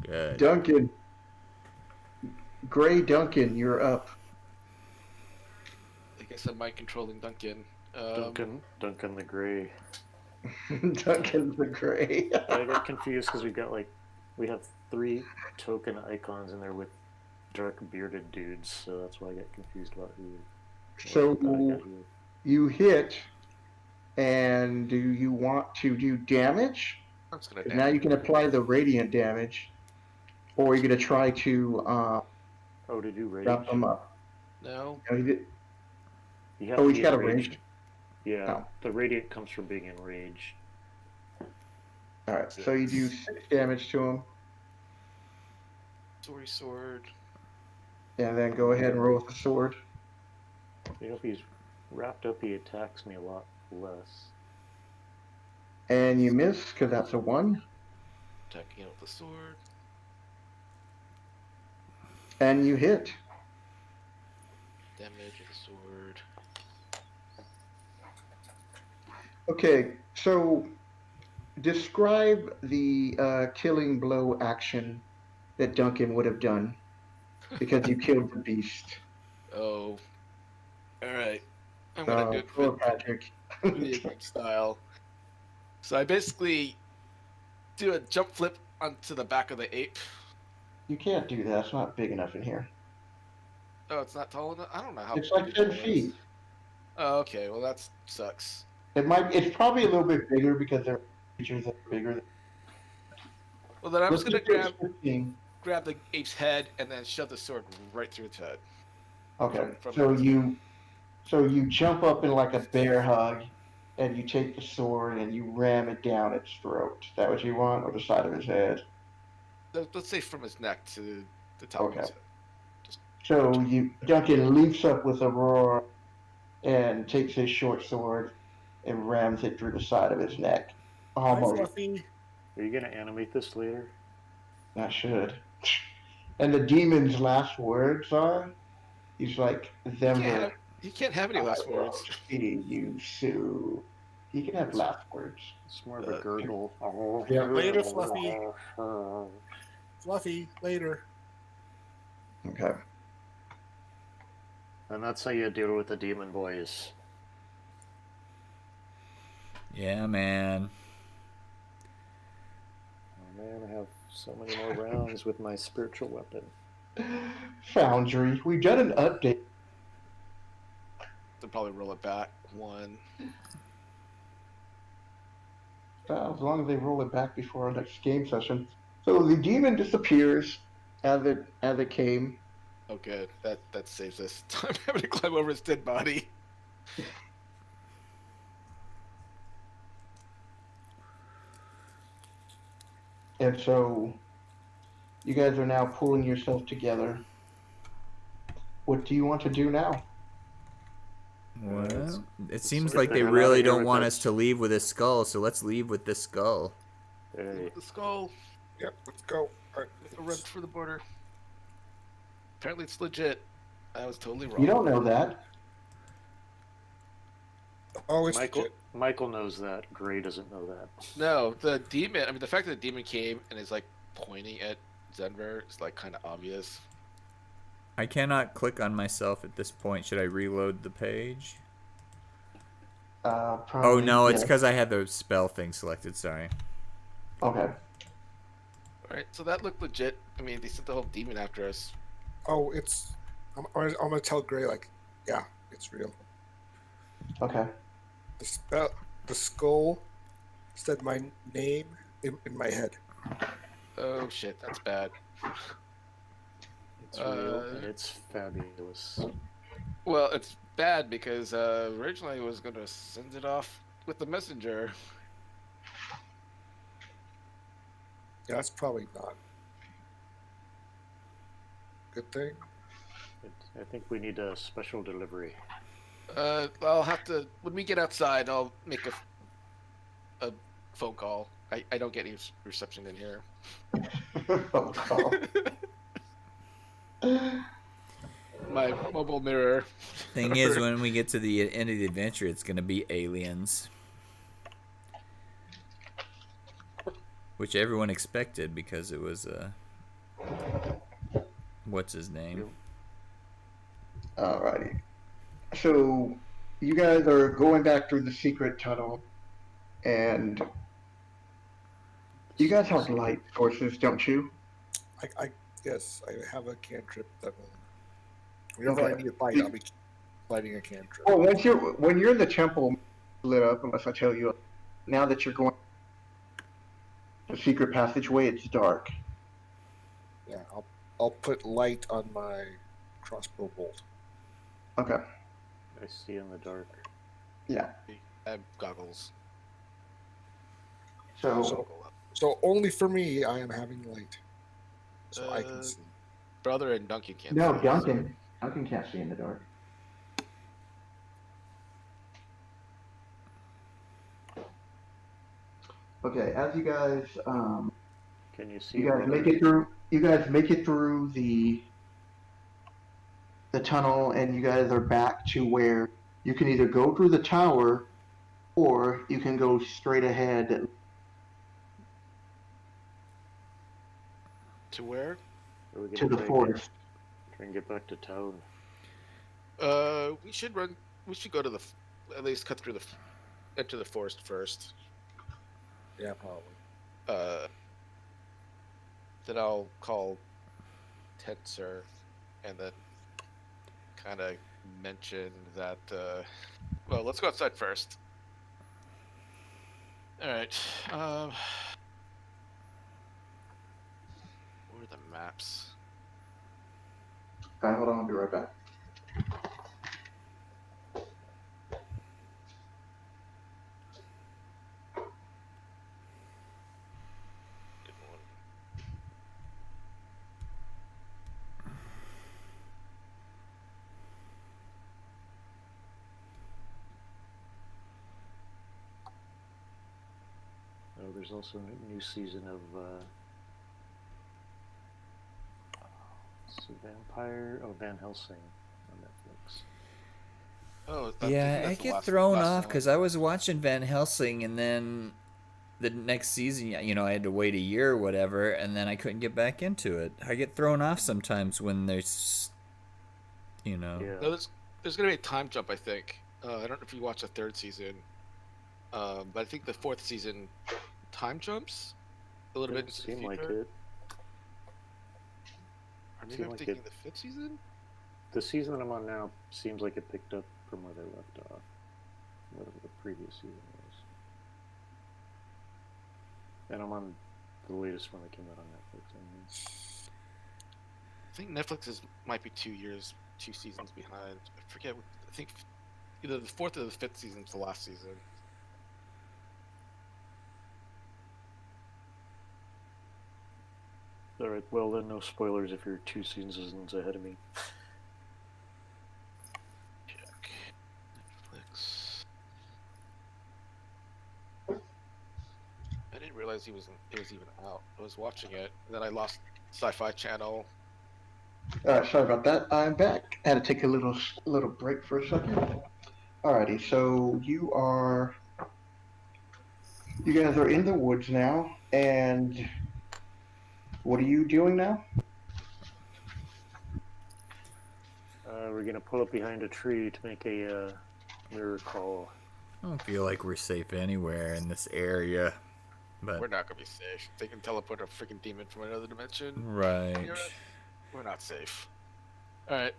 Good. Duncan. Gray Duncan, you're up. I guess I'm mind controlling Duncan. Duncan the Gray. Duncan the Gray. I got confused because we have 3 token icons in there with dark bearded dudes, so that's why I got confused about who. So what I got who. you hit, and do you want to do damage? I'm just gonna. 'Cause now you can apply the radiant damage, or you're gonna try to Oh, to do rage. wrap them up. No. No, he did- You have Oh, to he's be got a enraged. rage. Yeah, Oh. the radiant comes from being enraged. All right, so you do 6 damage to him, Sword. and then go ahead and roll with the sword. You know, if he's wrapped up, he attacks me a lot less. And you miss because that's a 1, Attacking it with the sword. and you hit. Damage with the sword. Okay, so describe the killing blow action that Duncan would have done because you killed the beast. Oh. Alright. I'm gonna do it Poor with Patrick. video game style. So I basically do a jump flip onto the back of the ape. You can't do that. It's not big enough in here. Oh, it's not tall enough? I don't know how It's like big 10 it was. feet. Oh, okay. Well, that sucks. It's probably a little bit bigger because there are creatures that are bigger. Well, then I'm just gonna Let's just say grab it's 15. the ape's head and then shove the sword right through its head. Okay, From- so you jump up in like a bear hug, and you take the sword and you ram it down its throat. Is that what you want, or the side of his head? Let's say from his neck to the top of his Okay. head. So Duncan leaps up with a roar, and takes his short sword, and rams it through the side of his neck. Almost. Are you gonna animate this later? I should. And the demon's last words are, he's like, He can't have any last words. See you soon. He can have last words. It's more of a gurgle. Yeah. Later, Fluffy. Fluffy, later. Okay. And that's how you deal with the demon boys. Yeah, man. Oh man, I have so many more rounds with my spiritual weapon. Foundry. We've done an update. They'll probably roll it back. 1. As long as they roll it back before our next game session. So the demon disappears as it came. Oh, good. That saves us time having to climb over his dead body. And so you guys are now pulling yourself together. What do you want to do now? Well, it seems sort like of they hang out really here don't with want us. us to leave with this skull, so let's leave with this skull. Hey, The skull. Yep, let's go. All Run right. for the border. Apparently it's legit. I was totally wrong. You don't know that. Oh, it's Michael. legit. Michael knows that. Gray doesn't know that. No, the demon. I mean, the fact that the demon came and is like pointing at Denver is like kind of obvious. I cannot click on myself at this point. Should I reload the page? Probably, Oh no, it's yeah. because I had the spell thing selected. Sorry. Okay. All right, so that looked legit. I mean, they sent the whole demon after us. Oh, it's. I'm gonna tell Gray like, yeah, it's real. Okay. The skull said my name in my head. Oh shit, that's bad. It's real and it's fabulous. Well, it's bad because originally I was gonna send it off with the messenger. Yeah, that's probably not a good thing. I think we need a special delivery. I'll have to when we get outside. I'll make a phone call. I don't get any reception in here. Phone call. My mobile mirror. Thing is, when we get to the end of the adventure, it's going to be aliens. Which everyone expected because it was, what's his name? Alrighty. So you guys are going back through the secret tunnel, and you guys have light sources, don't you? Yes, I have a cantrip that will. Whenever I Okay. need a light, I'll be lighting a cantrip. Well, when you're in the temple, lit up. Unless I tell you, now that you're going the secret passageway, it's dark. Yeah, I'll put light on my crossbow bolt. Okay. I see in the dark. Yeah. I have goggles. So So only for me, I am having light, so I can see. Brother and Duncan can't. no, see, so- Duncan can't see in the dark. Okay, as you guys Can you see? you guys make it through. You guys make it through the tunnel, and you guys are back to where you can either go through the tower, or you can go straight ahead. To where? Are we To gonna the forest. Try and get back to town. We should run. We should go to at least cut through enter the forest first. Yeah, probably. Then I'll call Tensor, and then kind of mention that. Well, let's go outside first. All right. Where are the maps? Hold on, I'll be right back. Oh, there's also a new season of Van Helsing on Netflix. Oh, I think Yeah, that's I the get last- thrown last off one. because I was watching Van Helsing, and then the next season, you know, I had to wait a year or whatever, and then I couldn't get back into it. I get thrown off sometimes when there's, you know. Yeah. No, there's gonna be a time jump. I think. I don't know if you watched the third season, but I think the fourth season time jumps a little bit Didn't into the seem like future. it. Or maybe seemed I'm like thinking it- the fifth season. The season that I'm on now seems like it picked up from where they left off. Whatever the previous season was. And I'm on the latest one that came out on Netflix. I think Netflix might be 2 seasons behind. I forget. I think either the fourth or the fifth season's the last season. Alright, well then no spoilers if you're 2 seasons ahead of me. Check Netflix. I didn't realize it was even out. I was watching it, and then I lost Sci-Fi Channel. Sorry about that. I'm back. I had to take a little break for a second. Alrighty, so you guys are in the woods now, and what are you doing now? We're gonna pull up behind a tree to make a mirror call. I don't feel like we're safe anywhere in this area, but We're not gonna be safe. They can teleport a freaking demon from another dimension. right. We're not safe. All right,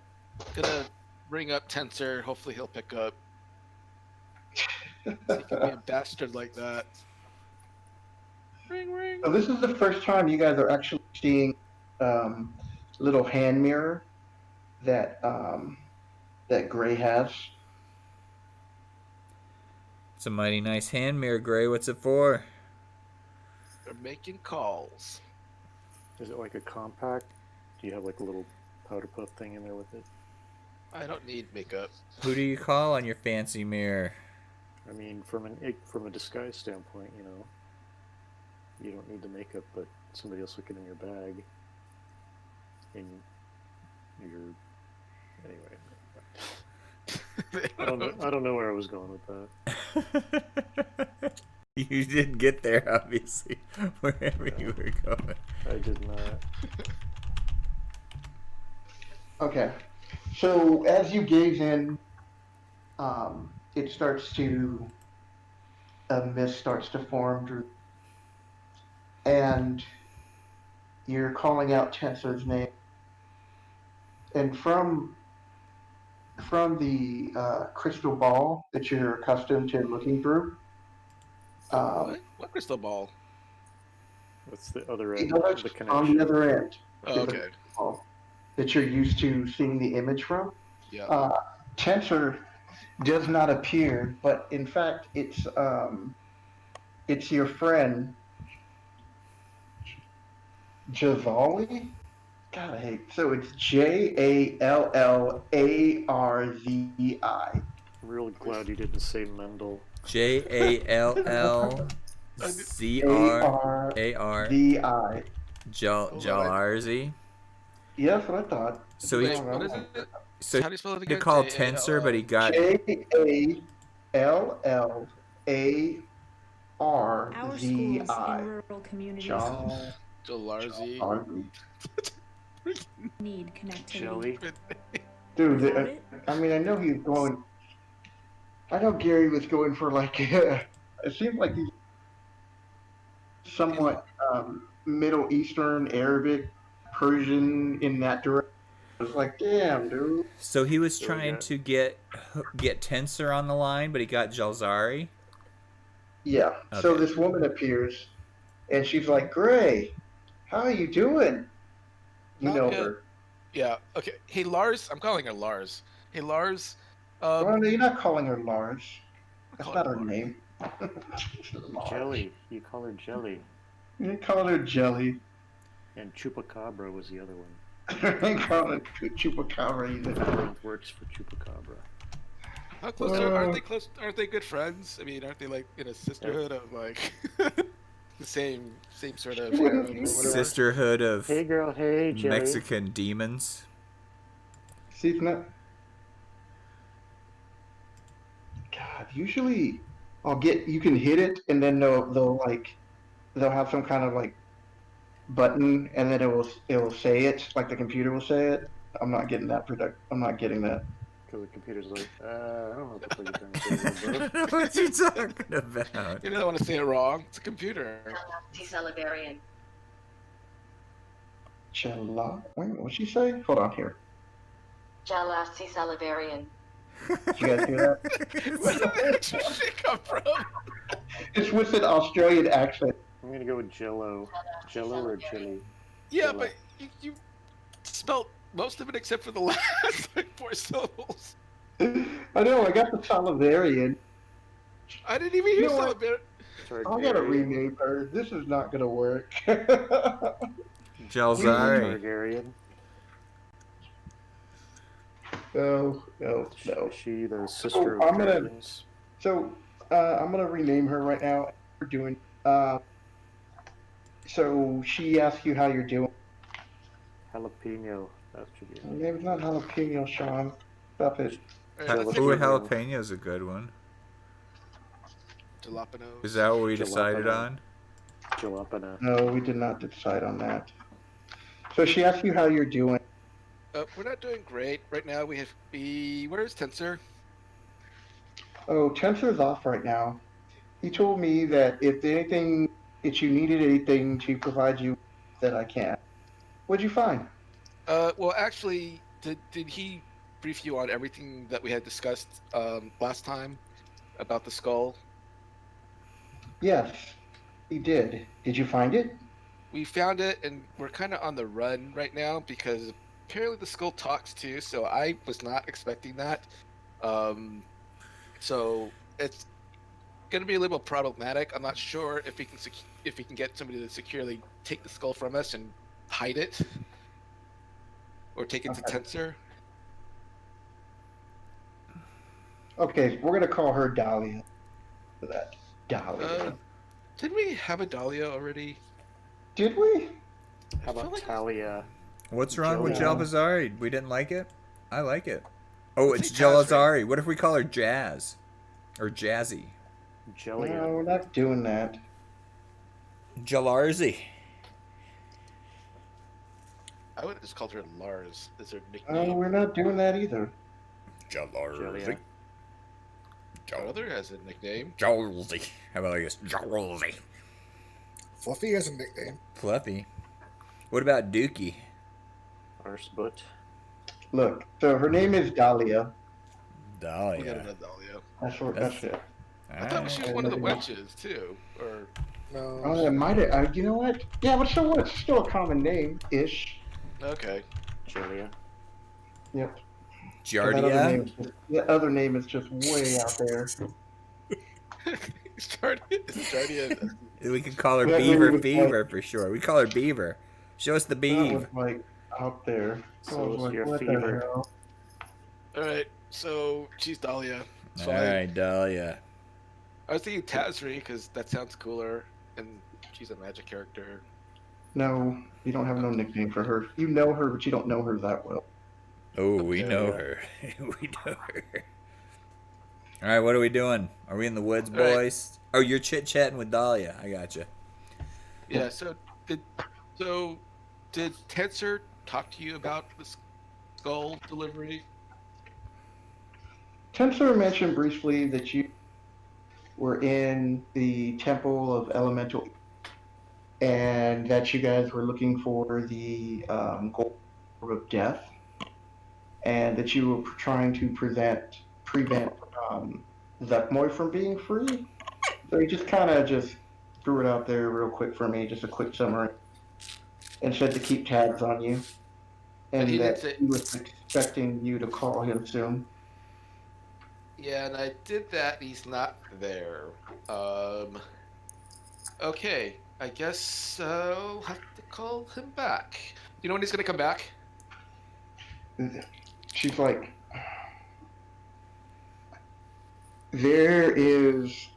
gonna bring up Tensor. Hopefully he'll pick up. He can be a bastard like that. Ring ring. So this is the first time you guys are actually seeing little hand mirror that that Gray has. It's a mighty nice hand mirror, Gray. What's it for? Making calls. Is it like a compact? Do you have like a little powder puff thing in there with it? I don't need makeup. Who do you call on your fancy mirror? I mean, from a disguise standpoint, you know, you don't need the makeup, but somebody else look it in your bag. In your anyway. I don't know where I was going with that. You didn't get there, obviously, wherever you were going. I did not. Okay. So as you gaze in, it starts to, a mist starts to form, Drew. And you're calling out Tensor's name. And from the crystal ball that you're accustomed to looking through, What crystal ball? That's the other the end of other- the connection. on the other end Oh, is the okay. crystal ball that you're used to seeing the image from. Yeah. Tensor does not appear, but in fact, it's your friend Javali. God, I hate. So it's Jallarzi. I'm real glad you didn't say Mendel. Jallzrar. Arzi. Jallarzi. Yeah, that's what I thought. So Wait, he, what is it? so How do you spell it he again? called J-A-L-L. Tensor, but he got Jallarzi. Our schools in rural communities Jolarzi. need connectivity. Jelly. Dude, Without it, I mean, I know he's going. I know Gary was going for like. It seems like he's somewhat Middle Eastern, Arabic, Persian in that direction. I was like, damn, dude. So he was So, trying yeah. to get Tensor on the line, but he got Jalzari. Yeah. So Okay. this woman appears, and she's like, Gray, how are you doing? You Not know good. her. Yeah. Okay. Hey, Lars. I'm calling her Lars. Hey, Lars. Well, no, you're not calling her Lars. That's Call not her her Lars. name. Jelly. You call her Jelly. You call her Jelly. And Chupacabra was the other one. You call her Chupacabra either. Labyrinth works for Chupacabra. How close aren't they close? Aren't they good friends? I mean, aren't they like in a sisterhood of like the same sort of harem or whatever? Sisterhood of Hey girl, hey Jelly. Mexican demons. See, it's not. God, usually you can hit it, and then they'll have some kind of like button, and then it will say it, like the computer will say it. I'm not getting that I'm not getting that. Because the computer's like, I don't know what the fuck you're trying to say, bro. What you talking about? You don't want to say it wrong. It's a computer. Salivarian. Chella. Wait, what'd she say? Hold on here. Jalasi Salivarian. Did you guys hear that? Where did that shit come from? It's with an Australian accent. I'm gonna go with Jello. Jello or Jelly? Yeah, Jello. but you spelled most of it except for the last like 4 syllables. I know. I got the Salivarian. I didn't even hear You know what? Salivarian. I gotta rename her. This is not gonna work. Jalzari. Targaryen. No. Is she the sister I'm of gonna- dragons? So I'm gonna rename her right now. We're doing. So she asks you how you're doing. Jalapeno. That should be Her name's not Jalapeno, Sean. Stop it. Ooh, jalapeno's a good one. Jalapenos. Is that what we Jalapeno. decided on? Jalapeno. No, we did not decide on that. So she asks you how you're doing. We're not doing great right now. Where's Tensor? Oh, Tensor's off right now. He told me that if you needed anything to provide you, that I can. What'd you find? Well, actually, did he brief you on everything that we had discussed last time about the skull? Yes, he did. Did you find it? We found it, and we're kind of on the run right now because apparently the skull talks too. So I was not expecting that. So it's gonna be a little problematic. I'm not sure if we can get somebody to securely take the skull from us and hide it, or take it to Tensor. Okay, we're gonna call her Dahlia for that. Dahlia. Didn't we have a Dahlia already? Did we? How about like- Talia? What's wrong with Jelly. Jelazari? We didn't like it? I like it. Oh, Let's it's say Tazri. Jelazari. What if we call her Jazz? Or Jazzy? Jelly. No, we're not doing that. Jalarzi. I would have just called her Lars. Is her Oh, nickname? we're not doing that either. Jalarzi. My brother has a nickname. Jalzi. How about like this? Jalzi. Fluffy has a nickname. Fluffy. What about Dookie? Arsebutt. Look, so her name is Dahlia. We got Dahlia. another Dahlia. That's it. I thought she was one of the wenches too, or No. Oh, it might have. You know what? Yeah, but so what? It's still a common name ish. okay. Julia. Yep. And that other name Giardia? is just- the other name is just way out there. Jardia. We could call her That Beaver was Fever for sure. We call her Beaver. Show us the That Beav. was like out there. So I was is like, your what the fever. hell? All right, so she's Dahlia. It's All fine. right, Dahlia. I was thinking Tazri because that sounds cooler, and she's a magic character. No, you don't have no nickname for her. You know her, but you don't know her that well. Oh, we Okay, know yeah. her. We know her. All right, what are we doing? Are we in the woods, All right. boys? Oh, you're chit chatting with Dahlia. I gotcha. Yeah. So did Tensor talk to you about the skull delivery? Tensor mentioned briefly that you were in the Temple of Elemental and that you guys were looking for the gold of death and that you were trying to prevent Zuckmoy from being free. So he just kind of just threw it out there real quick for me, just a quick summary, and said to keep tabs on you, and he did that say- he was expecting you to call him soon. Yeah, and I did that. He's not there. Okay, I guess I'll have to call him back. You know when he's gonna come back? She's like, there's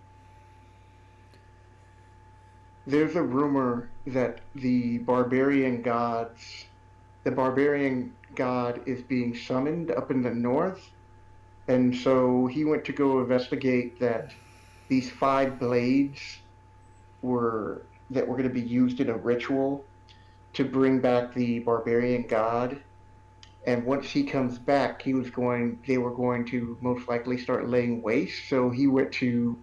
a rumor that the barbarian god is being summoned up in the north, and so he went to go investigate that these 5 blades were going to be used in a ritual to bring back the barbarian god. And once he comes back, they were going to most likely start laying waste. So he went to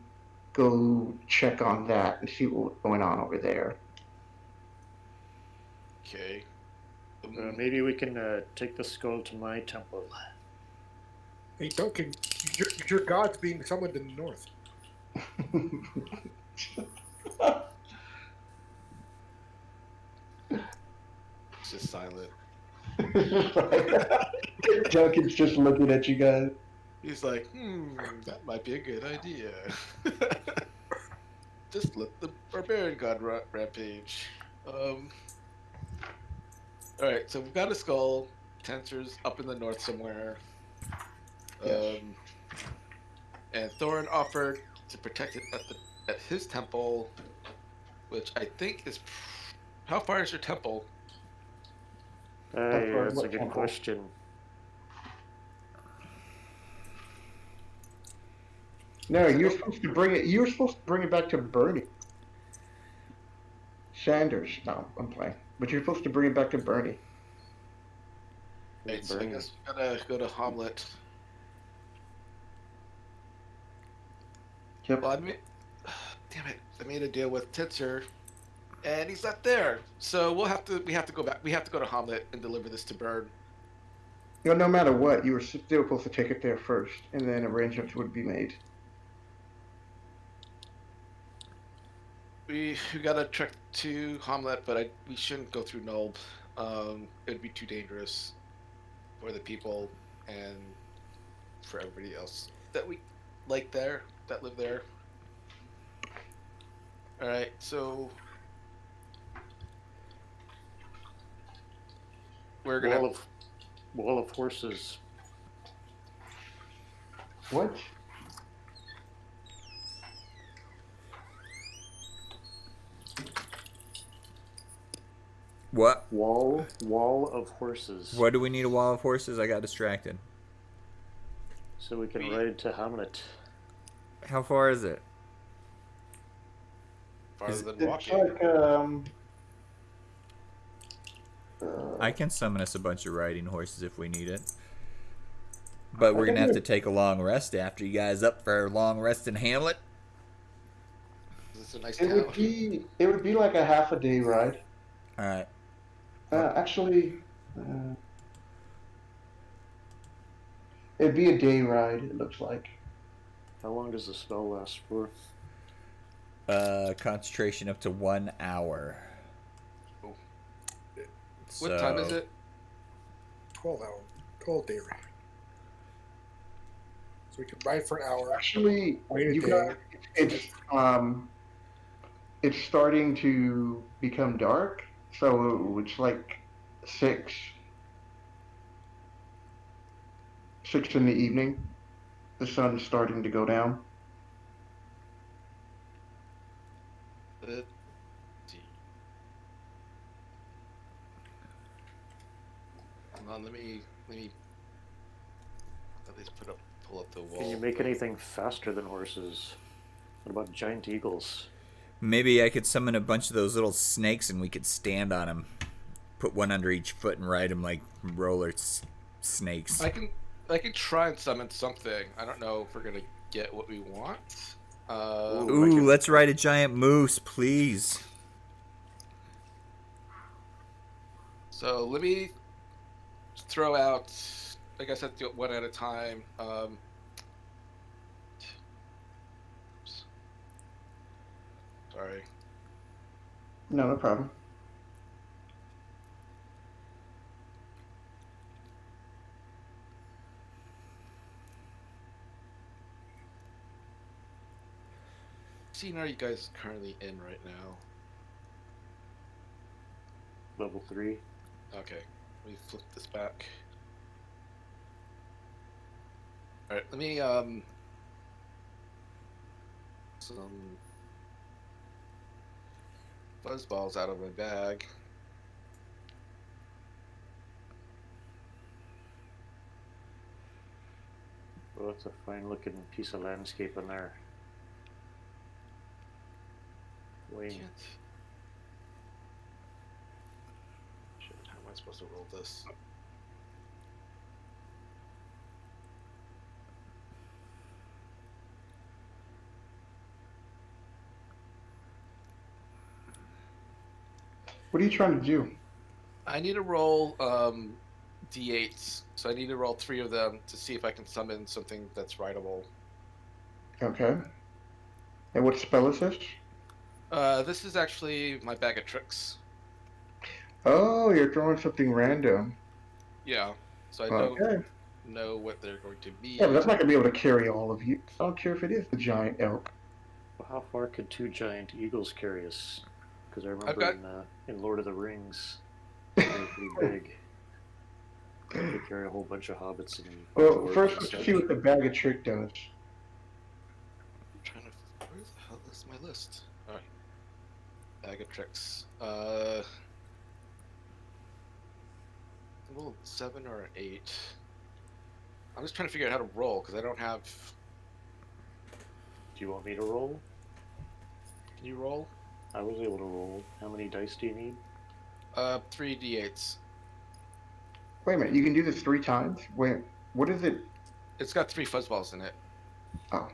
go check on that and see what was going on over there. Okay. Maybe we can take the skull to my temple. Hey, Duncan, your god's being summoned in the north. It's just silent. Duncan's just looking at you guys. He's like, that might be a good idea. Just let the barbarian god rampage. Alright, so we've got a skull. Tensor's up in the north somewhere. And Thorin offered to protect it at his temple, which I think is... How far is your temple? Hey, that's a what good temple? question. No, you're supposed to bring it. You're supposed to bring it back to Bernie Sanders. No, I'm playing. But you're supposed to bring it back to Bernie. Right, so I guess we gotta go to Hamlet. Yep. Well, damn it! I made a deal with Titzer, and he's not there. So we have to go back. We have to go to Hamlet and deliver this to Bird. No matter what, you were still supposed to take it there first, and then arrangements would be made. We gotta trek to Hamlet, but we shouldn't go through Nulb. It'd be too dangerous for the people and for everybody else that live there. All right, so we're gonna. Wall of horses. What? What? Wall of horses. What do we need a wall of horses? I got distracted. So we can ride to Hamlet. How far is it? Farther than It's walking. like I can summon us a bunch of riding horses if we need it. But we're gonna have to take a long rest after. You guys up for a long rest in Hamlet? This is a nice it town. would be like a half a day ride. All right. Actually, it'd be a day ride. It looks like. How long does the spell last for? Concentration up to 1 hour. Oh. What time is it? 12 day ride. So we can ride for an hour. Actually, Wait a you day. got it's starting to become dark, so it's like 6 in the evening. The sun's starting to go down. Let's see. Hold on, let me at least pull up the wall. Can you make anything faster than horses? What about giant eagles? Maybe I could summon a bunch of those little snakes and we could stand on them. Put one under each foot and ride them like roller snakes. I can try and summon something. I don't know if we're gonna get what we want. Ooh, let's ride a giant moose, please. So let me throw out, like I said, do it one at a time. Sorry. No problem. Scene are you guys currently in right now? Level 3. Okay, let me flip this back. Alright, let me some fuzzballs out of my bag. Oh, that's a fine looking piece of landscape in there. Wayne. Can't. Shit, how am I supposed to roll this? What are you trying to do? I need to roll d8s, so I need to roll 3 of them to see if I can summon something that's rideable. Okay. And what spell is this? This is actually my bag of tricks. Oh, you're throwing something random. Yeah, so I Okay. don't know what they're going to be. Yeah, but that's not gonna be able to carry all of you. I don't care if it is the giant elk. Well, how far could 2 giant eagles carry us? Because I remember got- in Lord of the Rings, they were pretty big. They could carry a whole bunch of hobbits and. Well, dwarves first and let's such. see what the bag of trick does. I'm trying to. Where the hell is my list? Alright. Bag of tricks. Roll 7 or an 8. I'm just trying to figure out how to roll because I don't have. Do you want me to roll? Can you roll? I was able to roll. How many dice do you need? 3 d8s. Wait a minute, you can do this 3 times? Wait, what is it? It's got 3 fuzzballs in it. Oh.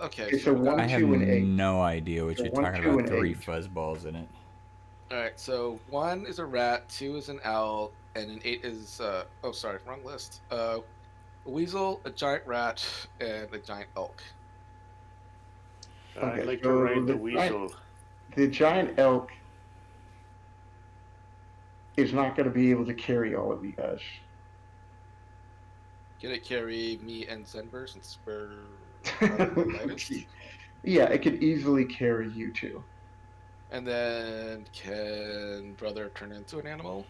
Okay. It's a 1, I have 2, and 8. no idea what So you're 1, talking 2, about. and 3 8. fuzzballs in it. Alright, so 1 is a rat, 2 is an owl, and an 8 is, oh sorry, wrong list. A weasel, a giant rat, and a giant elk. Okay, I'd like so to ride the the weasel. The giant elk is not going to be able to carry all of you guys. Can it carry me and Zenber since we're lightest? Yeah, it could easily carry you two. And then can brother turn into an animal?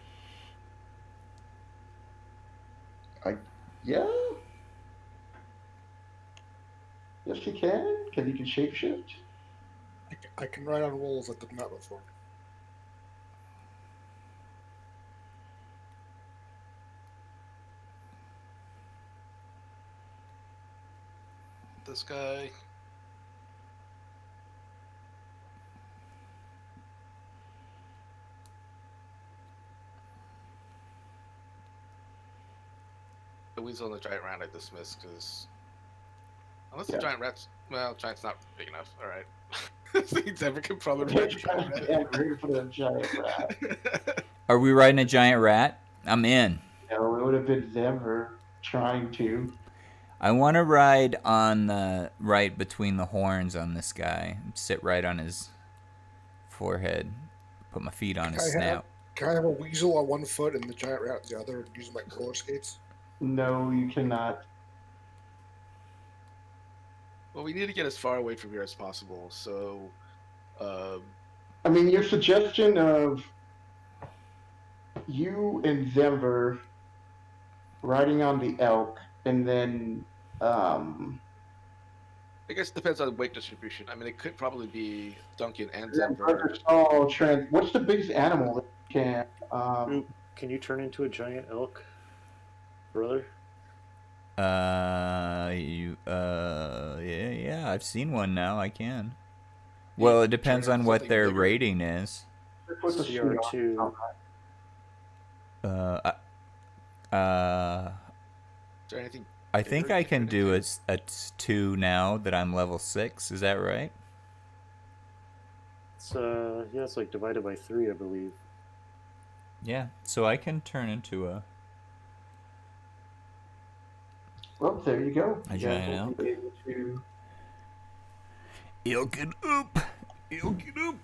Yeah. Yes, he can. He can shapeshift? I can ride on wolves. I've done that before. This guy. The weasel and the giant rat I dismiss because unless the giant rat's giant's not big enough. All right. He's never can probably ride the giant rat. Yeah, ready for the giant rat. Are we riding a giant rat? I'm in. No, it would have been Denver trying to. I want to ride on the right between the horns on this guy. Sit right on his forehead. Put my feet on his snout. Can I have a weasel on one foot and the giant rat on the other and use them like roller skates? No, you cannot. Well, we need to get as far away from here as possible. So, I mean, your suggestion of you and Denver riding on the elk, and then I guess it depends on weight distribution. I mean, it could probably be Duncan and Denver. What's the biggest animal that can? Can you turn into a giant elk, brother? Yeah, I've seen one now. I can. Well, it depends on what their rating is. CR2. Is there anything? I think I can do a 2 now that I'm level 6. Is that right? It's yeah, it's like divided by 3, I believe. Yeah, so I can turn into a. Well, there you go. A giant elk. Elk it up. Elk it up.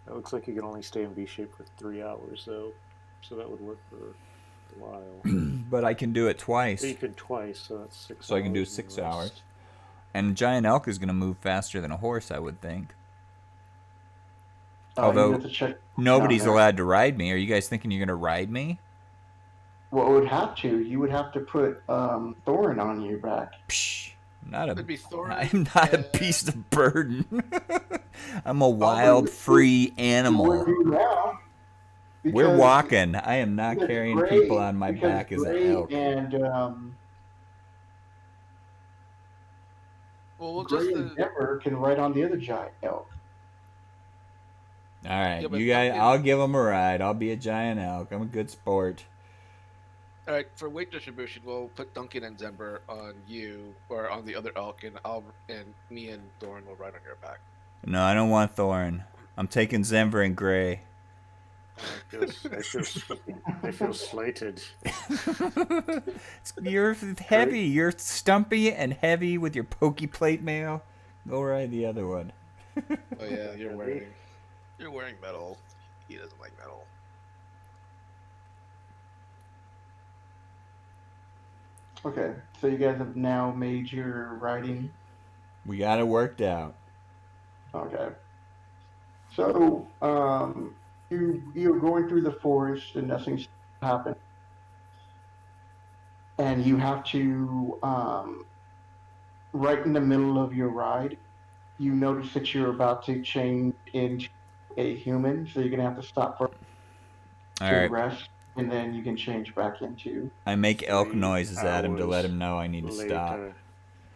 It looks like you can only stay in V shape for 3 hours, though, so that would work for a while. But I can do it twice. So you could twice, so that's 6 hours. So I can do 6 hours. And a giant elk is going to move faster than a horse, I would think. Although nobody's allowed to ride me. Are you guys thinking you're going to ride me? Well, it would have to. You would have to put Thorin on your back. Psh, I'm not Thorin, a beast of burden. I'm a wild, free animal. We're walking. I am not carrying people on my back as an elk. And Gray and Denver can ride on the other giant elk. All right, Yeah, you guys. I'll give them a ride. I'll be a giant elk. I'm a good sport. All right, for weight distribution, we'll put Duncan and Zember on you, or on the other elk, and me and Thorin will ride on your back. No, I don't want Thorin. I'm taking Zember and Gray. I feel slighted. You're heavy. You're stumpy and heavy with your pokey plate mail. Go ride the other one. Oh yeah, you're wearing metal. He doesn't like metal. Okay, so you guys have now made your riding. We got it worked out. Okay. So, you're going through the forest and nothing's happened. And you have to, right in the middle of your ride, you notice that you're about to change into a human, so you're going to have to stop for rest, and then you can change back into... I make elk noises at him to let him know I need to stop.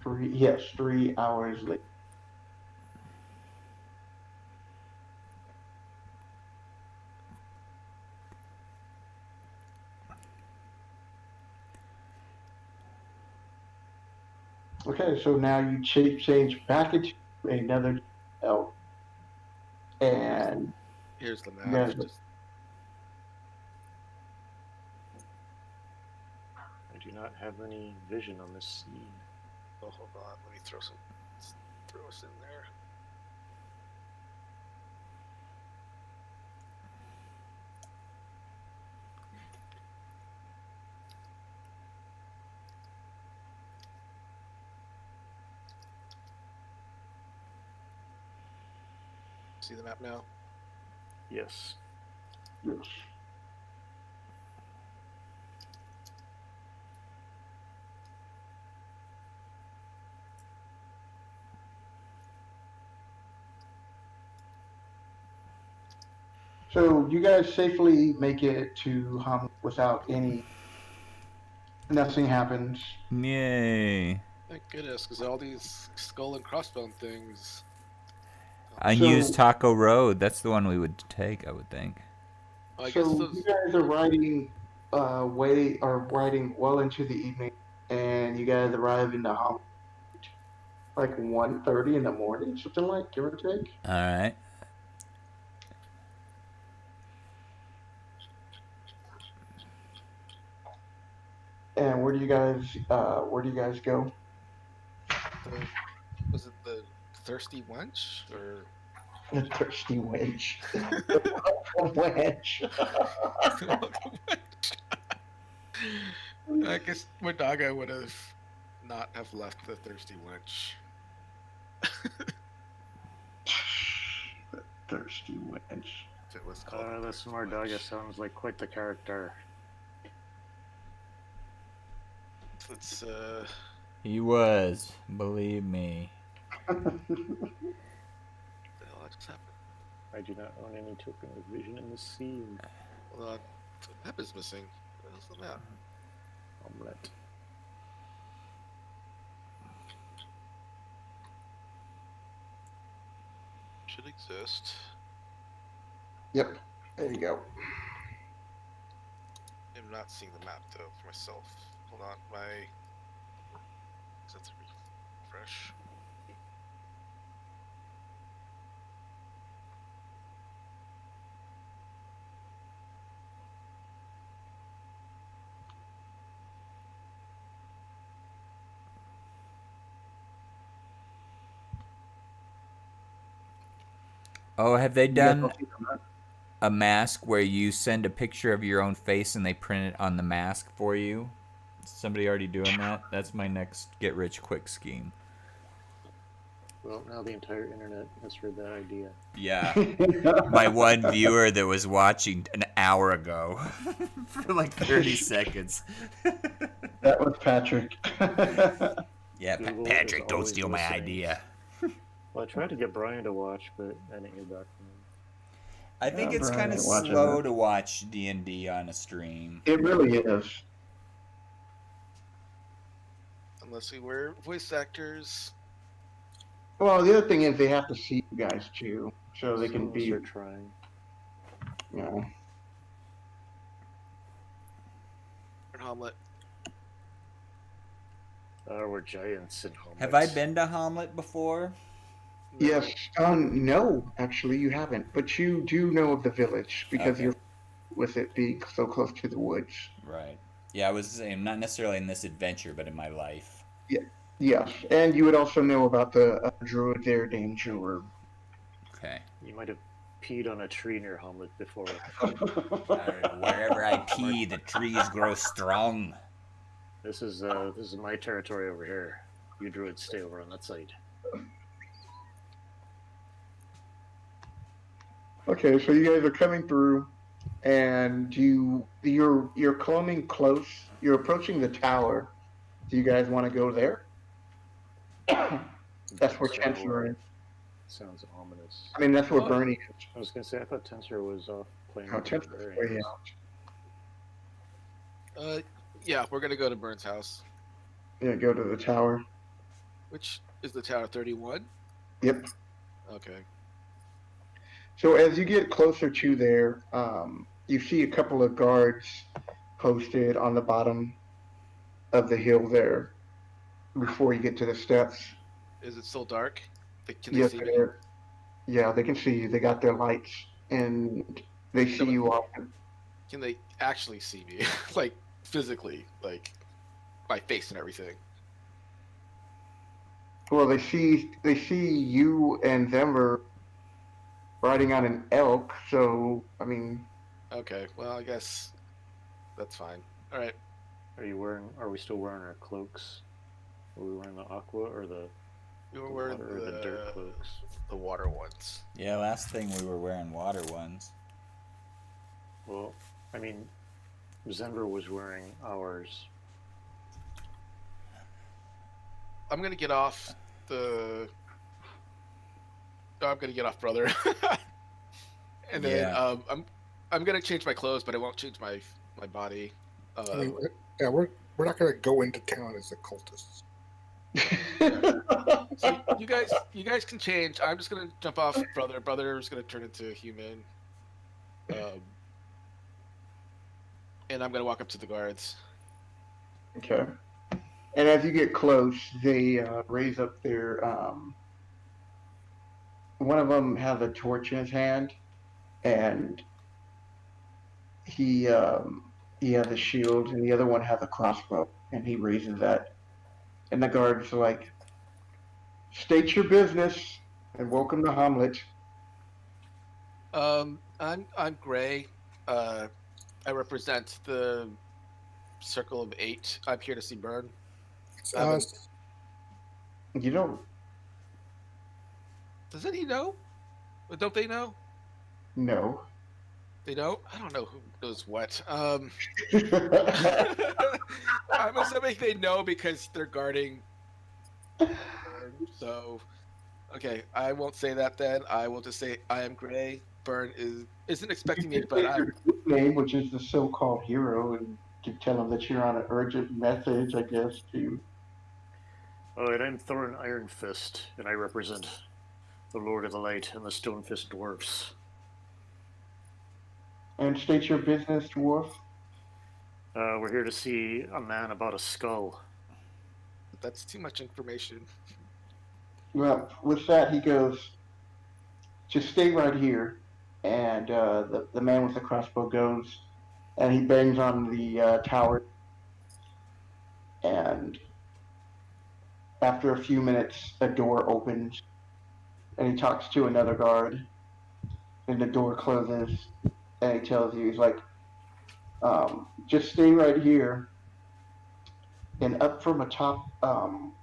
3 hours later. Okay, so now you change back into another elk. And here's the map. I do not have any vision on this scene. Oh, hold on. Let me throw us in there. See the map now? Yes. Yes. So you guys safely make it to without nothing happens. Yay. Thank goodness, because all these skull and crossbone things. Unused So- Taco Road. That's the one we would take, I would think. I guess So those. you guys are riding well into the evening, and you guys arrive in the Hum like 1:30 in the morning, something like, give or take. All right. And where do you guys go? Was it the thirsty wench or? The thirsty wench. Wench. I guess Mordaga would have not have left the thirsty wench. The thirsty wench. If it was called. This Mordaga sounds like quite the character. It's He was. Believe me. what the hell just happened? I do not own any token of vision in the scene. Hold on. The map is missing. Where's the map? Omelette. Should exist. Yep. There you go. I'm not seeing the map though for myself. Hold on, that's a refresh. Oh, have they You guys done don't see the map? a mask where you send a picture of your own face and they print it on the mask for you? Somebody already doing that? That's my next get rich quick scheme. Well, now the entire internet has heard that idea. Yeah. My one viewer that was watching an hour ago for like 30 seconds. That was Patrick. Yeah, Google is Patrick, don't always steal my listening. idea. Well, I tried to get Brian to watch, but I didn't hear back from him. I think Yeah, it's Brian kind of ain't watching slow that. to watch D&D on a stream. It really is. Unless we were voice actors. Well, the other thing is they have to see you guys too, so they Some can of be, us are trying. you know. Or Hamlet. We're giants in Homeless. Have I been to Hamlet before? Yes. No, actually, you haven't, but you do know of the village because Okay. you're with it being so close to the woods. Right. Yeah, I was saying, not necessarily in this adventure, but in my life. Yes, and you would also know about the druid there named Juror. Okay. You might have peed on a tree near Hamlet before. Wherever I pee, the trees grow strong. This is my territory over here. You druids stay over on that side. Okay, so you guys are coming through, and you're coming close. You're approaching the tower. Do you guys want to go there? That's where Chancellor is. Sounds ominous. I mean, that's where Oh. Bernie is. I was gonna say I thought Tensor was off playing. Oh, with Chancellor's barbarians. way out. Yeah, we're gonna go to Burns' house. Yeah, go to the tower. Which is the tower 31? Yep. Okay. So as you get closer to there, you see a couple of guards posted on the bottom of the hill there before you get to the steps. Is it still dark? Can they Yes, see they me? are. Yeah, they can see you. They got their lights, and they see but- you often. Can they actually see me? Like, physically? Like, my face and everything? Well, they see you and them are riding on an elk. So I mean, Okay, well, I guess that's fine. Alright. Are we still wearing our cloaks? Are we wearing the aqua or the We were wearing water or the dirt cloaks? the water ones. Yeah, last thing we were wearing water ones. Well, I mean, Zenver was wearing ours. I'm gonna get off the. I'm gonna get off, brother. And then Yeah. I'm gonna change my clothes, but I won't change my body. I mean, yeah, we're not gonna go into town as the cultists. So you guys can change. I'm just gonna jump off, brother. Brother's gonna turn into a human. And I'm gonna walk up to the guards. Okay. And as you get close, they raise up their. One of them has a torch in his hand, and he has a shield, and the other one has a crossbow, and he raises that. And the guards are like, "State your business, and welcome to Hamlet." I'm Gray. I represent the Circle of 8. I'm here to see Burn. It's us. You don't Doesn't he know? Or don't they know? know. They don't? I don't know who knows what. I'm assuming they know because they're guarding. So, okay, I won't say that then. I will just say I am Gray. Burn isn't expecting me, but I'm. Name, which is the so-called hero, and to tell him that you're on an urgent message, I guess, to. Oh, and I'm Thorin Ironfist, and I represent the Lord of the Light and the Stonefist Dwarfs. And state your business, dwarf. We're here to see a man about a skull. That's too much information. Well, with that, he goes, "Just stay right here." And the man with the crossbow goes, and he bangs on the tower. And after a few minutes, a door opens, and he talks to another guard. And the door closes, and he tells you, he's like, "Just stay right here." And up from a top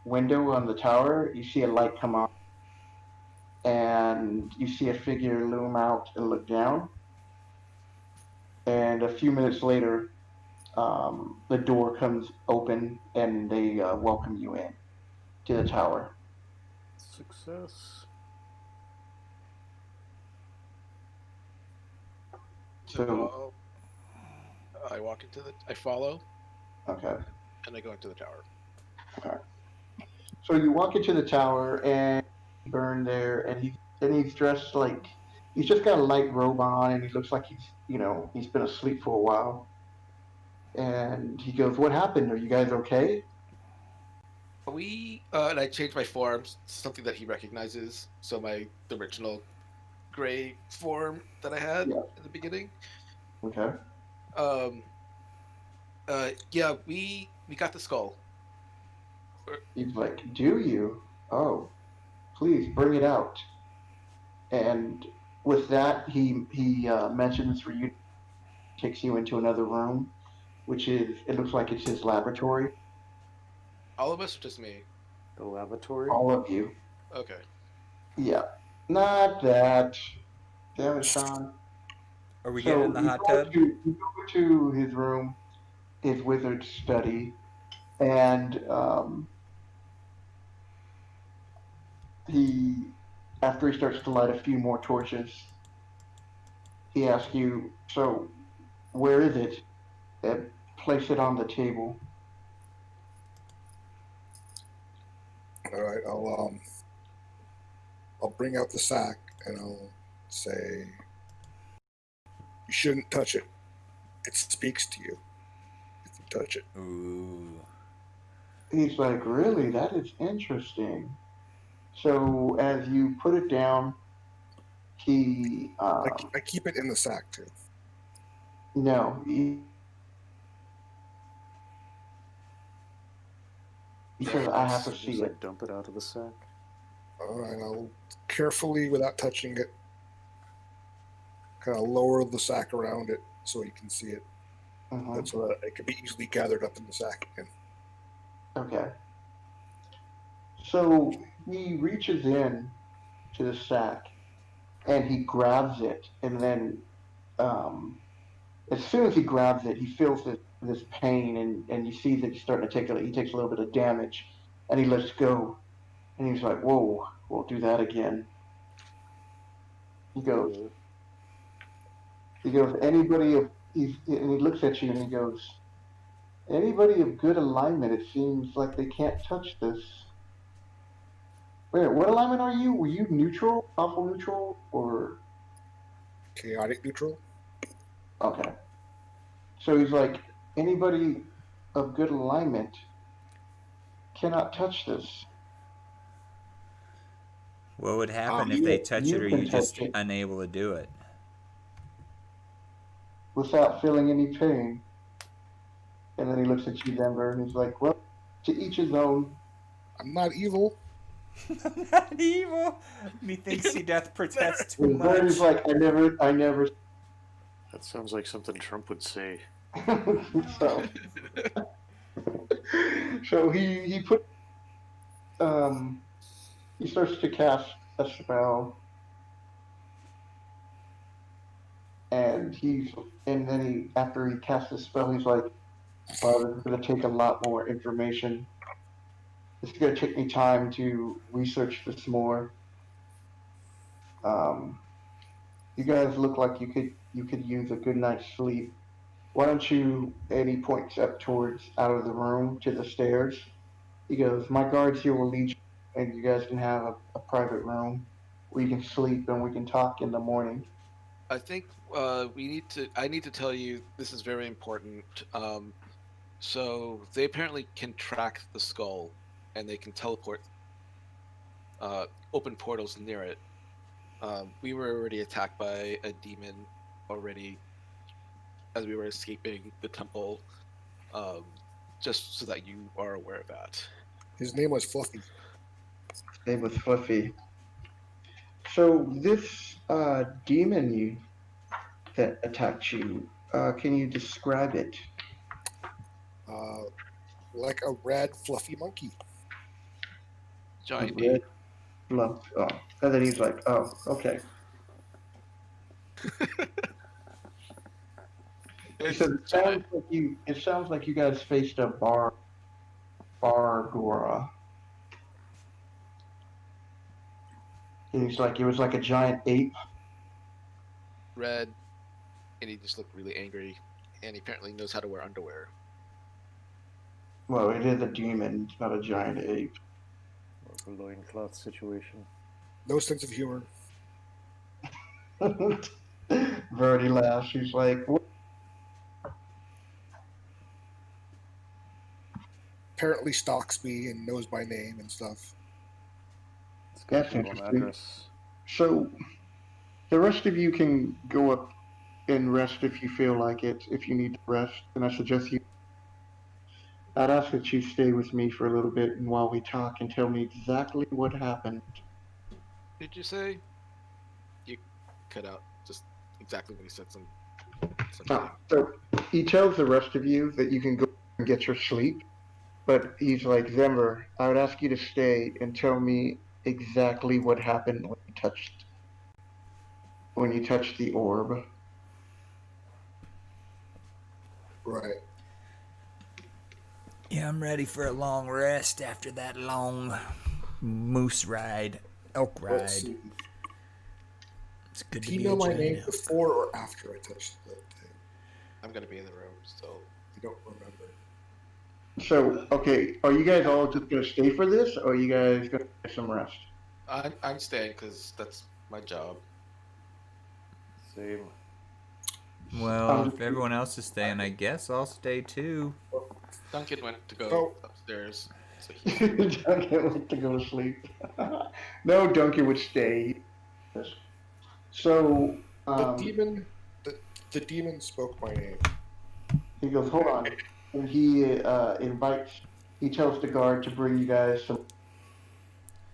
window on the tower, you see a light come on. And you see a figure loom out and look down. And a few minutes later, the door comes open and they welcome you in to the tower. Success. So, I walk into I follow, okay. and I go into the tower. Okay. So you walk into the tower and Burn there, and he's dressed like he's just got a light robe on, and he looks like he's been asleep for a while. And he goes, "What happened? Are you guys okay?" And I changed my form, something that he recognizes. So the original Gray form that I had in the beginning. Okay. Yeah, we got the skull. He's like, "Do you? Oh, please bring it out." And with that, he mentions for you, takes you into another room, which it looks like it's his laboratory. All of us, or just me? The lavatory? All of you. Okay. Yeah. Not that. Damn it, Sean. Are we getting in the hot tub? You go to his room, his wizard study, and after he starts to light a few more torches, he asks you, "So, where is it?" And place it on the table. All right, I'll bring out the sack and I'll say, "You shouldn't touch it. It speaks to you if you touch it." Ooh. He's like, "Really? That is interesting." So as you put it down, he I keep it in the sack too. no, he says, "I have to see Just it." like dump it out of the sack. All right, I'll carefully, without touching it, kind of lower the sack around it so you can see it. Mhm. So that it can be easily gathered up in the sack again. Okay. So he reaches in to the sack and he grabs it, and then as soon as he grabs it, he feels this pain, and you see that he's starting to he takes a little bit of damage, and he lets go, and he's like, "Whoa, won't do that again." He goes, anybody of and he looks at you and he goes, anybody of good alignment, it seems like they can't touch this. Wait, what alignment are you? Were you neutral, awful neutral, or Chaotic neutral. okay? So he's like, anybody of good alignment cannot touch this. What would happen if they touch it, or can you just touch it unable to do it? without feeling any pain. And then he looks at you, Denver, and he's like, well, to each his own. I'm not evil. I'm not evil. Methinks he doth protest too And Birdie's much. like, I never. That sounds like something Trump would say. So he he starts to cast a spell, and then after he casts the spell, he's like, "Wow, this is going to take a lot more information. This is going to take me time to research this more. You guys look like you could use a good night's sleep. Why don't you?" And he points up towards out of the room to the stairs. He goes, "My guards here will lead you, and you guys can have a private room where you can sleep and we can talk in the morning." I think I need to tell you this is very important. So they apparently can track the skull, and they can teleport, open portals near it. We were already attacked by a demon already as we were escaping the temple. Just so that you are aware of that. His name was Fluffy. His name was Fluffy. So this demon that attacked you, can you describe it? Like a red fluffy monkey. Giant Red fluff. Oh, and then he's like, "Oh, okay." He said, "It sounds like you guys faced a Bargora." And he's like, "It was like a giant ape." red, and he just looked really angry, and he apparently knows how to wear underwear. Well, it is a demon. It's not a giant ape. Or a loincloth situation. No sense of humor. Verdi laughs. He's like, "What?" Apparently stalks me and knows my name and stuff. That's interesting. So, the rest of you can go up and rest if you feel like it, if you need to rest. And I suggest I'd ask that you stay with me for a little bit and while we talk and tell me exactly what happened. Did you say? You cut out just exactly when he said something. So he tells the rest of you that you can go and get your sleep, but he's like, "Zemmer, I would ask you to stay and tell me exactly what happened when you touched the orb." Right. Yeah, I'm ready for a long rest after that long moose ride, elk ride. Let's see. It's good Do to you be know a my giant name elk. before or after I touched the thing? I'm gonna be in the room still. I don't remember. So, okay, are you guys all just going to stay for this, or are you guys going to get some rest? I'm staying because that's my job. Same. Well, if everyone else is staying, I guess I'll stay too. Duncan went to go upstairs. So Duncan went to go to sleep. No, Duncan would stay. So, the demon spoke my name. he goes, "Hold on." And he he tells the guard to bring you guys some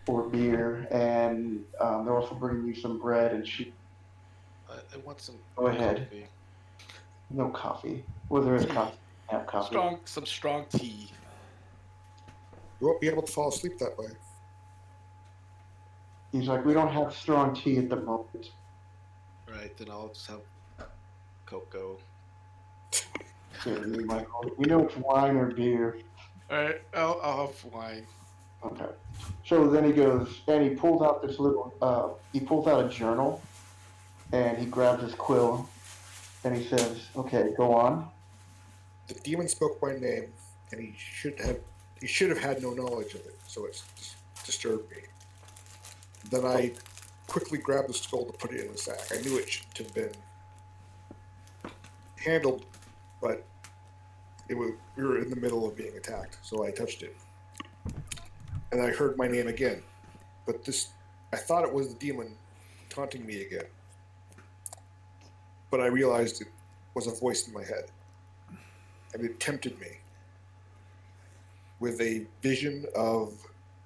or beer, and they're also bringing you some bread and cheese. I want some. Go ahead. Coffee. No coffee. Well, there is coffee. I have coffee. Some strong tea. You won't be able to fall asleep that way. He's like, we don't have strong tea at the moment. Right, then I'll just have cocoa. Here, you, Michael. You know it's wine or beer. Alright, I'll have wine. Okay. So then he goes, and he pulls out this little, he pulls out a journal, and he grabs his quill, and he says, okay, go on. The demon spoke my name, and he should have had no knowledge of it, so it disturbed me. Then I quickly grabbed the skull to put it in the sack. I knew it shouldn't have been handled, but we were in the middle of being attacked, so I touched it. And I heard my name again, but I thought it was the demon taunting me again. But I realized it was a voice in my head, and it tempted me with a vision of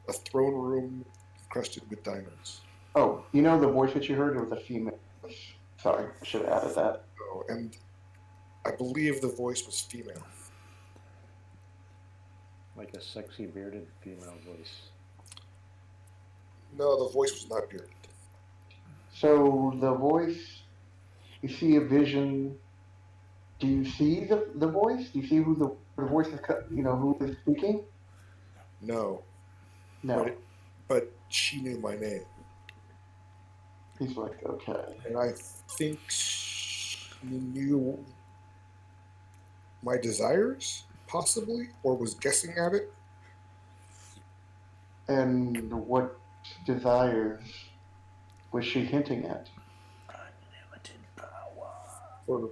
a throne room encrusted with diamonds. Oh, you know the voice that you heard? It was a female voice. Sorry, I should have added that. Oh, and I believe the voice was female. Like a sexy bearded female voice. No, the voice was not bearded. So the voice, you see a vision. Do you see the voice? Do you see who the voice is, who is speaking? No. No. But she knew my name. He's like, okay. And I think she knew my desires, possibly, or was guessing at it. And what desires was she hinting at? Unlimited power. For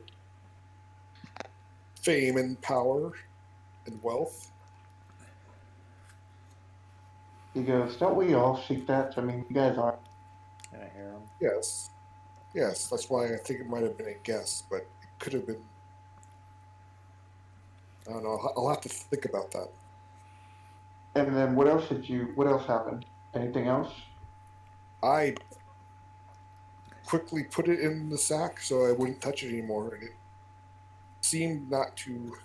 fame and power and wealth. He goes, don't we all seek that? I mean, you guys aren't. And I hear him. Yes. Yes, that's why I think it might have been a guess, but it could have been. I don't know. I'll have to think about that. And then what else happened? Anything else? I quickly put it in the sack so I wouldn't touch it anymore, and it seemed not to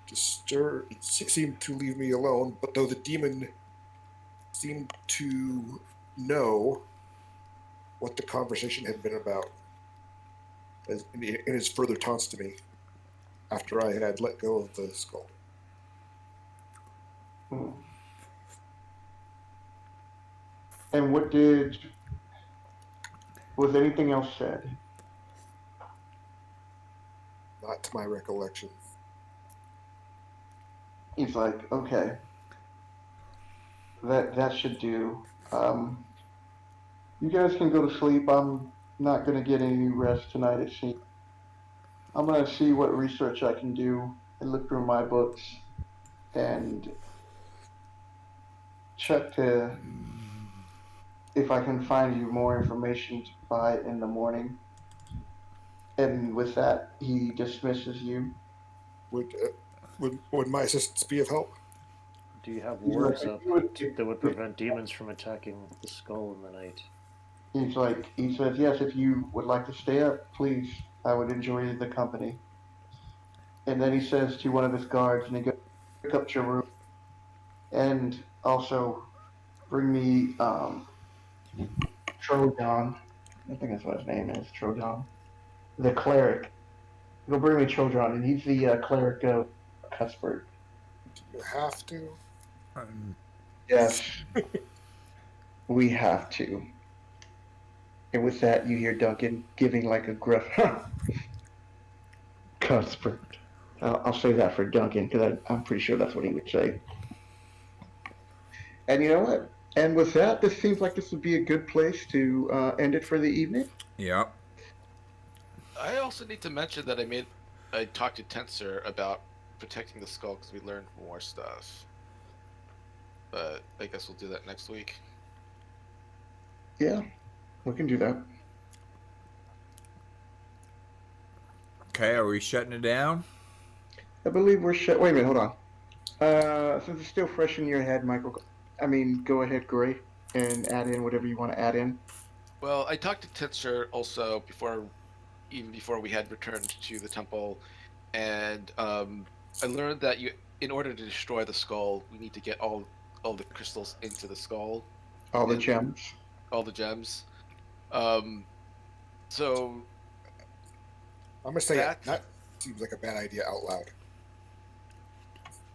disturb. It seemed to leave me alone. But though the demon seemed to know what the conversation had been about, in his further taunts to me after I had let go of the skull. Hmm. And was anything else said? Not to my recollection. He's like, okay, that should do. You guys can go to sleep. I'm not going to get any rest tonight, it seems. I'm going to see what research I can do and look through my books and check if I can find you more information to buy in the morning. And with that, he dismisses you. Would my assistance be of help? Do you have He's wards like, up that would prevent demons from attacking the skull in the night? He says, yes, if you would like to stay up, please, I would enjoy the company. And then he says to one of his guards, and he goes, pick up your room, and also bring me Trojan. I think that's what his name is, Trojan. The cleric. Go bring me Trojan, and he's the cleric of Cuthbert. You have to. Yes. We have to. And with that, you hear Duncan giving like a gruff, Cuthbert. I'll say that for Duncan, because I'm pretty sure that's what he would say. And you know what? And with that, this seems like this would be a good place to end it for the evening. Yep. I also need to mention that I talked to Tensor about protecting the skull because we learned more stuff. But I guess we'll do that next week. Yeah, we can do that. Okay, are we shutting it down? I believe we're shut. Wait a minute, hold on. Since it's still fresh in your head, Michael, go ahead, Gray, and add in whatever you want to add in. Well, I talked to Tensor also even before we had returned to the temple, and I learned that in order to destroy the skull, we need to get all all the crystals into the skull, All the and gems. all the gems. So I'm gonna say That- that seems like a bad idea out loud.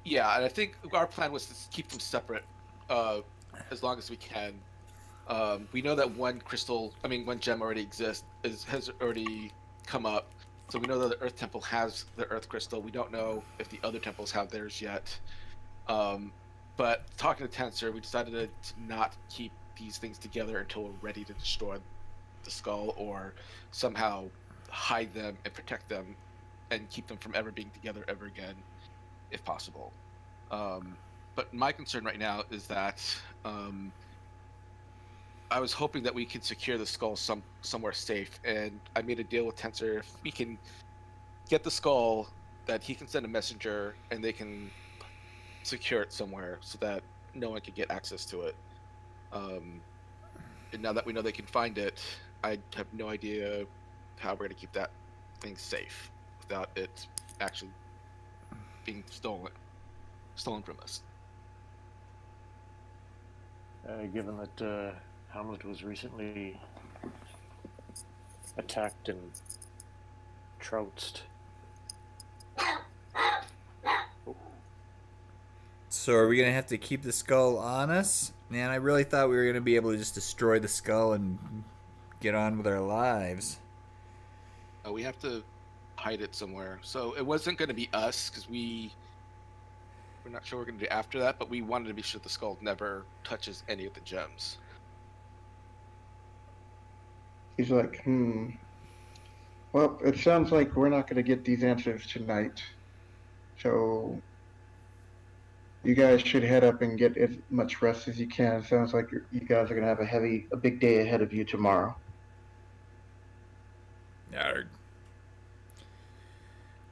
yeah, and I think our plan was to keep them separate as long as we can. We know that one gem already exists, has already come up. So we know that the Earth Temple has the Earth Crystal. We don't know if the other temples have theirs yet. But talking to Tensor, we decided to not keep these things together until we're ready to destroy the skull or somehow hide them and protect them and keep them from ever being together ever again, if possible. But my concern right now is that I was hoping that we could secure the skull somewhere safe, and I made a deal with Tensor. If we can get the skull, that he can send a messenger and they can secure it somewhere so that no one can get access to it. And now that we know they can find it, I have no idea how we're going to keep that thing safe without it actually being stolen from us. Given that Hamlet was recently attacked and trounced. So are we going to have to keep the skull on us? Man, I really thought we were going to be able to just destroy the skull and get on with our lives. We have to hide it somewhere. So it wasn't going to be us because we're not sure what we're going to do after that, but we wanted to be sure the skull never touches any of the gems. He's like, Well, it sounds like we're not going to get these answers tonight. So you guys should head up and get as much rest as you can. It sounds like you guys are going to have a big day ahead of you tomorrow. Yarg.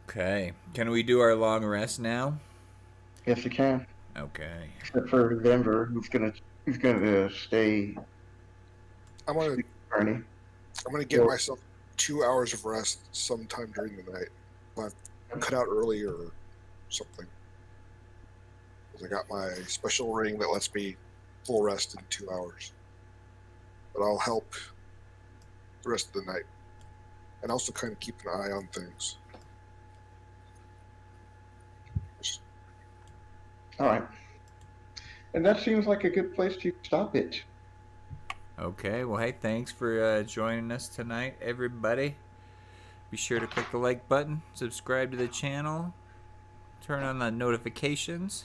Okay. Can we do our long rest now? Yes, you can. Okay. Except for Denver, who's gonna stay. I'm gonna Ernie. give myself 2 hours of rest sometime during the night. I've cut out early or something. Because I got my special ring that lets me full rest in 2 hours. But I'll help the rest of the night. And also kind of keep an eye on things. All right. And that seems like a good place to stop it. Okay, well, hey, thanks for joining us tonight, everybody. Be sure to click the like button, subscribe to the channel, turn on the notifications.